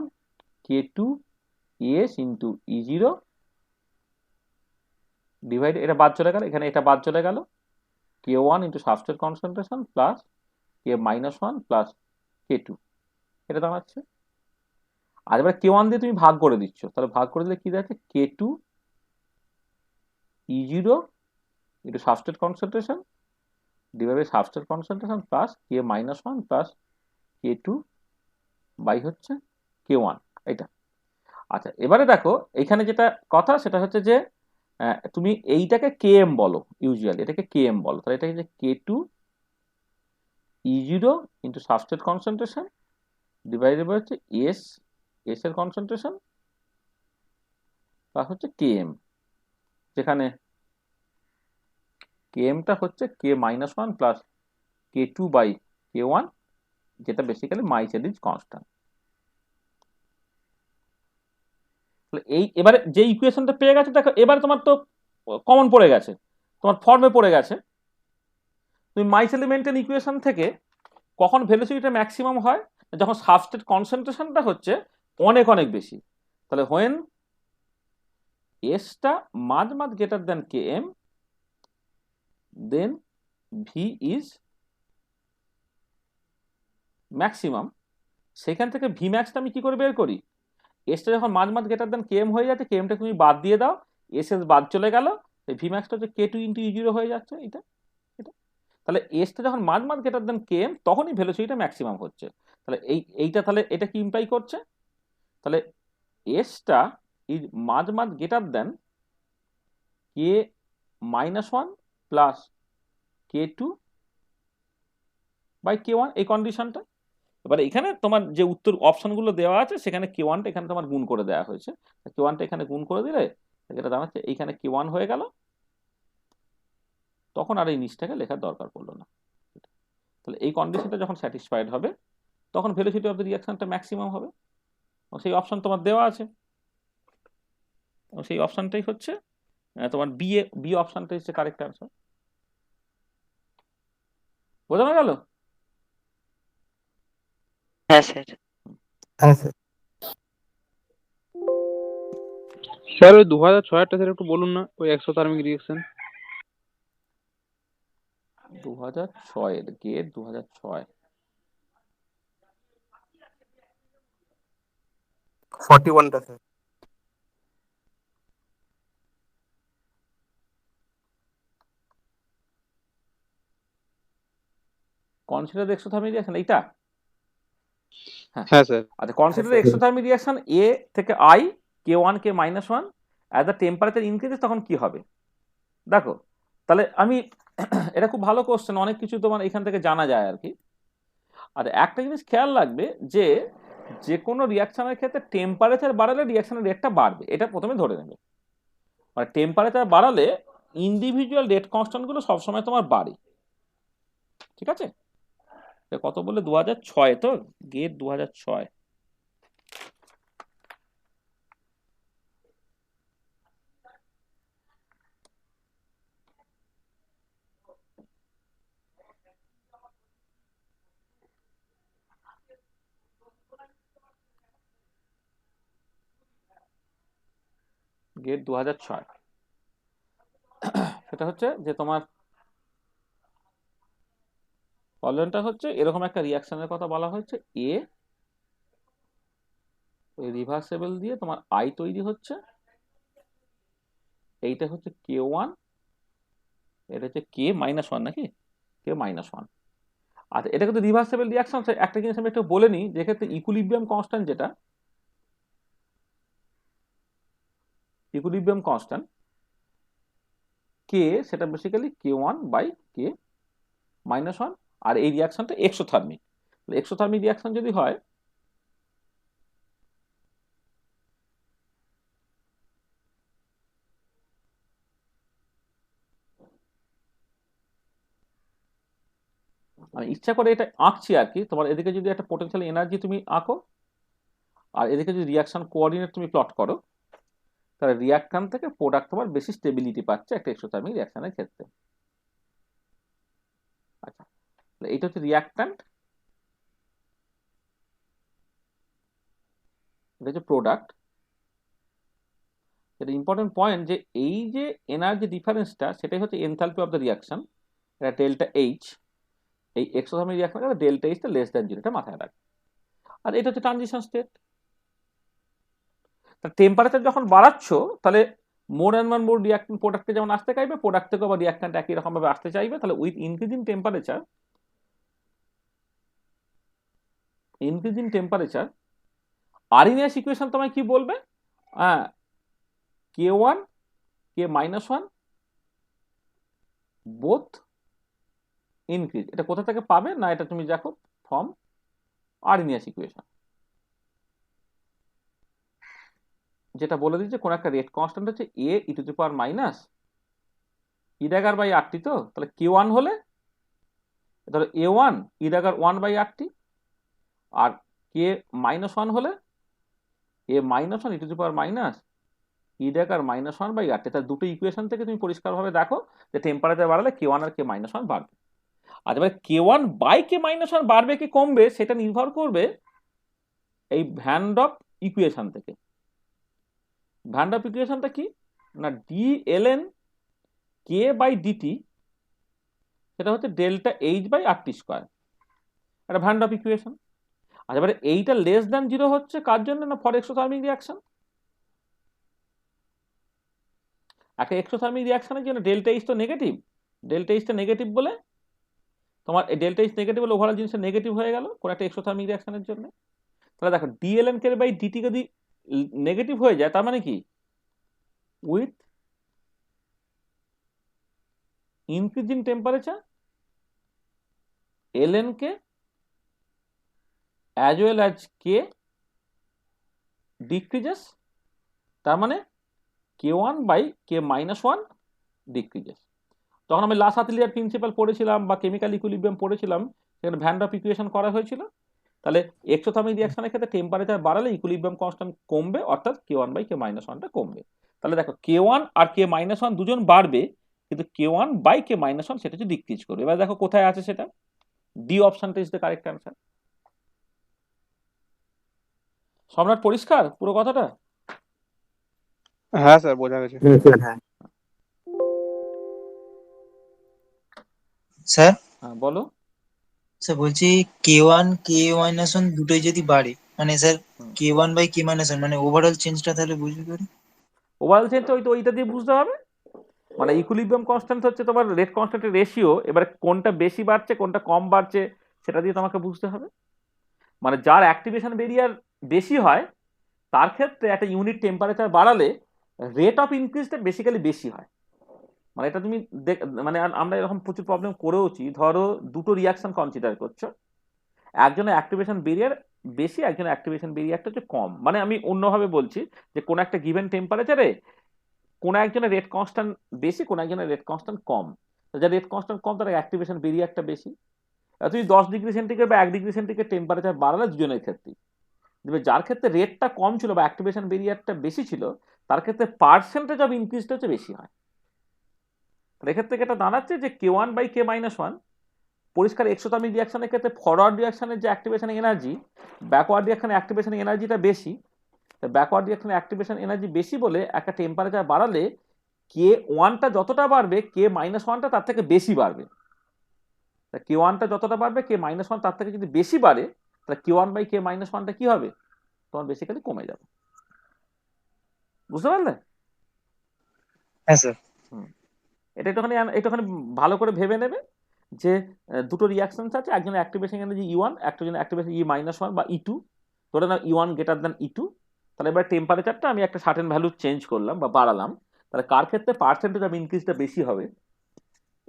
[SPEAKER 1] K2 S into E0 divide, এটা বাদ চলে গেল, এখানে এটা বাদ চলে গেল, K1 into substrate concentration plus K-1 plus K2 এটা দাঁড়াচ্ছে। আর এবার K1 দিয়ে তুমি ভাগ করে দিচ্ছ, তাহলে ভাগ করে দিলে কি দাঁড়াচ্ছে K2 E0 into substrate concentration divide by substrate concentration plus K-1 plus K2 by হচ্ছে K1 এটা। আচ্ছা এবারে দেখো এখানে যেটা কথা সেটা হচ্ছে যে তুমি এইটাকে Km বলো, ইউজুয়ালি এটাকে Km বলো, তাহলে এটা হচ্ছে K2 E0 into substrate concentration divided by হচ্ছে এস এর কনসেন্ট্রেশন প্লাস হচ্ছে Km, যেখানে Kmটা হচ্ছে K-1 plus K2 by K1 যেটা বেসিক্যালি মাইচেলিজ কনস্ট্যান্ট। এই এবারে যে ইকুয়েশনটা পেয়ে গেছে দেখো, এবারে তোমার তো কমন পড়ে গেছে, তোমার ফর্মে পড়ে গেছে, তুমি মাইচেলি মেন্টেন ইকুয়েশন থেকে কখন ভেলোসিটিটা ম্যাক্সিমাম হয় যখন সাবস্ট্রেট কনসেন্ট্রেশনটা হচ্ছে অনেক অনেক বেশি, তাহলে হোয়েন এসটা much greater than Km then V is maximum, সেখান থেকে ভি ম্যাক্সটা আমি কি করে বের করি, এসটা যখন মাঝ গ্রেটার দ্যান Km হয়ে যাচ্ছে Kmটা তুমি বাদ দিয়ে দাও, এস বাদ চলে গেল, ভি ম্যাক্সটা হচ্ছে K2 ইন্টু E0 হয়ে যাচ্ছে এটা এটা, তাহলে এসটা যখন মাঝ গ্রেটার দ্যান Km তখনই ভেলোসিটিটা ম্যাক্সিমাম হচ্ছে। তাহলে এইটা তাহলে এটা কি ইমপ্লাই করছে, তাহলে এসটা is much greater than K-1 plus K2 by K1 এই কন্ডিশনটা। এবার এখানে তোমার যে উত্তর অপশনগুলো দেওয়া আছে সেখানে K1টা এখানে তোমার গুণ করে দেওয়া হয়েছে, K1টা এখানে গুণ করে দিলে এটা দাঁড়াচ্ছে এইখানে K1 হয়ে গেল, তখন আর এই নিচটাকে লেখার দরকার পড়লো না। তাহলে এই কন্ডিশনটা যখন স্যাটিসফাইড হবে তখন ভেলোসিটি অফ দ্য রিয়াকশনটা ম্যাক্সিমাম হবে, সেই অপশন তোমার দেওয়া আছে, সেই অপশনটাই হচ্ছে তোমার বি অপশনটাই হচ্ছে কারেক্ট অ্যান্সার। বোঝানো গেল?
[SPEAKER 2] হ্যাঁ স্যার।
[SPEAKER 3] হ্যাঁ স্যার।
[SPEAKER 9] স্যার ওই 2006 স্যার একটু বলুন না, ওই এক্সোথার্মিক রিঅ্যাকশন
[SPEAKER 1] 2006 গেট 2006
[SPEAKER 3] 41টা স্যার।
[SPEAKER 1] কনসিডার এক্সোথার্মিক রিঅ্যাকশন এইটা,
[SPEAKER 9] হ্যাঁ স্যার।
[SPEAKER 1] আচ্ছা কনসিডার এক্সোথার্মিক রিঅ্যাকশন এ থেকে I K1 K-1 as the temperature increases তখন কি হবে দেখো, তাহলে আমি এটা খুব ভালো কোশ্চেন, অনেক কিছু তোমার এখান থেকে জানা যায় আর কি। আর একটা জিনিস খেয়াল রাখবে যে যে কোনো রিয়াকশনের ক্ষেত্রে টেম্পারেচার বাড়ালে রিয়াকশনের রেটটা বাড়বে, এটা প্রথমে ধরে নেবে। মানে টেম্পারেচার বাড়ালে ইন্ডিভিজুয়াল রেট কনস্ট্যান্টগুলো সবসময় তোমার বাড়ে, ঠিক আছে? এটা কত বললে, 2006 তো, গেট 2006। গেট 2006। সেটা হচ্ছে যে তোমার পলিয়নটা হচ্ছে এরকম একটা রিয়াকশনের কথা বলা হয়েছে, এ ওই রিভার্সেবল দিয়ে তোমার আই তৈরি হচ্ছে, এইটা হচ্ছে K1, এটা হচ্ছে K-1 নাকি, K-1। আচ্ছা, এটা কিন্তু রিভার্সেবল রিয়াকশন। একটা জিনিস আমি একটু বলে নিই, যেক্ষেত্রে ইকুইলিব্রিয়াম কনস্ট্যান্ট, যেটা ইকুইলিব্রিয়াম কনস্ট্যান্ট K, সেটা বেসিক্যালি K1/K-1, আর এই রিয়াকশনটা এক্সোথার্মিক। এক্সোথার্মিক রিয়াকশন যদি হয়, মানে ইচ্ছা করে এটা আঁকছি আর কি, তোমার এদিকে যদি একটা পোটেনশিয়াল এনার্জি তুমি আঁকো, আর এদিকে যদি রিয়াকশন কোঅর্ডিনেট তুমি প্লট করো, তাহলে রিয়াকট্যান্ট থেকে প্রোডাক্ট তোমার বেশি স্টেবিলিটি পাচ্ছে একটা এক্সোথার্মিক রিয়াকশনের ক্ষেত্রে। আচ্ছা, এইটা হচ্ছে রিয়াকট্যান্ট, এটা হচ্ছে প্রোডাক্ট। এটা ইম্পর্টেন্ট পয়েন্ট যে এই যে এনার্জি ডিফারেন্সটা, সেটাই হচ্ছে এনথালপি অফ দ্য রিয়াকশন, এটা ডেল্টা এইচ। এই এক্সোথার্মিক রিয়াকশনের ডেল্টা এইচটা লেস দ্যান 0, এটা মাথায় রাখবে। আর এটা হচ্ছে ট্রানজিশন স্টেট। টেম্পারেচার যখন বাড়াচ্ছ, তাহলে মোর অ্যান্ড মোর রিয়াক্টেন্ট প্রোডাক্টে যেমন আসতে চাইবে, প্রোডাক্ট থেকে আবার রিয়াক্টেন্ট একই রকম ভাবে আসতে চাইবে। তাহলে উইথ ইনক্রিজিং টেম্পারেচার আরইনিয়াস ইকুয়েশন তোমায় কি বলবে? হ্যাঁ, K1 K-1 বোথ ইনক্রিজ। এটা কোথা থেকে পাবে না, এটা তুমি দেখো ফ্রম আরইনিয়াস ইকুয়েশন, যেটা বলে দিচ্ছে কোন একটা রেট কনস্ট্যান্ট হচ্ছে A e⁻⁻RT। তো তাহলে K1 হলে তাহলে A1 e⁻1/RT, আর K-1 হলে A-1 e⁻1/RT। তাহলে দুটো ইকুয়েশন থেকে তুমি পরিষ্কারভাবে দেখো যে টেম্পারেচার বাড়ালে K1 আর K-1 বাড়বে। আর এবারে K1/K-1 বাড়বে কি কমবে, সেটা নির্ভর করবে এই ভ্যান ডপ ইকুয়েশন থেকে। ভ্যান ডপ ইকুয়েশনটা কি না, dln K/dt, সেটা হচ্ছে ডেল্টা H/RT², এটা ভ্যান ডপ ইকুয়েশন। আর এবারে এইটা লেস দ্যান 0 হচ্ছে কার জন্য না, ফর এক্সোথার্মিক রিয়াকশন। একটা এক্সোথার্মিক রিয়াকশনের জন্য ডেল্টা এইচ তো নেগেটিভ, ডেল্টা এইচটা নেগেটিভ বলে তোমার এই ডেল্টা এইচ নেগেটিভ বলে ওভারঅল জিনিসটা নেগেটিভ হয়ে গেল কোন একটা এক্সোথার্মিক রিয়াকশনের জন্য। তাহলে দেখো dln K/dt যদি নেগেটিভ হয়ে যায়, তার মানে কি with increasing temperature ln K as well as K decreases, তার মানে K1/K-1 decreases। তখন আমি লাসাতিলিয়ার প্রিন্সিপাল পড়েছিলাম বা কেমিক্যাল ইকুইলিব্রিয়াম পড়েছিলাম, সেখানে ভ্যান ডপ ইকুয়েশন করা হয়েছিল। তাহলে এক্সোথার্মিক রিয়াকশনের ক্ষেত্রে টেম্পারেচার বাড়ালে ইকুইলিব্রিয়াম কনস্ট্যান্ট কমবে, অর্থাৎ K1/K-1টা কমবে। তাহলে দেখো K1 আর K-1 দুজন বাড়বে, কিন্তু K1/K-1 সেটা হচ্ছে ডিক্রিজ করবে। এবার দেখো কোথায় আছে সেটা, ডি অপশনটা ইজ দ্য কারেক্ট অ্যান্সার। সম্রাট পরিষ্কার পুরো কথাটা?
[SPEAKER 9] হ্যাঁ স্যার, বোঝা গেছে।
[SPEAKER 7] স্যার
[SPEAKER 1] হ্যাঁ বলো।
[SPEAKER 7] স্যার বলছি K1 K-1 দুটোই যদি বাড়ে, মানে স্যার K1/K-1 মানে ওভারঅল চেঞ্জটা তাহলে বুঝতে পারি।
[SPEAKER 1] ওভারঅল চেঞ্জ ওইটা দিয়ে বুঝতে হবে। মানে ইকুইলিব্রিয়াম কনস্ট্যান্ট হচ্ছে তোমার রেট কনস্ট্যান্টের রেশিও, এবারে কোনটা বেশি বাড়ছে কোনটা কম বাড়ছে সেটা দিয়ে তোমাকে বুঝতে হবে। মানে যার অ্যাক্টিভেশন বেরিয়ার বেশি হয়, তার ক্ষেত্রে একটা ইউনিট টেম্পারেচার বাড়ালে রেট অফ ইনক্রিজটা বেসিক্যালি বেশি হয়। মানে এটা তুমি মানে আমরা এরকম প্রচুর প্রবলেম করেওছি। ধরো দুটো রিয়াকশন কনসিডার করছো, একজনের অ্যাক্টিভেশন বেরিয়ার বেশি, একজনের অ্যাক্টিভেশন বেরিয়ারটা হচ্ছে কম। মানে আমি অন্যভাবে বলছি যে কোন একটা গিভেন টেম্পারেচারে কোন একজনের রেট কনস্ট্যান্ট বেশি, কোন একজনের রেট কনস্ট্যান্ট কম। যার রেট কনস্ট্যান্ট কম তার অ্যাক্টিভেশন বেরিয়ারটা বেশি। তুমি 10 ডিগ্রি সেন্টিগ্রেড বা 1 ডিগ্রি সেন্টিগ্রেড টেম্পারেচার বাড়ালে দুজনের ক্ষেত্রেই দেখবে যার ক্ষেত্রে রেটটা কম ছিল বা অ্যাক্টিভেশন বেরিয়ারটা বেশি ছিল তার ক্ষেত্রে পার্সেন্টেজ অফ ইনক্রিজটা হচ্ছে বেশি হয়। এক্ষেত্রে এটা দাঁড়াচ্ছে যে K1/K-1 পরিষ্কার এক্সোথার্মিক রিয়াকশনের ক্ষেত্রে ফরওয়ার্ড রিয়াকশনের যে অ্যাক্টিভেশন এনার্জি, ব্যাকওয়ার্ড রিয়াকশনের অ্যাক্টিভেশন এনার্জিটা বেশি। ব্যাকওয়ার্ড রিয়াকশনের অ্যাক্টিভেশন এনার্জি বেশি বলে একটা টেম্পারেচার বাড়ালে K1টা যতটা বাড়বে K-1টা তার থেকে বেশি বাড়বে। K1টা যতটা বাড়বে K-1 তার থেকে যদি বেশি বাড়ে তাহলে K1/K-1টা কি হবে, তোমার বেসিক্যালি কমে যাবে। বুঝতে পারলে?
[SPEAKER 7] হ্যাঁ স্যার।
[SPEAKER 1] এটা একটুখানি ভালো করে ভেবে নেবে যে দুটো রিয়াকশনস আছে, একজনের অ্যাক্টিভেশন এনার্জি E1, একজনের অ্যাক্টিভেশন E-1 বা E2। ধরে নাও E1 গ্রেটার দ্যান E2। তাহলে এবার টেম্পারেচারটা আমি একটা সার্টেন ভ্যালু চেঞ্জ করলাম বা বাড়ালাম, তাহলে কার ক্ষেত্রে পার্সেন্টেজ অফ ইনক্রিজটা বেশি হবে।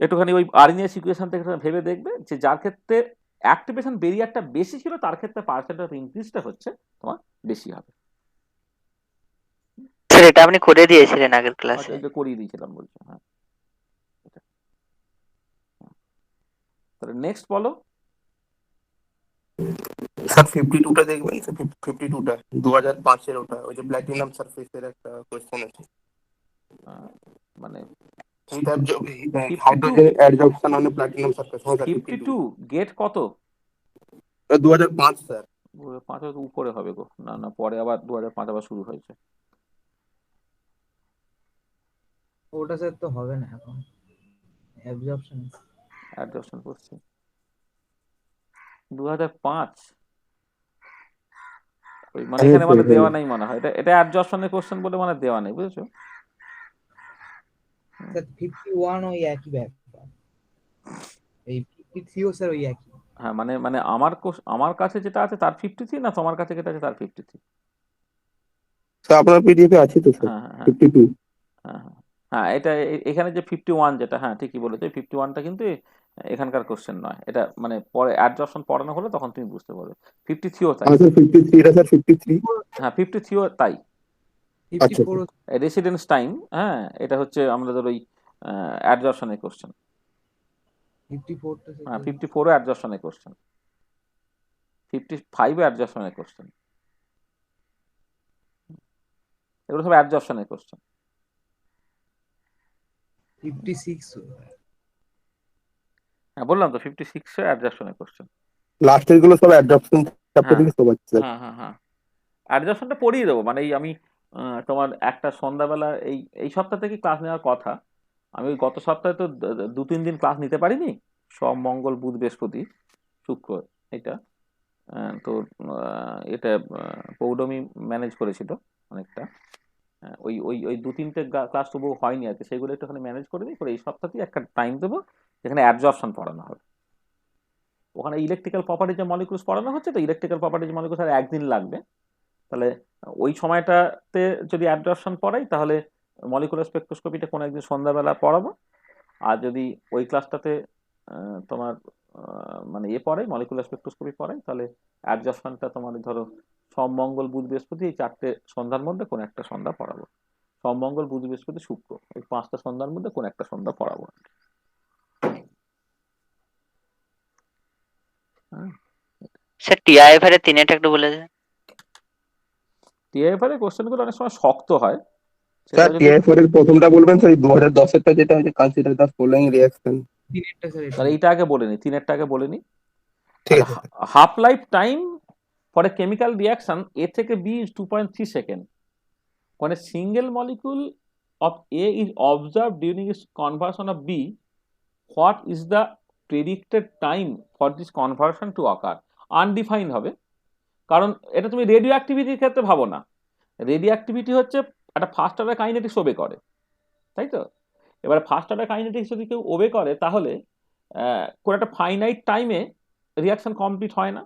[SPEAKER 1] একটুখানি ওই আর্নিয়াস ইকুয়েশন থেকে ভেবে দেখবে যে যার ক্ষেত্রে অ্যাক্টিভেশন বেরিয়ারটা বেশি ছিল তার ক্ষেত্রে পার্সেন্টেজ অফ ইনক্রিজটা হচ্ছে তোমার বেশি হবে।
[SPEAKER 2] স্যার এটা আপনি করে দিয়েছিলেন আগের ক্লাসে।
[SPEAKER 1] এটা করিয়ে দিয়েছিলাম বলছো। হ্যাঁ, তাহলে নেক্সট বলো।
[SPEAKER 3] স্যার 52টা দেখবেন, 52টা 2005-এর, ওটা ওই যে প্ল্যাটিনাম সারফেসের একটা কোশ্চেন আছে।
[SPEAKER 1] মানে
[SPEAKER 3] hydrogen adsorption on platinum surface.
[SPEAKER 1] 52 GATE কত?
[SPEAKER 3] 2005 স্যার।
[SPEAKER 1] 2005 উপরে হবে গো। না না, পরে আবার 2005 আবার শুরু হয়েছে।
[SPEAKER 8] ওটা স্যার তো হবে না এখন,
[SPEAKER 1] অ্যাডজর্পশন করছি 2005। ওই মানে এখানে মানে দেওয়া নেই মনে হয়, এটা অ্যাডজর্পশনের কোশ্চেন বলে মানে দেওয়া নেই, বুঝেছো?
[SPEAKER 8] স্যার 51 ওই একই ব্যাপার, এই 53ও স্যার ওই একই।
[SPEAKER 1] হ্যাঁ, মানে আমার কাছে যেটা আছে তার 53 না তোমার কাছে যেটা আছে তার 53?
[SPEAKER 3] স্যার আপনার পিডিএফে আছে তো স্যার
[SPEAKER 1] হ্যাঁ হ্যাঁ
[SPEAKER 3] 52।
[SPEAKER 1] হ্যাঁ হ্যাঁ হ্যাঁ, এটা এখানে যে 51 যেটা, হ্যাঁ ঠিকই বলেছো। 51টা কিন্তু এখানকার কোশ্চেন নয়, এটা মানে পরে অ্যাডজর্পশন পড়ানো হলে তখন তুমি বুঝতে পারবে। 53ও তাই।
[SPEAKER 3] স্যার 53 এটা স্যার 53।
[SPEAKER 1] হ্যাঁ 53ও তাই।
[SPEAKER 8] 54
[SPEAKER 1] রেসিডেন্স টাইম, হ্যাঁ এটা হচ্ছে আমাদের ওই অ্যাডজর্পশনের কোশ্চেন।
[SPEAKER 8] 54টা
[SPEAKER 1] হ্যাঁ 54ও অ্যাডজর্পশনের কোশ্চেন, 55ও অ্যাডজর্পশনের কোশ্চেন। এগুলো সব অ্যাডজর্পশনের কোশ্চেন।
[SPEAKER 8] 56
[SPEAKER 1] হ্যাঁ বললাম তো 56ও অ্যাডজর্পশনের কোশ্চেন।
[SPEAKER 3] লাস্টের গুলো সব অ্যাডজর্পশন চ্যাপ্টার থেকে সব আছে স্যার।
[SPEAKER 1] হ্যাঁ হ্যাঁ হ্যাঁ, অ্যাডজর্পশনটা পড়িয়ে দেবো। মানে এই আমি তোমার একটা সন্ধ্যাবেলা এই সপ্তাহ থেকে ক্লাস নেওয়ার কথা। আমি ওই গত সপ্তাহে তো 2-3 দিন ক্লাস নিতে পারিনি, সব মঙ্গল বুধ বৃহস্পতি শুক্র এটা। তো এটা পৌডমি ম্যানেজ করেছিল অনেকটা। ওই ওই ওই 2-3টে ক্লাস তবুও হয়নি আর কি, সেগুলো একটুখানি ম্যানেজ করে দিই, করে এই সপ্তাহতেই একটা টাইম দেবো যেখানে অ্যাডজর্পশন পড়ানো হবে। ওখানে ইলেকট্রিক্যাল প্রপার্টিজ মলিকুলস পড়ানো হচ্ছে, তো ইলেকট্রিক্যাল প্রপার্টিজ মলিকুলস আর একদিন লাগবে। তাহলে ওই সময়টাতে যদি অ্যাডজর্পশন পড়াই তাহলে মলিকুলার স্পেকট্রোস্কোপিটা কোনো একদিন সন্ধ্যাবেলা পড়াবো। আর যদি ওই ক্লাসটাতে তোমার মানে পড়াই মলিকুলার স্পেকট্রোস্কোপি পড়াই, তাহলে অ্যাডজর্পশনটা তোমার ধরো সোম মঙ্গল বুধ বৃহস্পতি এই 4টে সন্ধ্যার মধ্যে কোনো একটা সন্ধ্যা পড়াবো। সোম মঙ্গল বুধ বৃহস্পতি শুক্র এই 5টা সন্ধ্যার মধ্যে কোনো একটা সন্ধ্যা পড়াবো।
[SPEAKER 2] স্যার টিআইএফআর এর 3 একটু বলে দেন।
[SPEAKER 1] টিআইএফআর এর কোশ্চেনগুলো অনেক সময় শক্ত হয়।
[SPEAKER 3] স্যার টিআইএফআর এর প্রথমটা বলবেন স্যার, 2010-এরটা যেটা হচ্ছে কনসিডার দ্য ফলোইং রিঅ্যাকশন।
[SPEAKER 8] 3টা স্যার
[SPEAKER 1] তাহলে এইটা আগে বলে নি, 3এরটা আগে বলে নি।
[SPEAKER 3] ঠিক আছে।
[SPEAKER 1] Half life time for a chemical reaction A থেকে B is 2.3 seconds. When a single molecule of A is observed during its conversion of B, what is the predicted time for this conversion to occur? Undefined হবে, কারণ এটা তুমি radio অ্যাক্টিভিটির ক্ষেত্রে ভাবো না। Radio activity হচ্ছে একটা ফার্স্ট অর্ডার কাইনেটিক্স ওবে করে, তাই তো? এবার ফার্স্ট অর্ডার কাইনেটিক্স যদি কেউ ওবে করে তাহলে কোনো একটা ফাইনাইট টাইমে রিয়াকশন কমপ্লিট হয় না।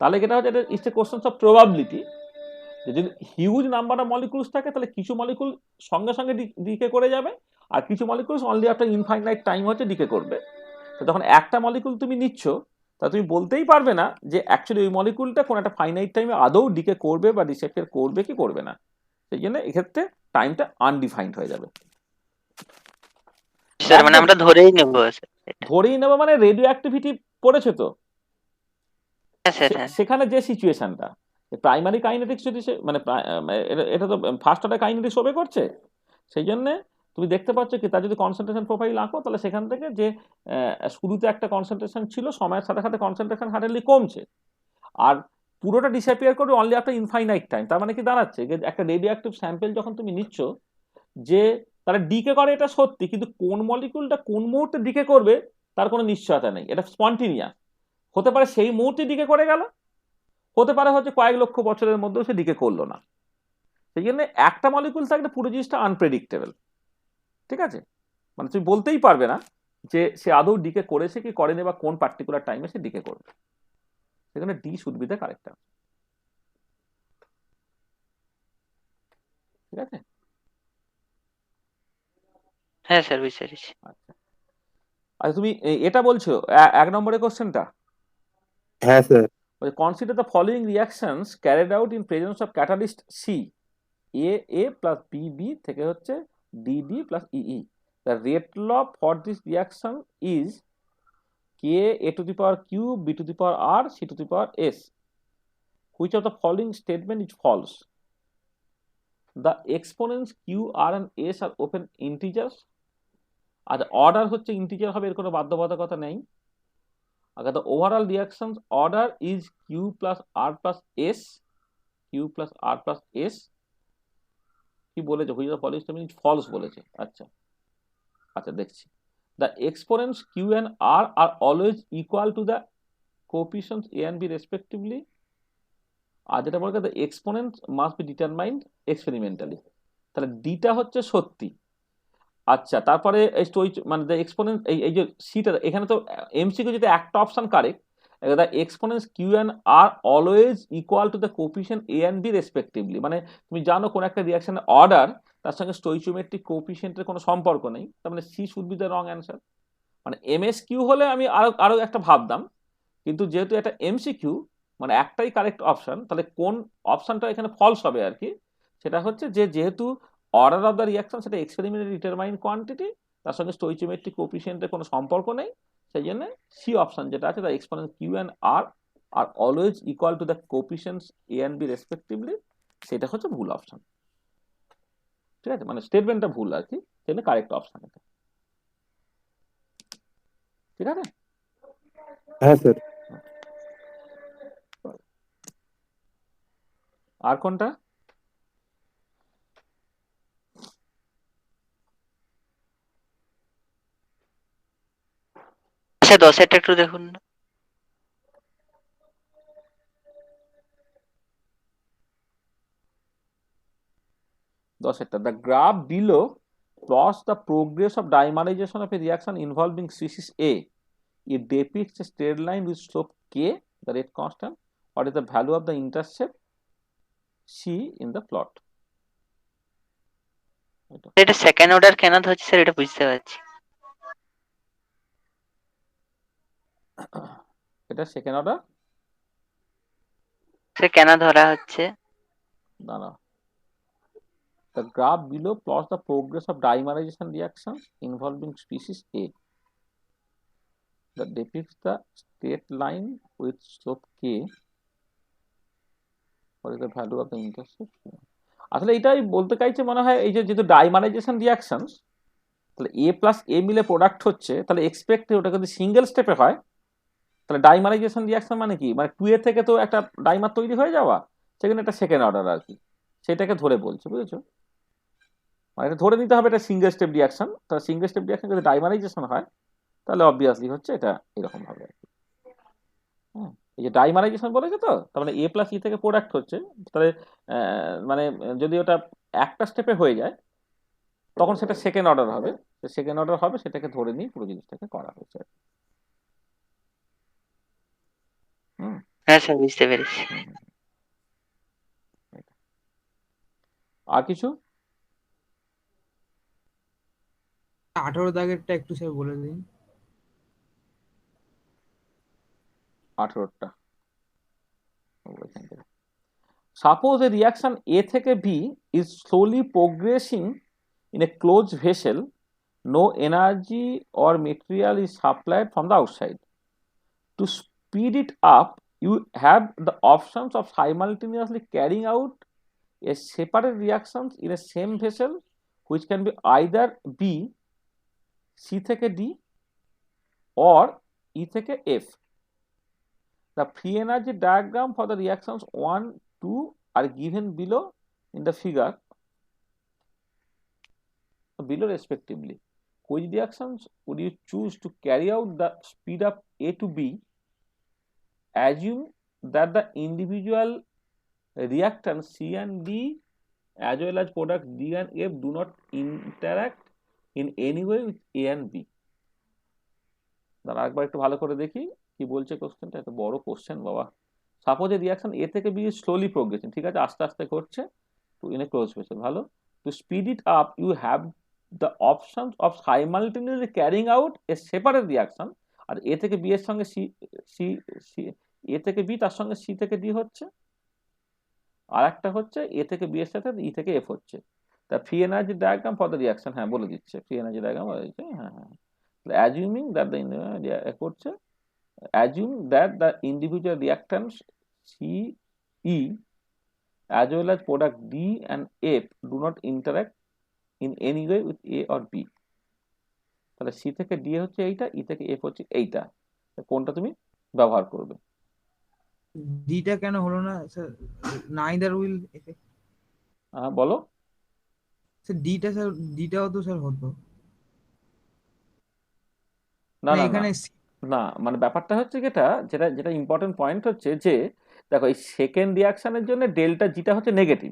[SPEAKER 1] তাহলে এটা হচ্ছে এটা it's a question of probability. যদি হিউজ নাম্বার অফ মলিকুলস থাকে তাহলে কিছু মলিকুল সঙ্গে সঙ্গে ডিকে করে যাবে, আর কিছু molecules only after infinite time হচ্ছে ডিকে করবে। তো যখন একটা মলিকুল তুমি নিচ্ছ, তা তুমি বলতেই পারবে না যে অ্যাকচুয়ালি ওই মলিকুলটা কোন একটা ফাইনাইট টাইমে আদৌ ডিকে করবে বা ডিসেক্টেড করবে কি করবে না। সেই জন্য এক্ষেত্রে টাইমটা আনডিফাইন্ড হয়ে যাবে।
[SPEAKER 2] স্যার মানে আমরা ধরেই নেবো স্যার এটা।
[SPEAKER 1] ধরেই নেবো মানে রেডিও অ্যাক্টিভিটি পড়েছে তো,
[SPEAKER 2] হ্যাঁ স্যার, হ্যাঁ
[SPEAKER 1] সেখানে যে সিচুয়েশনটা প্রাইমারি কাইনেটিক্স যদি মানে এটা তো ফার্স্ট অর্ডার কাইনেটিক্স ওবে করছে, সেই জন্য তুমি দেখতে পাচ্ছ কি তার যদি কনসেন্ট্রেশন প্রোফাইল আঁকো তাহলে সেখান থেকে যে শুরুতে একটা কনসেন্ট্রেশন ছিল, সময়ের সাথে সাথে কনসেন্ট্রেশন হার্ডলি কমছে, আর পুরোটা ডিসঅ্যাপিয়ার করবে অনলি আফটার ইনফাইনাইট টাইম। তার মানে কি দাঁড়াচ্ছে যে একটা রেডিও অ্যাক্টিভ স্যাম্পল যখন তুমি নিচ্ছ, যে তারা ডিকে করে এটা সত্যি, কিন্তু কোন মলিকুলটা কোন মুহূর্তে ডিকে করবে তার কোনো নিশ্চয়তা নেই, এটা স্পন্টিনিয়াস হতে পারে সেই মুহূর্তে ডিকে করে গেল, হতে পারে হচ্ছে কয়েক লক্ষ বছরের মধ্যেও সে ডিকে করলো না। সেই জন্য একটা মলিকুল থাকলে পুরো জিনিসটা আনপ্রেডিক্টেবল। ঠিক আছে, মানে তুমি বলতেই পারবে না যে সে আদৌ ডিকে করেছে কি করেনি বা কোন পার্টিকুলার টাইমে সে ডিকে করবে। সেখানে D should be the correct answer. ঠিক আছে,
[SPEAKER 2] হ্যাঁ স্যার বুঝতে পেরেছি।
[SPEAKER 1] আচ্ছা আচ্ছা তুমি এটা বলছো 1 নম্বরের কোশ্চেনটা,
[SPEAKER 3] হ্যাঁ sir.
[SPEAKER 1] Consider the following reactions carried out in presence of catalyst C, A plus B থেকে হচ্ছে D plus E. The rate law for this reaction is K A to the power Q B to the power R C to the power S. Which of the following statement is false? The exponents Q R and S are open integers. আচ্ছা order হচ্ছে integer হবে, এর কোনো বাধ্যবাধকতা নেই। আচ্ছা the overall reactions order is Q plus R plus S, Q plus R plus S. কি বলেছে which of the following statement is false বলেছে। আচ্ছা আচ্ছা দেখছি। The exponents q and r are always equal to the coefficients a and b respectively. আর যেটা বলে the exponents must be determined experimentally, তাহলে ডিটা হচ্ছে সত্যি। আচ্ছা তারপরে মানে the exponent এই যে সিটা এখানে তো এমসিকিউ যেটা একটা option correct, the exponents q and r always equal to the coefficient a and b respectively, মানে তুমি জানো কোন একটা রিঅ্যাকশনের অর্ডার তার সঙ্গে স্টোইচিওমেট্রিক কোএফিসিয়েন্টের কোনো সম্পর্ক নেই, তার মানে C should be the wrong answer. মানে এমএসকিউ হলে আমি আরো একটা ভাবতাম, কিন্তু যেহেতু এটা এমসিকিউ মানে একটাই কারেক্ট অপশন, তাহলে কোন অপশনটা এখানে ফলস হবে আর কি, সেটা হচ্ছে যে যেহেতু অর্ডার অফ দ্য রিয়াকশন সেটা এক্সপেরিমেন্টালি ডিটারমাইন কোয়ান্টিটি, তার সঙ্গে স্টোইচিওমেট্রিক কোএফিসিয়েন্টের কোনো সম্পর্ক নেই, সেই জন্য সি অপশন যেটা আছে the exponent Q and R R always equal to the coefficients A and B respectively, সেটা হচ্ছে ভুল অপশন। ঠিক আছে, মানে স্টেটমেন্টটা ভুল আর কি, সেটা কারেক্ট অপশন এটা। ঠিক আছে,
[SPEAKER 3] হ্যাঁ স্যার।
[SPEAKER 1] আর কোনটা?
[SPEAKER 2] আচ্ছা 10-এরটা একটু দেখুন না।
[SPEAKER 1] দশেরটা, the graph below plots the progress of dimerization of a reaction involving species A. It depicts a straight line with slope k, the rate constant. What is the value of the intercept C in the plot?
[SPEAKER 2] এটা second order কেন ধরছি sir এটা বুঝতে পারছি।
[SPEAKER 1] এটা second order,
[SPEAKER 2] সে কেন ধরা হচ্ছে?
[SPEAKER 1] না the graph below plots the progress of dimerization reactions involving species A that depicts the straight line with slope k. What is the value of the intercept? আসলে এটাই বলতে চাইছে মনে হয়, এই যে যেহেতু ডাইমারাইজেশন রিয়াকশন, তাহলে এ প্লাস এ মিলে প্রোডাক্ট হচ্ছে, তাহলে এক্সপেক্ট ওটা যদি সিঙ্গেল স্টেপে হয়, তাহলে ডাইমারাইজেশন রিয়াকশন মানে কি, মানে 2 এ থেকে তো একটা ডাইমার তৈরি হয়ে যাওয়া, সেখানে একটা সেকেন্ড অর্ডার আর কি, সেটাকে ধরে বলছে, বুঝেছো? মানে এটা ধরে নিতে হবে এটা সিঙ্গেল স্টেপ রিয়াকশন, তাহলে সিঙ্গেল স্টেপ রিয়াকশন যদি ডাইমারাইজেশন হয় তাহলে অবভিয়াসলি হচ্ছে এটা এরকম হবে আর কি। হ্যাঁ, এই যে ডাইমারাইজেশন বলেছে তো, তার মানে এ প্লাস ই থেকে প্রোডাক্ট হচ্ছে, তাহলে মানে যদি ওটা একটা স্টেপে হয়ে যায় তখন সেটা সেকেন্ড অর্ডার হবে, সেকেন্ড অর্ডার হবে সেটাকে ধরে নিয়ে পুরো জিনিসটাকে করা হয়েছে।
[SPEAKER 2] হ্যাঁ স্যার বুঝতে পেরেছি।
[SPEAKER 1] আর কিছু?
[SPEAKER 8] 18 দাগেরটা একটু স্যার বলে দিন।
[SPEAKER 1] 18টা সাপোজ এ রিয়াকশন A থেকে B is slowly progressing in a closed vessel, no energy or material is supplied from the outside. To speed it up, you have the options of simultaneously carrying out a separate reactions in a same vessel, which can be either B, C থেকে D, or E থেকে F. The free energy diagram for the reactions 1, 2 are given below in the figure below respectively. Which reactions would you choose to carry out the speed up A to B? Assume that the individual reactants C and D as well as product D and F do not interact in any way with A and B. দাঁড়া একবার একটু ভালো করে দেখি কি বলছে কোশ্চেনটা। এত বড় কোশ্চেন বাবা। সাপোজ এ রিয়াকশন এ থেকে বি স্লোলি প্রোগ্রেসিং, ঠিক আছে, আস্তে আস্তে ঘটছে, to in a close vessel, ভালো। To speed it up you have the option of simultaneously carrying out a separate reaction. আর এ থেকে বি এর সঙ্গে সি সি সি এ থেকে বি তার সঙ্গে সি থেকে ডি হচ্ছে, আর একটা হচ্ছে এ থেকে বি এর সাথে ই থেকে এফ হচ্ছে। তা free energy diagram for the reaction, হ্যাঁ বলে দিচ্ছে ফ্রি এনার্জি ডায়াগ্রাম বলে দিচ্ছে, হ্যাঁ হ্যাঁ। অ্যাজিউমিং দ্যাট দ্য করছে assume that the individual reactants CE as well as product D and F do not interact in any way with A or B. তাহলে C থেকে D হচ্ছে এইটা, E থেকে F হচ্ছে এইটা, কোনটা তুমি ব্যবহার করবে?
[SPEAKER 8] ডিটা কেন হলো না স্যার? নাইদার উইল এফেক্ট
[SPEAKER 1] বলো।
[SPEAKER 8] স্যার ডিটা, স্যার ডিটাও তো স্যার হতো
[SPEAKER 1] না
[SPEAKER 8] না
[SPEAKER 1] না না
[SPEAKER 8] এখানে।
[SPEAKER 1] না, মানে ব্যাপারটা হচ্ছে যেটা যেটা যেটা ইম্পর্টেন্ট পয়েন্ট হচ্ছে যে দেখো এই সেকেন্ড রিয়াকশনের জন্য ডেল্টা জিটা হচ্ছে নেগেটিভ,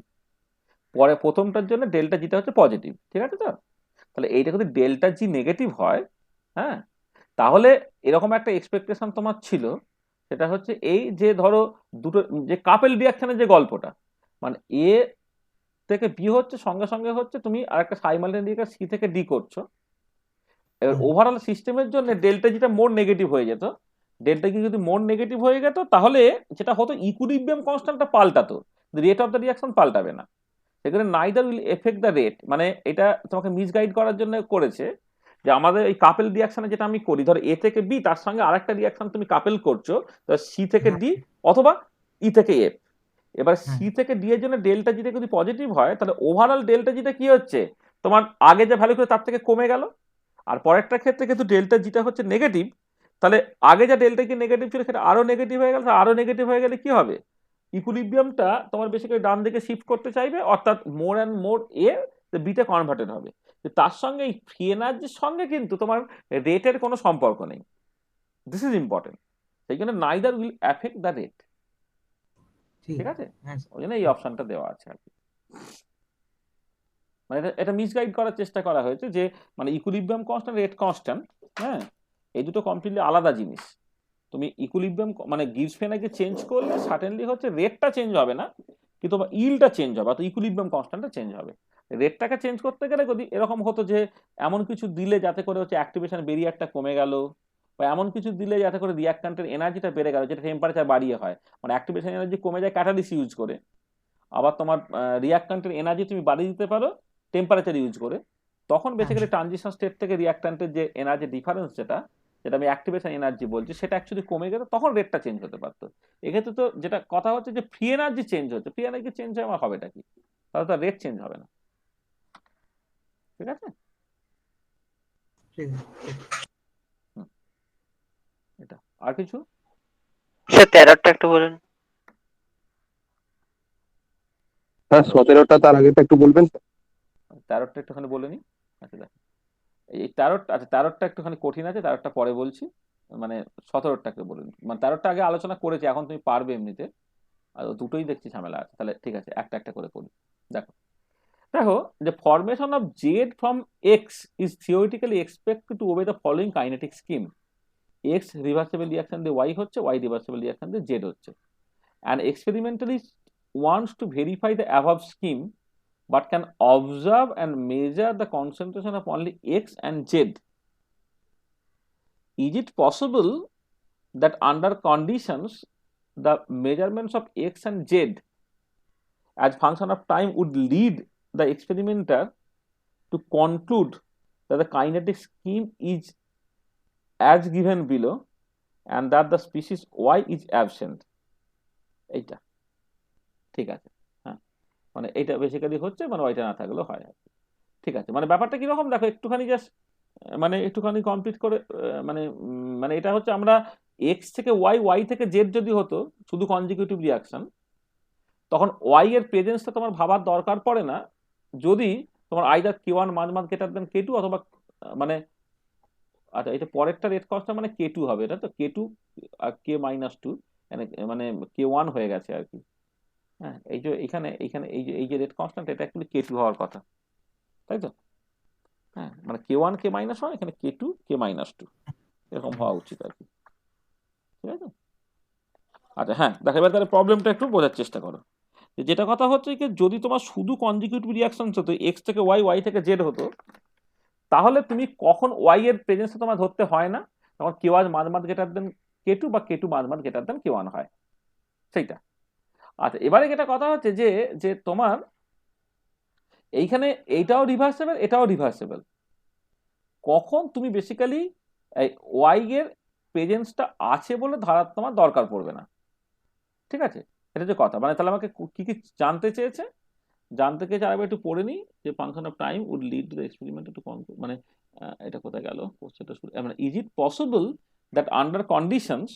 [SPEAKER 1] পরে প্রথমটার জন্য ডেল্টা জিটা হচ্ছে পজিটিভ, ঠিক আছে তো? তাহলে এইটা যদি ডেল্টা জি নেগেটিভ হয়, হ্যাঁ, তাহলে এরকম একটা এক্সপেকটেশন তোমার ছিল, সেটা হচ্ছে এই যে ধরো দুটো যে কাপেল রিয়াকশনের যে গল্পটা, মানে এ থেকে বি হচ্ছে সঙ্গে সঙ্গে হচ্ছে তুমি আরেকটা সাইমালটেনিয়াস সি থেকে ডি করছো। এবার ওভারঅল সিস্টেমের জন্য ডেল্টা জিটা মোর নেগেটিভ হয়ে যেত, ডেল্টা জি যদি মোর নেগেটিভ হয়ে যেত তাহলে যেটা হতো ইকুইলিব্রিয়াম কনস্ট্যান্টটা পাল্টাতো, রেট অফ দ্য রিয়াকশন পাল্টাবে না। সেখানে neither will affect the rate, মানে এটা তোমাকে মিসগাইড করার জন্য করেছে যে আমাদের এই কাপেল রিয়াকশনে যেটা আমি করি, ধরো এ থেকে বি তার সঙ্গে আরেকটা রিয়াকশন তুমি কাপেল করছো, সি থেকে ডি অথবা ই থেকে এফ। এবার সি থেকে ডি এর জন্য ডেল্টা জিটা যদি পজিটিভ হয় তাহলে ওভারঅল ডেল্টা জিটা কি হচ্ছে, তোমার আগে যে ভ্যালু ছিল তার থেকে কমে গেল। আর পরেরটা ক্ষেত্রে কিন্তু ডেল্টা জিটা হচ্ছে নেগেটিভ, তাহলে আগে যা ডেল্টা কি নেগেটিভ ছিল সেটা আরো নেগেটিভ হয়ে গেল, আরো নেগেটিভ হয়ে গেলে কি হবে, ইকুইলিব্রিয়ামটা তোমার বেসিক্যালি ডান দিকে শিফট করতে চাইবে, অর্থাৎ মোর অ্যান্ড মোর এ বিতে কনভার্টেড হবে। তার সঙ্গে এই ফ্রি এনার্জির সঙ্গে কিন্তু তোমার রেটের কোনো সম্পর্ক নেই, দিস ইজ ইম্পর্টেন্ট। সেই জন্য neither will affect the rate, ঠিক আছে, ওই জন্য এই অপশনটা দেওয়া আছে আর কি। মানে এটা মিসগাইড করার চেষ্টা করা হয়েছে যে মানে ইকুইলিব্রিয়াম কনস্ট্যান্ট, রেট কনস্ট্যান্ট, হ্যাঁ, এই দুটো কমপ্লিটলি আলাদা জিনিস। তুমি ইকুইলিব্রিয়াম মানে গিভস ফেনাকে চেঞ্জ করলে সার্টেনলি হচ্ছে রেটটা চেঞ্জ হবে না, কিন্তু ইলটা চেঞ্জ হবে, অর্থাৎ ইকুইলিব্রিয়াম কনস্ট্যান্টটা চেঞ্জ হবে। রেটটাকে চেঞ্জ করতে গেলে যদি এরকম হতো যে এমন কিছু দিলে যাতে করে হচ্ছে অ্যাক্টিভেশন বেরিয়ারটা কমে গেল, বা এমন কিছু দিলে যাতে করে রিয়াক্ট্যান্টের এনার্জিটা বেড়ে গেল, যেটা টেম্পারেচার বাড়িয়ে হয়, মানে অ্যাক্টিভেশন এনার্জি কমে যায় ক্যাটালিস্ট ইউজ করে, আবার তোমার রিয়াক্ট্যান্টের এনার্জি তুমি বাড়িয়ে দিতে পারো টেম্পারেচার ইউজ করে, তখন বেসিক্যালি ট্রানজিশন স্টেট থেকে রিয়াক্ট্যান্টের যে এনার্জি ডিফারেন্স যেটা আমি অ্যাক্টিভেশন এনার্জি বলছি সেটা অ্যাকচুয়ালি কমে গেলে তখন রেটটা চেঞ্জ হতে পারতো। এক্ষেত্রে তো যেটা কথা হচ্ছে যে ফ্রি এনার্জি চেঞ্জ হচ্ছে, ফ্রি এনার্জি চেঞ্জ হয়ে আমার হবেটা কি, তাহলে তো রেট চেঞ্জ হবে না, ঠিক আছে। এটা আর কিছু
[SPEAKER 2] স্যার 13টা একটু বলুন।
[SPEAKER 3] হ্যাঁ 17টা, তার আগেটা একটু বলবেন?
[SPEAKER 1] 13টা একটুখানি বলে নি। আচ্ছা দেখ এই 13টা, আচ্ছা 13টা একটুখানি কঠিন আছে, 13টা পরে বলছি, মানে 17টাকে বলুন, মানে 13টা আগে আলোচনা করেছি, এখন তুমি পারবে এমনিতে, আর দুটোই দেখছি ঝামেলা আছে, তাহলে ঠিক আছে একটা একটা করে করি। দেখো দেখো যে formation of Z from X is theoretically expected to obey the following kinetic scheme. X reversible reaction দিয়ে ওয়াই হচ্ছে, ওয়াই রিভার্সিবল রিয়াকশন দিয়ে জেড হচ্ছে, and experimentalist wants to verify the above scheme but can observe and measure the concentration of only X and Z. Is it possible that under conditions the measurements of X and Z as function of time would lead the experimenter to conclude that the kinetic scheme is as given below and that the species Y is absent? এইটা ঠিক আছে, হ্যাঁ, মানে এটা basically হচ্ছে, মানে ওইটা না থাকলেও হয় আর কি। ঠিক আছে, মানে ব্যাপারটা কিরকম দেখো, একটুখানি জাস্ট মানে একটুখানি কমপ্লিট করে মানে এটা হচ্ছে আমরা এক্স থেকে ওয়াই, ওয়াই থেকে জেড যদি হতো শুধু কনজিকিউটিভ রিয়াকশন, তখন ওয়াই এর প্রেজেন্সটা তোমার ভাবার দরকার পড়ে না, যদি তোমার আইদার কে ওয়ান মাঝ গ্রেটার দেন কে টু, অথবা মানে আচ্ছা এটা পরেরটা রেট কস্টটা মানে কে টু হবে, এটা তো কে টু আর কে মাইনাস টু, মানে কে ওয়ান হয়ে গেছে আর কি। হ্যাঁ, এই যে এখানে এইখানে এই যে রেট কনস্ট্যান্ট, এটা অ্যাকচুয়ালি কে টু হওয়ার কথা, তাই তো? হ্যাঁ, মানে কে ওয়ান কে মাইনাস ওয়ান, এখানে কে টু কে মাইনাস টু, এরকম হওয়া উচিত আর কি। ঠিক আছে, আচ্ছা হ্যাঁ দেখো এবার তাহলে প্রবলেমটা একটু বোঝার চেষ্টা করো। যেটা কথা হচ্ছে কি, যদি তোমার শুধু কনজিকিউটিভ রিয়াকশন হতো, এক্স থেকে ওয়াই, ওয়াই থেকে জেড হতো, তাহলে তুমি কখন ওয়াই এর প্রেজেন্সটা তোমার ধরতে হয় না, তখন কে ওয়ান মাঝ গ্রেটার দেন কে টু বা কে টু মাঝ গ্রেটার দেন কে ওয়ান হয়, সেইটা। আচ্ছা এবারে যেটা কথা হচ্ছে যে যে তোমার এইখানে এইটাও রিভার্সেবল, এটাও রিভার্সেবল, কখন তুমি বেসিক্যালি ওয়াই এর প্রেজেন্সটা আছে বলে ধরার তোমার দরকার পড়বে না। ঠিক আছে, এটা যে কথা, মানে তাহলে আমাকে কি কি জানতে চেয়েছে, আরেকবার একটু পড়ে নিই, যে function of time would lead to the experiment to conclude, মানে এটা কোথায় গেল কোশ্চেনটা, মানে is it possible that under conditions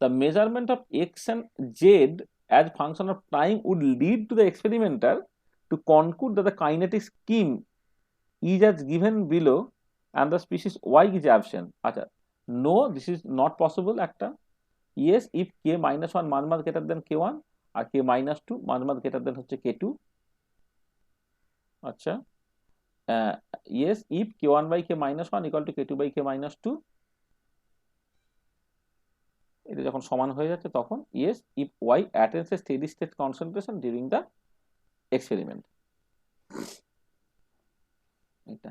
[SPEAKER 1] the measurement of X and Z as function of time would lead to the experimenter to conclude that the kinetic scheme is as given below and the species Y is absent. আচ্ছা, no, this is not possible একটা। yes, if k minus 1 মাঝ greater than k1 আর k minus 2 মাঝ greater than হচ্ছে k2। আচ্ছা, yes, if k1 by k minus 1 equal to k2 by k minus 2, এটা যখন সমান হয়ে যাচ্ছে তখন yes, if y attains a steady state concentration during the experiment। এটা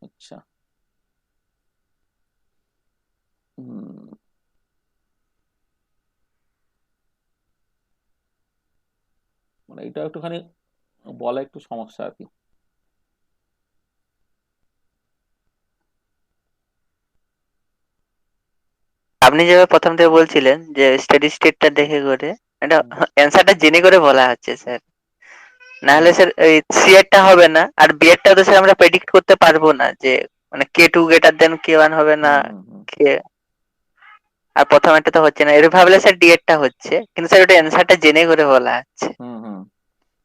[SPEAKER 1] আচ্ছা, মানে এটা একটুখানি বলা একটু সমস্যা আর কি।
[SPEAKER 2] আপনি যেভাবে প্রথম থেকে বলছিলেন যে স্টেডি স্টেটটা দেখে করে, এটা অ্যান্সারটা জেনে করে বলা হচ্ছে স্যার, না হলে স্যার ওই সি এরটা হবে না, আর বি এরটা তো স্যার আমরা প্রেডিক্ট করতে পারবো না যে মানে কে টু গ্রেটার দেন কে ওয়ান হবে না, কে আর প্রথম একটা তো হচ্ছে না, এর ভাবলে স্যার ডি এরটা হচ্ছে, কিন্তু স্যার ওটা অ্যান্সারটা জেনে করে বলা হচ্ছে।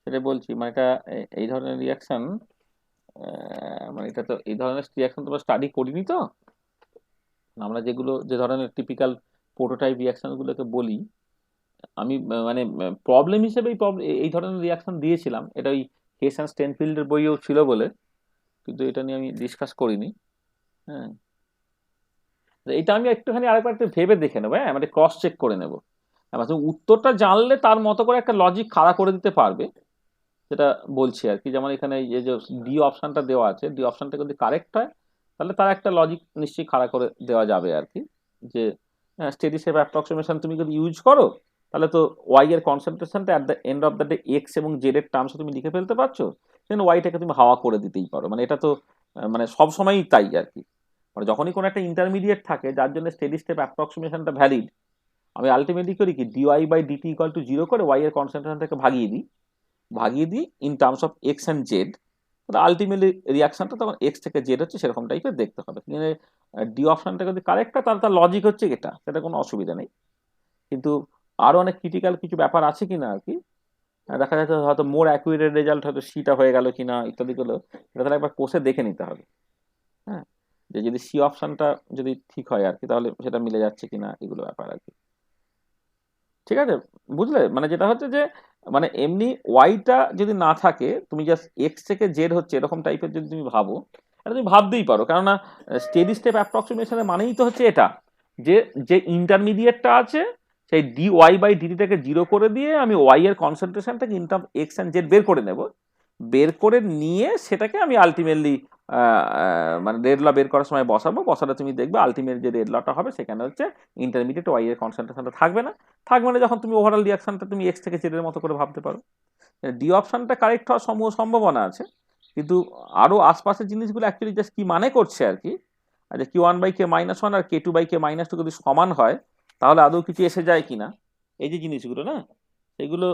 [SPEAKER 1] সেটা বলছি, মানে এটা এই ধরনের রিয়াকশন, মানে এটা তো এই ধরনের রিয়াকশন তোমরা স্টাডি করিনি তো, আমরা যেগুলো যে ধরনের টিপিক্যাল প্রোটোটাইপ রিয়াকশন গুলোকে বলি, আমি মানে প্রবলেম হিসেবে এই ধরনের রিয়াকশন দিয়েছিলাম, এটা ওই হেস অ্যান্ড স্টেনফিল্ডের বইও ছিল বলে, কিন্তু এটা নিয়ে আমি ডিসকাস করিনি। হ্যাঁ, এটা আমি একটুখানি আরেকবার একটু ভেবে দেখে নেবো, হ্যাঁ মানে ক্রস চেক করে নেবো, তুমি উত্তরটা জানলে তার মতো করে একটা লজিক খাড়া করে দিতে পারবে, যেটা বলছি আর কি। যেমন এখানে এই যে ডি অপশনটা দেওয়া আছে, ডি অপশনটা যদি কারেক্ট হয় তাহলে তার একটা লজিক নিশ্চয়ই খাড়া করে দেওয়া যাবে আর কি, যে স্টেডি স্টেট অ্যাপ্রক্সিমেশন তুমি যদি ইউজ করো তাহলে তো ওয়াই এর কনসেন্ট্রেশনটা at the end of the day X এবং জেড এর টার্মসে তুমি লিখে ফেলতে পারছো, দেন ওয়াইটাকে তুমি হাওয়া করে দিতেই পারো, মানে এটা তো মানে সবসময়ই তাই আর কি। মানে যখনই কোনো একটা ইন্টারমিডিয়েট থাকে যার জন্য স্টেডি স্টেট অ্যাপ্রক্সিমেশনটা ভ্যালিড, আমি আলটিমেটলি করি কি dy by dt equal to 0 করে ওয়াই এর কনসেন্ট্রেশনটাকে ভাগিয়ে দিই in terms of X and Z, তাহলে আলটিমেটলি রিয়াকশনটা তখন এক্স থেকে জেড হচ্ছে সেরকম টাইপের দেখতে হবে। ডি অপশনটা যদি কারেক্ট হয় তাহলে তার লজিক হচ্ছে এটা, সেটা কোনো অসুবিধা নেই। কিন্তু আরো অনেক ক্রিটিক্যাল কিছু ব্যাপার আছে কিনা আর কি, দেখা যাচ্ছে হয়তো মোর অ্যাকুরেট রেজাল্ট হয়তো সিটা হয়ে গেল কিনা ইত্যাদিগুলো, এটা তাহলে একবার কোষে দেখে নিতে হবে। হ্যাঁ, যে যদি সি অপশনটা যদি ঠিক হয় আর কি, তাহলে সেটা মিলে যাচ্ছে কিনা, এগুলো ব্যাপার আর কি। ঠিক আছে, বুঝলে, মানে যেটা হচ্ছে যে মানে এমনি ওয়াইটা যদি না থাকে, তুমি জাস্ট এক্স থেকে জেড হচ্ছে এরকম টাইপের যদি তুমি ভাবো, এটা তুমি ভাবতেই পারো, কেননা স্টেডি স্টেপ অ্যাপ্রক্সিমেশনের মানেই তো হচ্ছে এটা, যে যে ইন্টারমিডিয়েটটা আছে সেই ডি ওয়াই বাই ডিটিটাকে জিরো করে দিয়ে আমি ওয়াই এর কনসেন্ট্রেশনটাকে in term X and Z বের করে নেব, বের করে নিয়ে সেটাকে আমি আলটিমেটলি মানে রেড ল বের করার সময় বসালে তুমি দেখবে আলটিমেট যে রেড লটা হবে সেখানে হচ্ছে ইন্টারমিডিয়েট ওয়াই এর কনসেন্ট্রেশনটা থাকবে না, থাকবে না যখন তুমি ওভারঅল রিয়াকশনটা তুমি এক্স থেকে জেড এর মতো করে ভাবতে পারো। ডি অপশনটা কারেক্ট হওয়ার সম্ভাবনা আছে, কিন্তু আরো আশপাশের জিনিসগুলো অ্যাকচুয়ালি জাস্ট কি মানে করছে আর কি, আচ্ছা Q one by K minus one আর K two by K minus two যদি সমান হয় তাহলে আদৌ কিছু এসে যায় কিনা, এই যে জিনিসগুলো না এগুলো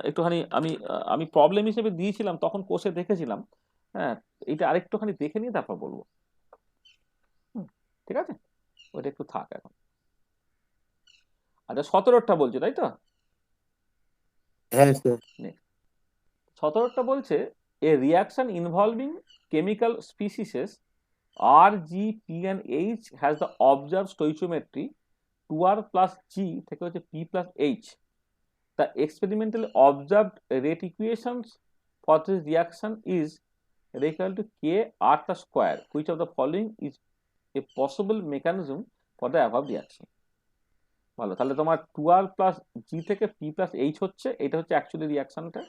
[SPEAKER 1] একটুখানি আমি প্রবলেম হিসেবে দিয়েছিলাম তখন কোষে দেখেছিলাম। হ্যাঁ, এটা আরেকটুখানি দেখে নিয়ে তারপর বলবো। ঠিক আছে, ওইটা একটু থাক এখন। আচ্ছা 17টা বলছে তাই তো?
[SPEAKER 3] হ্যাঁ স্যার।
[SPEAKER 1] 17টা বলছে a reaction involving chemical species R, G, P and H has the observed stoichiometry 2R plus G থেকে হচ্ছে P plus H. The experimentally observed rate equations for this reaction is equal to K R the square. Which of the following is a possible mechanism for the above reaction? ভালো, তাহলে তোমার 2R plus G থেকে P plus H হচ্ছে, এটা হচ্ছে actually রিয়াকশনটা,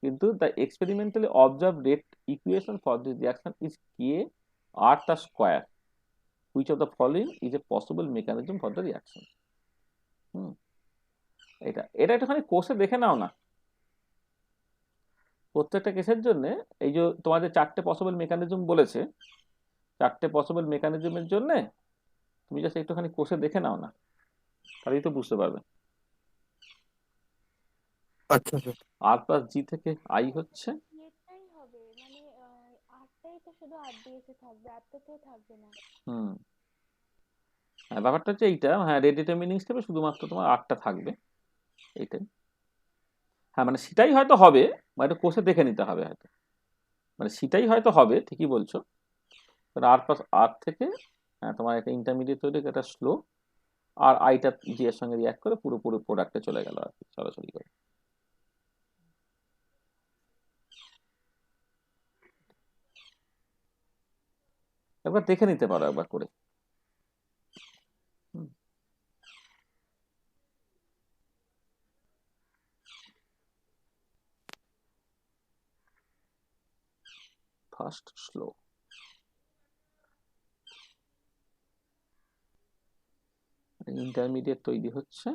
[SPEAKER 1] কিন্তু the experimentally observed rate equation for this reaction is K R the square. Which of the following is a possible mechanism for the reaction? এটা এটা একটুখানি কোষে দেখে নাও না, প্রত্যেকটা কেসের জন্য এই যে তোমাদের 4টে পসিবল মেকানিজম বলেছে, 4টে পসিবল মেকানিজমের জন্য তুমি জাস্ট একটুখানি কোষে দেখে নাও না, তাহলেই তো বুঝতে পারবে।
[SPEAKER 3] আচ্ছা স্যার।
[SPEAKER 1] আর প্লাস জি থেকে আই হচ্ছে
[SPEAKER 10] এটাই হবে, মানে আটটাই তো শুধু আর ডিএসে থাকবে, আটটাতেও থাকবে না।
[SPEAKER 1] হ্যাঁ, ব্যাপারটা হচ্ছে এইটা, হ্যাঁ রেট ডিটারমিনিং স্টেপে শুধুমাত্র তোমার 8টা থাকবে, এইটাই। হ্যাঁ মানে সেটাই হয়তো হবে, বা এটা কোষে দেখে নিতে হবে হয়তো, মানে সেটাই হয়তো হবে, ঠিকই বলছো। আর প্লাস আর থেকে তোমার একটা ইন্টারমিডিয়েট তৈরি, একটা স্লো, আর আইটা জি এর সঙ্গে রিয়াক্ট করে পুরোপুরি প্রোডাক্টে চলে গেল আর কি, সরাসরি করে। একবার দেখে নিতে পারো একবার করে। ফার্স্ট স্লো, ইন্টারমিডিয়েট তৈরি হচ্ছে,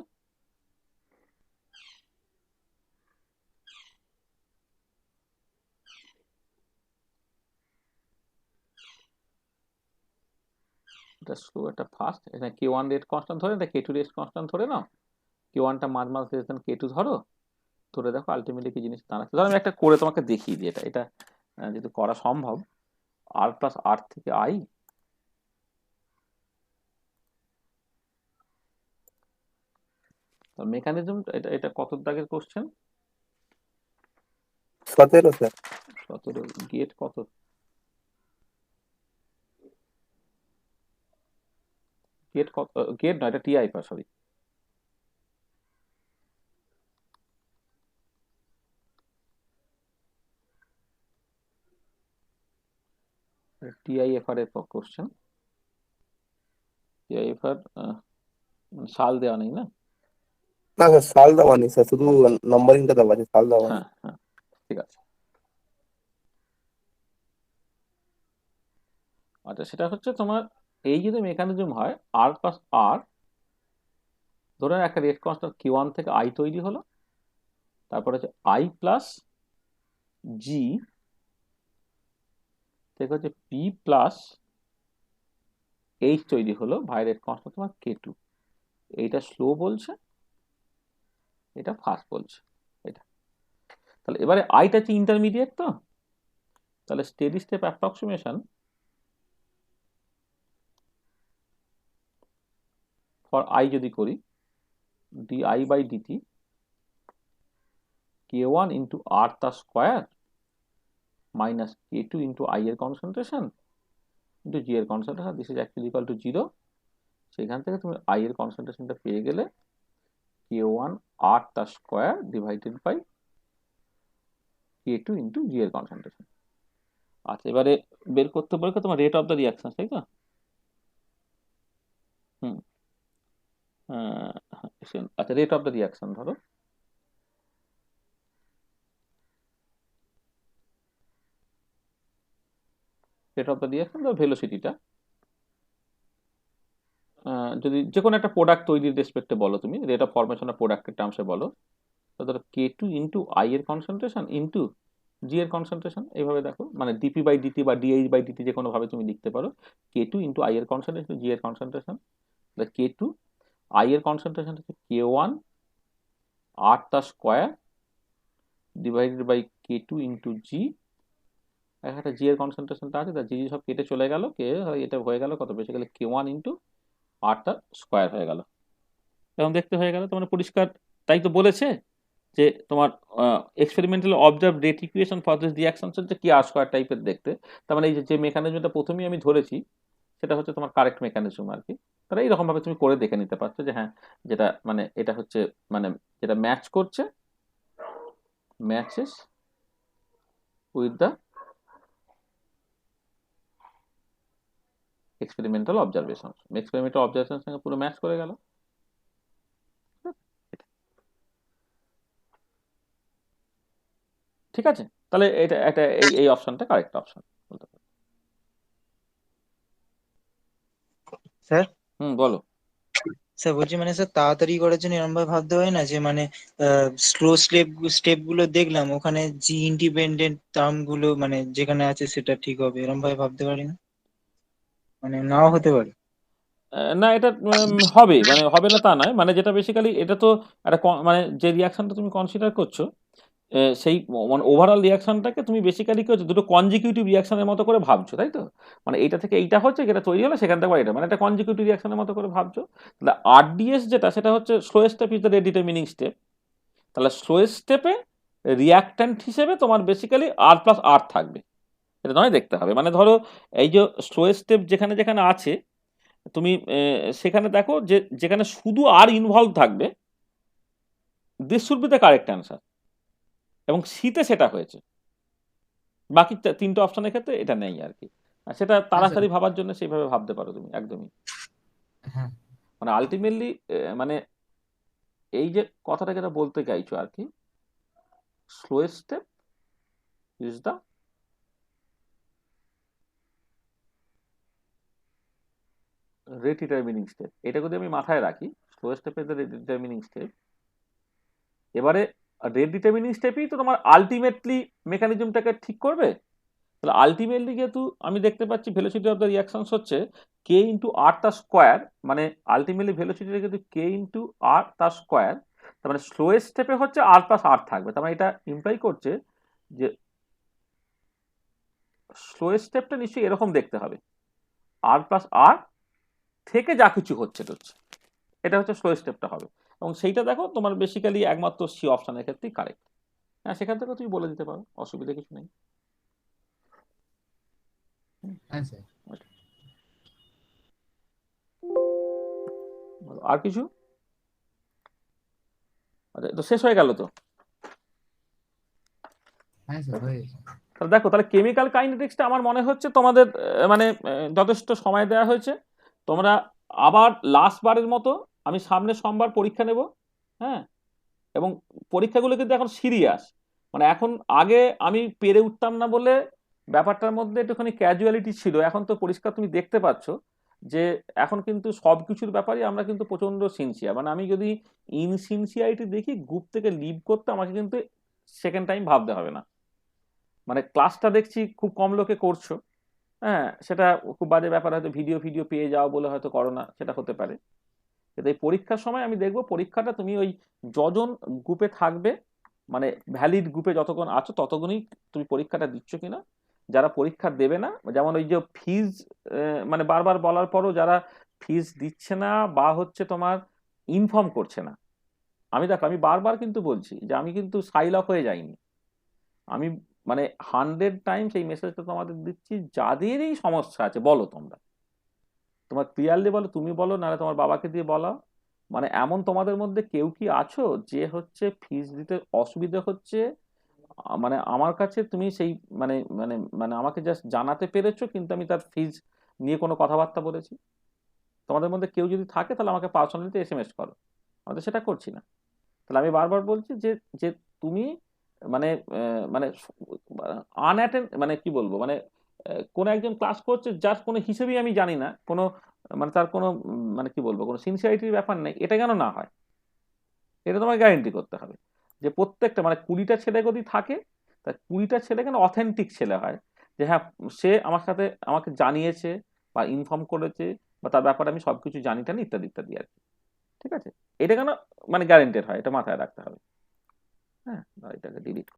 [SPEAKER 1] এটা স্লো এটা ফাস্ট, এখানে কে ওয়ান রেট কনস্ট্যান্ট ধরে, এটা কে টু রেট কনস্ট্যান্ট ধরে নাও, কে ওয়ানটা মাঝ লেস দেন কে টু ধরো, ধরে দেখো আলটিমেটলি কি জিনিস দাঁড়াচ্ছে। ধরো আমি একটা করে তোমাকে দেখিয়ে দিই, এটা এটা যদি করা সম্ভব, আর প্লাস আর থেকে আই, মেকানিজম এটা এটা কত দাগের কোশ্চেন?
[SPEAKER 3] 17 স্যার।
[SPEAKER 1] 17, গেট কত? গেট কত? গেট নয়, এটা টিআই পা, সরি। টিআইএফআর এর কোশ্চেন, টিআইএফআর সাল দেওয়া নেই না?
[SPEAKER 3] না স্যার, সাল দেওয়া নেই স্যার, শুধু নাম্বারিংটা দেওয়া আছে, সাল দেওয়া নেই।
[SPEAKER 1] হ্যাঁ হ্যাঁ, ঠিক আছে। আচ্ছা সেটা হচ্ছে তোমার এই যদি মেকানিজম হয় আর প্লাস আর, ধরে একটা রেট কনস্ট্যান্ট কিউ ওয়ান থেকে আই তৈরি হলো, তারপরে হচ্ছে আই প্লাস জি থেকে হচ্ছে পি প্লাস এইচ তৈরি হলো, ভাই রেট কনস্ট্যান্ট তোমার কে টু, এইটা স্লো বলছে, এটা ফাস্ট বলছে, এটা। তাহলে এবারে আইটা হচ্ছে ইন্টারমিডিয়েট, তো তাহলে steady step approximation for I যদি করি, D I by D T K one into R তার square minus K two into I এর কনসেন্ট্রেশন ইন্টু জি এর concentration, this is actually equal to 0। সেখান থেকে তুমি আই এর কনসেন্ট্রেশনটা পেয়ে গেলে কে ওয়ান আর তার square divided by K two into G এর কনসেন্ট্রেশন। আচ্ছা এবারে বের করতে বলে তোমার রেট অফ দ্য রিয়াকশন, তাই তো? আচ্ছা, রেট অফ দ্য রিয়াকশন ধরো, রেট অফ দ্য রিয়াকশন ধরো ভেলোসিটিটা, যদি যে কোনো একটা প্রোডাক্ট তৈরির রেসপেক্টে বলো, তুমি রেট অফ ফরমেশন অফ প্রোডাক্টের টার্মসে বলো, তো ধরো K2 ইন্টু আই এর কনসেন্ট্রেশন ইন্টু জি এর কনসেন্ট্রেশন, এইভাবে দেখো, মানে ডিপি বাই ডিটি বা ডিএইচ বাই ডিটি যে কোনো ভাবে তুমি লিখতে পারো, K2 ইন্টু আই এর কনসেন্ট্রেশন জি এর কনসেন্ট্রেশন, তাহলে K2 আই এর কনসেন্ট্রেশন হচ্ছে K1 আর তার square divided by K2 into G, একটা জি এর কনসেন্ট্রেশনটা আছে, তার জি সব কেটে চলে গেল, কে এটা হয়ে গেল কত, বেশি গেলে K1 ইন্টু আর তার স্কোয়ার হয়ে গেল, এখন দেখতে হয়ে গেল তোমার পরিষ্কার। তাই তো বলেছে যে তোমার experimental observe rate equation for this reaction হচ্ছে কি আর স্কোয়ার টাইপের দেখতে, তার মানে এই যে মেকানিজমটা প্রথমেই আমি ধরেছি সেটা হচ্ছে তোমার কারেক্ট মেকানিজম আর কি। তাহলে এইরকম ভাবে তুমি করে দেখে নিতে পারছো যে হ্যাঁ, যেটা মানে এটা হচ্ছে মানে যেটা ম্যাচ করছে, matches with the experimental observation, experimental অবজারভেশনের সঙ্গে পুরো ম্যাচ করে গেল। ঠিক আছে, তাহলে এটা এটা এই অপশনটা কারেক্ট অপশন বলতে পারো।
[SPEAKER 7] স্যার
[SPEAKER 1] বলো।
[SPEAKER 7] স্যার বলছি মানে স্যার তাড়াতাড়ি করার জন্য এরকম ভাবে ভাবতে হয় না যে মানে স্লো স্টেপ গুলো দেখলাম ওখানে জি ইন্ডিপেন্ডেন্ট টার্ম গুলো মানে যেখানে আছে সেটা ঠিক হবে, এরকম ভাবে ভাবতে পারি না, মানে নাও হতে পারে।
[SPEAKER 1] না, এটা হবে, মানে হবে না তা নয়, মানে যেটা বেসিক্যালি এটা তো একটা মানে যে রিয়াকশনটা তুমি কনসিডার করছো, সেই মানে ওভারঅল রিয়াকশনটাকে তুমি বেসিক্যালি কি হচ্ছে দুটো কনজিকিউটিভ রিয়াকশনের মতো করে ভাবছো, তাই তো? মানে এইটা থেকে এইটা হচ্ছে, যেটা তৈরি হলো সেখান থেকে এটা, মানে একটা কনজিকিউটিভ রিয়াকশনের মতো করে ভাবছো। তাহলে আরডিএস যেটা, সেটা হচ্ছে slowest step is the rate determining step. তাহলে স্লোয়েস্ট স্টেপে রিয়াক্ট্যান্ট হিসেবে তোমার বেসিক্যালি আর প্লাস আর থাকবে, এটা নয় দেখতে হবে। মানে ধরো এই যে স্লোয়েস্ট স্টেপ যেখানে যেখানে আছে, তুমি সেখানে দেখো যে যেখানে শুধু আর ইনভলভ থাকবে, this should be the correct answer, এবং শীতে সেটা হয়েছে। বাকি তিনটে অপশনের ক্ষেত্রে এটা নেই আর কি। আর সেটা তাড়াতাড়ি ভাবার জন্য সেইভাবে ভাবতে পারো তুমি একদমই।
[SPEAKER 8] হ্যাঁ
[SPEAKER 1] মানে আলটিমেটলি মানে এই যে কথাটা যেটা বলতে চাইছো আর কি, slowest step is the rate determining step, এটা যদি আমি মাথায় রাখি, slowest step is the rate determining step. এবারে রেট ডিটারমিনিং স্টেপই তো তোমার আলটিমেটলি মেকানিজমটাকে ঠিক করবে। তাহলে আলটিমেটলি যেহেতু আমি দেখতে পাচ্ছি ভেলোসিটি অফ দ্য রিয়াকশনস হচ্ছে কে ইন্টু আর তার স্কোয়ার, মানে আলটিমেটলি ভেলোসিটিটা কিন্তু কে ইন্টু আর তার স্কোয়ার, তার মানে স্লোয়েস্ট স্টেপে হচ্ছে আর প্লাস আর থাকবে। তার মানে এটা ইমপ্লাই করছে যে স্লোয়েস্ট স্টেপটা নিশ্চয়ই এরকম দেখতে হবে, আর প্লাস আর থেকে যা কিছু হচ্ছে এটা হচ্ছে স্লোয়েস্ট স্টেপটা হবে, এবং সেইটা দেখো তোমার বেসিক্যালি একমাত্র সি অপশনের ক্ষেত্রেই কারেক্ট। হ্যাঁ, সেখান থেকে তুমি বলে দিতে পারো, অসুবিধা কিছু নেই।
[SPEAKER 8] হ্যাঁ স্যার।
[SPEAKER 1] আর কিছু? আচ্ছা, তো শেষ হয়ে গেল তো?
[SPEAKER 8] হ্যাঁ স্যার হয়ে গেছে।
[SPEAKER 1] তাহলে দেখো, তাহলে কেমিক্যাল কাইনেটিক্সটা আমার মনে হচ্ছে তোমাদের মানে যথেষ্ট সময় দেওয়া হয়েছে। তোমরা আবার লাস্ট বারের মতো আমি সামনের সোমবার পরীক্ষা নেব, হ্যাঁ, এবং পরীক্ষাগুলো কিন্তু এখন সিরিয়াস। মানে এখন আগে আমি পেরে উঠতাম না বলে ব্যাপারটার মধ্যে একটুখানি ক্যাজুয়ালিটি ছিল, এখন তো পরিষ্কার তুমি দেখতে পাচ্ছ যে এখন কিন্তু সব কিছুর ব্যাপারে আমরা কিন্তু প্রচন্ড সিনসিয়ার। মানে আমি যদি ইনসিনসিয়ারিটি দেখি, গ্রুপ থেকে লিভ করতে আমাকে কিন্তু সেকেন্ড টাইম ভাবতে হবে না। মানে ক্লাসটা দেখছি খুব কম লোকে করছো, হ্যাঁ, সেটা খুব বাজে ব্যাপার, হয়তো ভিডিও ভিডিও পেয়ে যাও বলে হয়তো করো না, সেটা হতে পারে। কিন্তু এই পরীক্ষার সময় আমি দেখবো পরীক্ষাটা তুমি ওই যজন গ্রুপে থাকবে, মানে ভ্যালিড গ্রুপে যতক্ষণ আছো ততক্ষণই তুমি পরীক্ষাটা দিচ্ছ কিনা। যারা পরীক্ষা দেবে না, যেমন ওই যে ফিজ মানে বারবার বলার পরও যারা ফিজ দিচ্ছে না বা হচ্ছে তোমার ইনফর্ম করছে না, আমি দেখো আমি বারবার কিন্তু বলছি যে আমি কিন্তু সাইল অফ হয়ে যাইনি। আমি মানে 100 টাইমস এই মেসেজটা তোমাদের দিচ্ছি, যাদেরই সমস্যা আছে বলো, তোমরা তোমার ক্লিয়ারলি বলো, তুমি বলো, নাহলে তোমার বাবাকে দিয়ে বলা। মানে এমন তোমাদের মধ্যে কেউ কি আছো যে হচ্ছে ফিস দিতে অসুবিধা হচ্ছে, মানে আমার কাছে তুমি সেই মানে মানে মানে আমাকে জাস্ট জানাতে পেরেছো, কিন্তু আমি তার ফিজ নিয়ে কোনো কথাবার্তা বলেছি? তোমাদের মধ্যে কেউ যদি থাকে তাহলে আমাকে পার্সোনালিতে এসএমএস করো, আমাদের সেটা করছি না। তাহলে আমি বারবার বলছি যে যে তুমি মানে মানে আনঅ্যাটেন্ড, মানে কি বলবো, মানে কোনো একজন ক্লাস করছে যার কোনো হিসেবেই আমি জানি না, কোনো মানে তার কোনো মানে কি বলবো কোনো সিনসিয়ারিটির ব্যাপার নেই, এটা কেন না হয়? এটা তোমাকে গ্যারেন্টি করতে হবে যে প্রত্যেকটা মানে 20টা ছেলে যদি থাকে, তা 20টা ছেলে কেন অথেন্টিক ছেলে হয়, যে হ্যাঁ সে আমার সাথে আমাকে জানিয়েছে বা ইনফর্ম করেছে বা তার ব্যাপারে আমি সবকিছু জানি টানি ইত্যাদি ইত্যাদি আর কি। ঠিক আছে, এটা কেন মানে গ্যারেন্টেড হয়, এটা মাথায় রাখতে হবে। হ্যাঁ, এটাকে ডিলিট